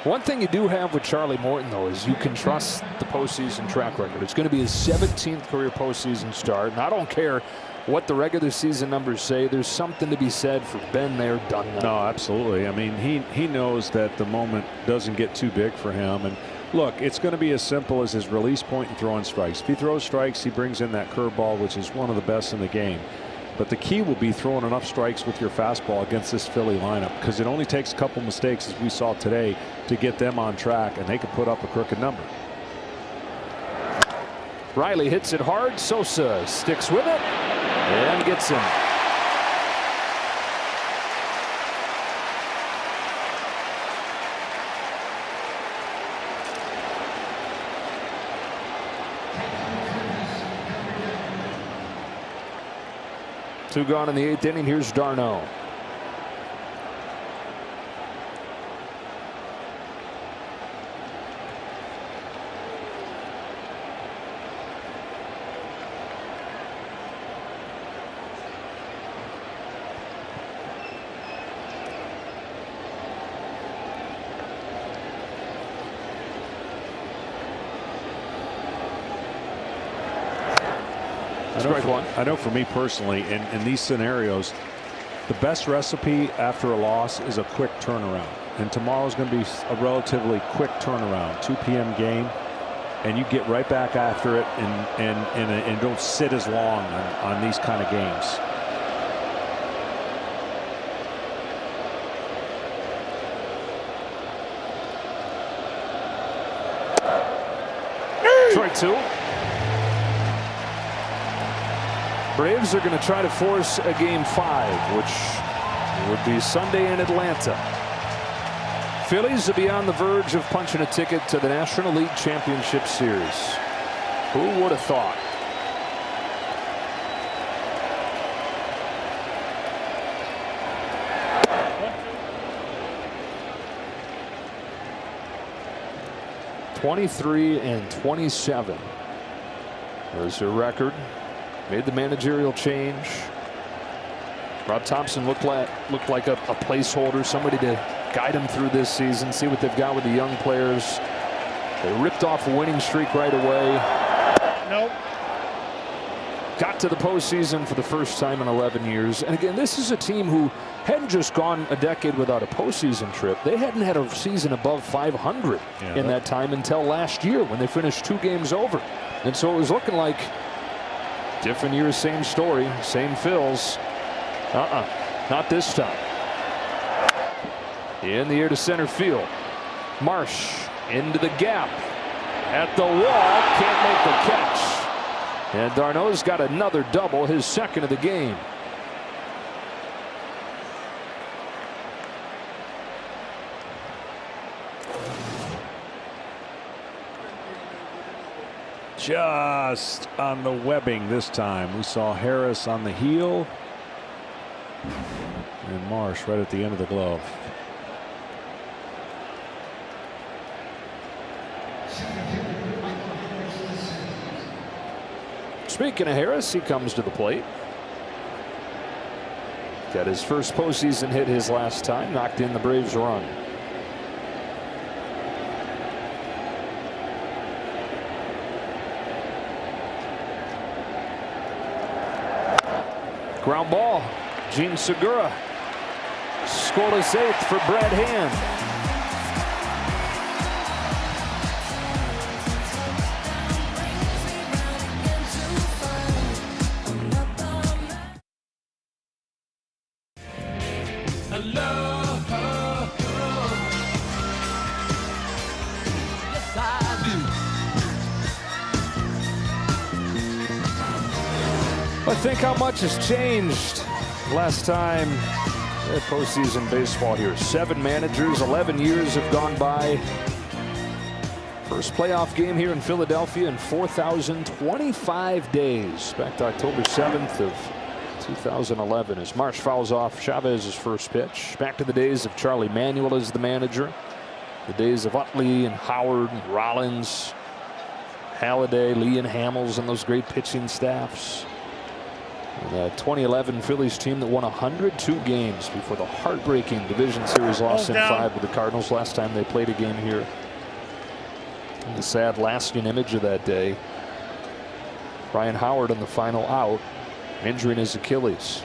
One thing you do have with Charlie Morton, though, is you can trust the postseason track record. It's going to be his 17th career postseason start, and I don't care what the regular season numbers say. There's something to be said for been there, done that. No, absolutely. I mean, he knows that the moment doesn't get too big for him. And look, it's going to be as simple as his release point and throwing strikes. If he throws strikes, he brings in that curveball, which is one of the best in the game. But the key will be throwing enough strikes with your fastball against this Philly lineup, because it only takes a couple mistakes, as we saw today, to get them on track, and they can put up a crooked number. Riley hits it hard. Sosa sticks with it and gets him. Two gone in the 8th inning. Here's d'Arnaud. I know for me personally, in these scenarios, the best recipe after a loss is a quick turnaround. And tomorrow's going to be a relatively quick turnaround, 2 p.m. game, and you get right back after it and don't sit as long on these kind of games. Strike 2. Braves are going to try to force a game 5, which would be Sunday in Atlanta. Phillies will be on the verge of punching a ticket to the National League Championship Series. Who would have thought? (23-27) there's their record. Made the managerial change. Rob Thompson looked like a placeholder, somebody to guide him through this season, see what they've got with the young players. They ripped off a winning streak right away. Nope. Got to the postseason for the first time in 11 years. And again, this is a team who hadn't just gone a decade without a postseason trip. They hadn't had a season above 500 in that time until last year when they finished 2 games over. And so it was looking like different years, same story, same Phils. Not this time. In the air to center field. Marsh into the gap. At the wall, can't make the catch. And d'Arnaud's got another double, his second of the game. Just on the webbing this time. We saw Harris on the heel and Marsh right at the end of the glove. Speaking of Harris, he comes to the plate. Got his first postseason hit his last time, knocked in the Braves' run. Ground ball. Gene Segura scored his 8th for Brad Hand. I think how much has changed last time at postseason baseball here. 7 managers, 11 years have gone by. First playoff game here in Philadelphia in 4,025 days. Back to October 7th of 2011 as Marsh fouls off Chavez's first pitch. Back to the days of Charlie Manuel as the manager. The days of Utley and Howard and Rollins, Halladay, Lee and Hamels, and those great pitching staffs. The 2011 Phillies team that won 102 games before the heartbreaking division series loss in 5 with the Cardinals last time they played a game here. And the sad lasting image of that day, Ryan Howard on the final out, injuring his Achilles.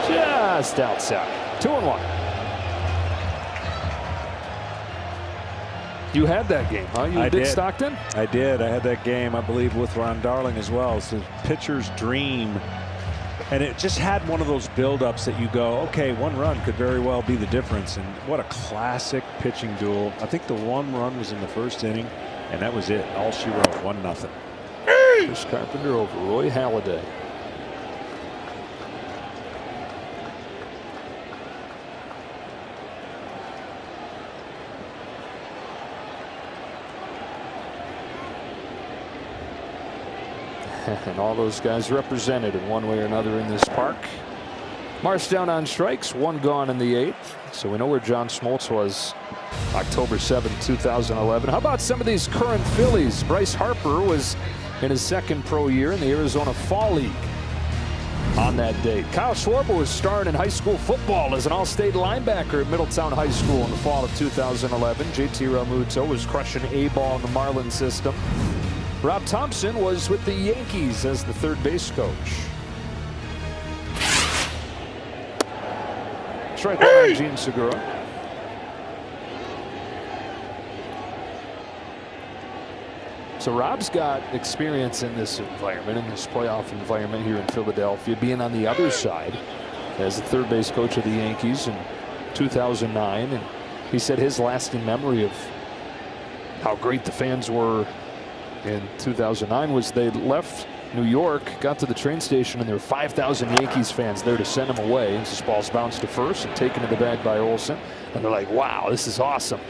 Just outside. 2-1. You had that game, huh? You did, Stockton? I did. I had that game, I believe, with Ron Darling as well. It's a pitcher's dream. And it just had one of those buildups that you go, okay, 1 run could very well be the difference. And what a classic pitching duel. I think the 1 run was in the first inning, and that was it. All she wrote, 1-0. Chris Carpenter over Roy Halladay. And all those guys represented in one way or another in this park. Marsh down on strikes, 1 gone in the 8th. So we know where John Smoltz was October 7, 2011. How about some of these current Phillies? Bryce Harper was in his 2nd pro year in the Arizona Fall League on that day. Kyle Schwarber was starring in high school football as an all-state linebacker at Middletown High School in the fall of 2011. JT Realmuto was crushing A-ball in the Marlin system. Rob Thompson was with the Yankees as the 3rd base coach. Strike one on Gene Segura. So Rob's got experience in this environment, in this playoff environment here in Philadelphia, being on the other side as the 3rd base coach of the Yankees in 2009. And he said his lasting memory of how great the fans were in 2009 was they left New York, got to the train station, and there were 5,000 Yankees fans there to send him away. And this ball's bounced to first and taken to the bag by Olsen. And they're like, wow, this is awesome.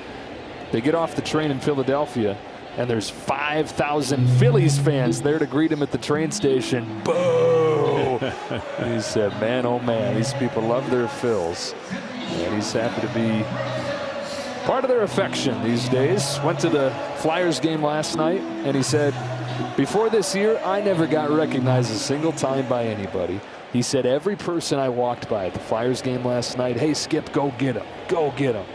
They get off the train in Philadelphia, and there's 5,000 Phillies fans there to greet him at the train station. Boo! He said, man, oh man, these people love their Phils. And he's happy to be part of their affection these days. Went to the Flyers game last night, and he said, before this year, I never got recognized a single time by anybody. He said, every person I walked by at the Flyers game last night, hey, Skip, go get him. Go get him.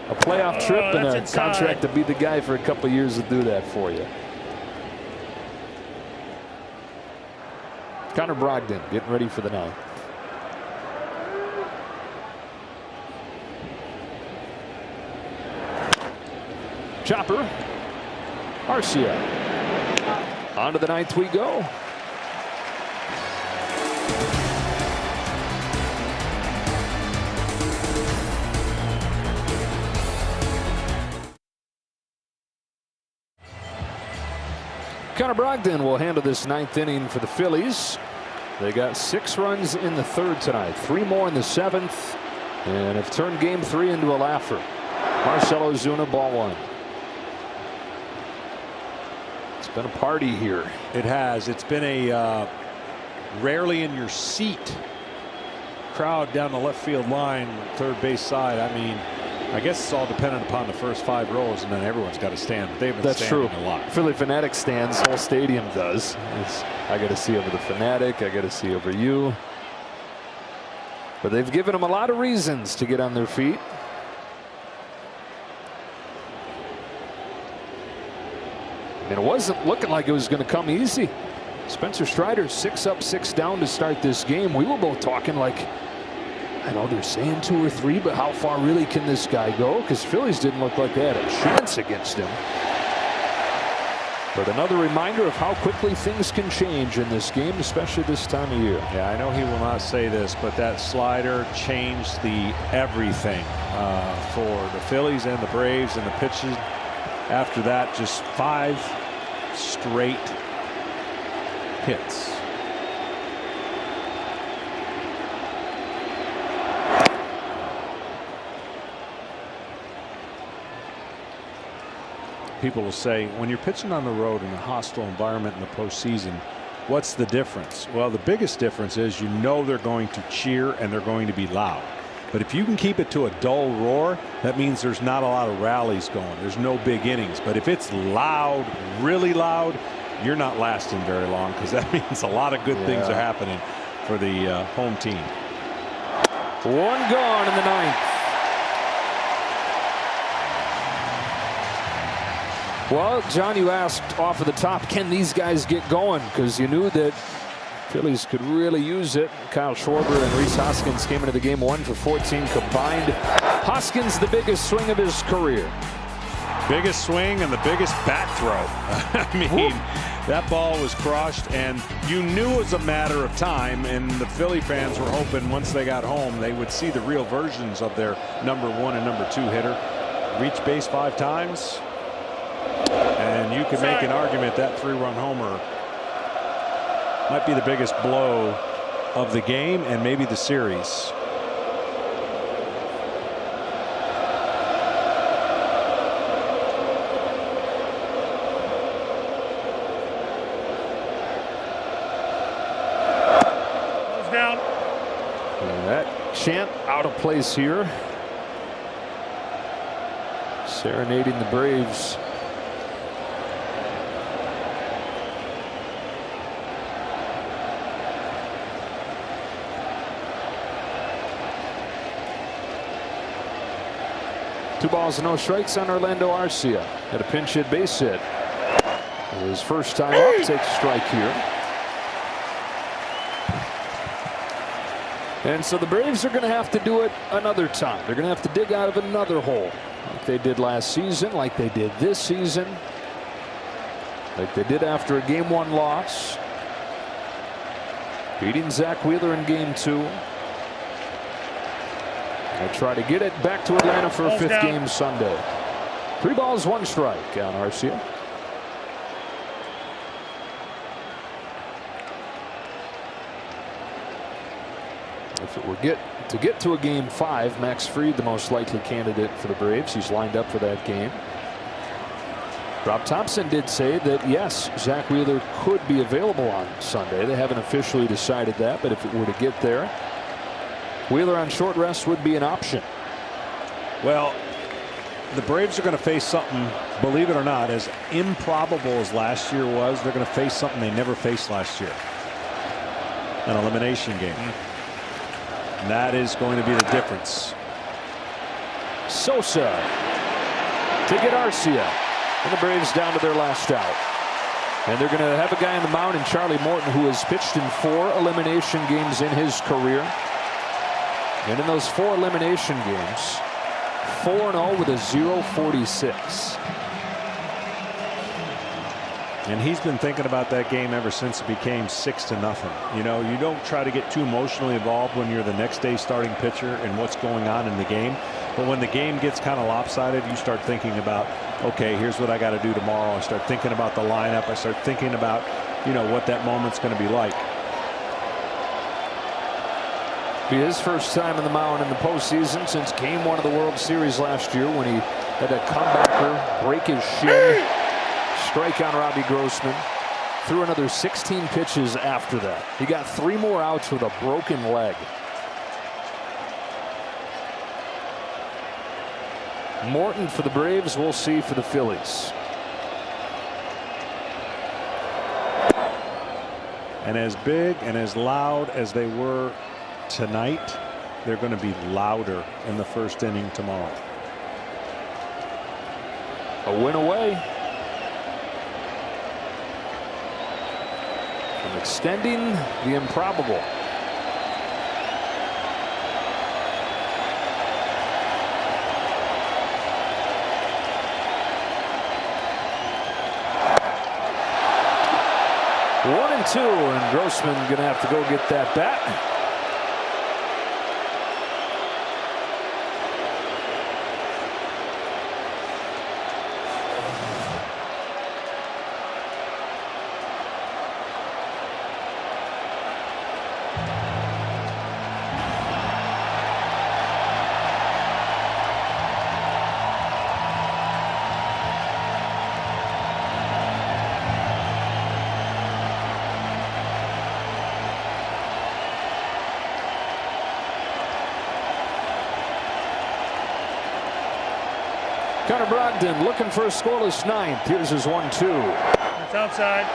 A playoff trip and a contract to be the guy for a couple of years to do that for you. Connor Brogdon getting ready for the 9th. Chopper. Arcia. On to the 9th we go. Connor Brogdon will handle this 9th inning for the Phillies. They got 6 runs in the 3rd tonight, 3 more in the 7th, and have turned game 3 into a laugher. Marcell Ozuna, ball 1. It's been a party here. It has. It's been a rarely in your seat crowd down the left field line, 3rd base side. I mean, I guess it's all dependent upon the first 5 rows, and then everyone's got to stand. They've been That's standing true. a lot. Philly Fanatic stands. Whole stadium does. I got to see over the Fanatic. I got to see over you. But they've given them a lot of reasons to get on their feet. And it wasn't looking like it was going to come easy. Spencer Strider 6 up, 6 down to start this game. We were both talking like, I know they're saying 2 or 3, but how far really can this guy go? Because Phillies didn't look like they had a chance against him. But another reminder of how quickly things can change in this game, especially this time of year. Yeah, I know he will not say this, but that slider changed the everything for the Phillies and the Braves, and the pitches after that, just 5 straight hits. People will say, when you're pitching on the road in a hostile environment in the postseason, what's the difference? Well, the biggest difference is you know they're going to cheer and they're going to be loud. But if you can keep it to a dull roar, that means there's not a lot of rallies going. There's no big innings. But if it's loud, really loud, you're not lasting very long, because that means a lot of good things are happening for the home team. 1 gone in the 9th. Well, John, you asked off of the top, can these guys get going? Because you knew that Phillies could really use it. Kyle Schwarber and Rhys Hoskins came into the game 1 for 14 combined. Hoskins, the biggest swing of his career. Biggest swing and the biggest bat throw. I mean, that ball was crushed, and you knew it was a matter of time, and the Philly fans were hoping once they got home they would see the real versions of their number 1 and number 2 hitter. Reach base 5 times. And you could make an argument that 3-run homer might be the biggest blow of the game and maybe the series. Down. And that chant out of place here. Serenading the Braves. Two balls and no strikes on Orlando Arcia. Had a pinch hit base hit. His first time up, takes a strike here. And so the Braves are going to have to do it another time. They're going to have to dig out of another hole, like they did last season, like they did this season, like they did after a Game 1 loss, beating Zach Wheeler in Game 2. They'll try to get it back to Atlanta for a 5th game Sunday. 3 balls, 1 strike on Arcia. If it were to get to a Game 5, Max Fried, the most likely candidate for the Braves. He's lined up for that game. Rob Thompson did say that, yes, Zach Wheeler could be available on Sunday. They haven't officially decided that, but if it were to get there, Wheeler on short rest would be an option. Well, the Braves are going to face something, believe it or not, as improbable as last year was. They're going to face something they never faced last year, an elimination game. And that is going to be the difference. Sosa to get Arcia, and the Braves down to their last out. And they're going to have a guy on the mound in Charlie Morton, who has pitched in 4 elimination games in his career. And in those 4 elimination games, 4-0 with a .046. And he's been thinking about that game ever since it became 6-0. You know, you don't try to get too emotionally involved when you're the next day starting pitcher and what's going on in the game. But when the game gets kind of lopsided, you start thinking about, okay, here's what I got to do tomorrow. I start thinking about the lineup. I start thinking about, you know, what that moment's going to be like. Be his first time on the mound in the postseason since Game 1 of the World Series last year, when he had a comebacker break his shin, strike on Robbie Grossman. Threw another 16 pitches after that. He got 3 more outs with a broken leg. Morton for the Braves. We'll see for the Phillies. And as big and as loud as they were tonight, they're going to be louder in the first inning tomorrow. A win away from extending the improbable. One and two, and Grossman going to have to go get that bat. Connor Brogdon looking for a scoreless ninth. Here's his 1-2. It's outside.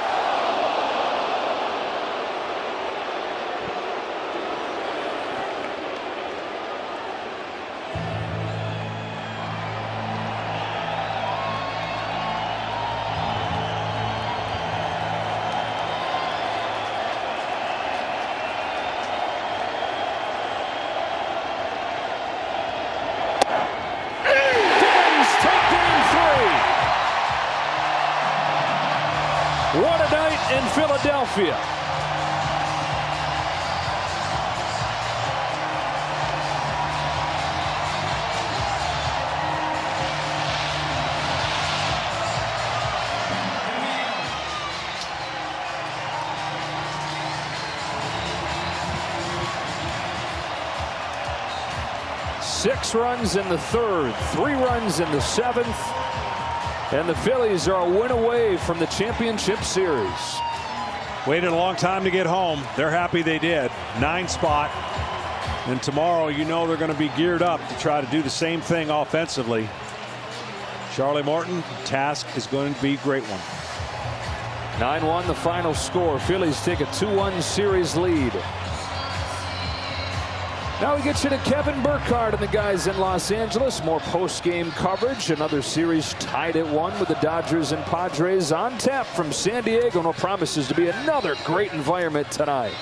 What a night in Philadelphia. Six runs in the third, 3 runs in the seventh. And the Phillies are a win away from the championship series. Waited a long time to get home. They're happy they did. 9 spot. And tomorrow, you know, they're going to be geared up to try to do the same thing offensively. Charlie Morton, task is going to be a great one. 9-1 the final score. Phillies take a 2-1 series lead. Now we get you to Kevin Burkhardt and the guys in Los Angeles. More post-game coverage. Another series tied at 1 with the Dodgers and Padres on tap from San Diego. No promises to be another great environment tonight.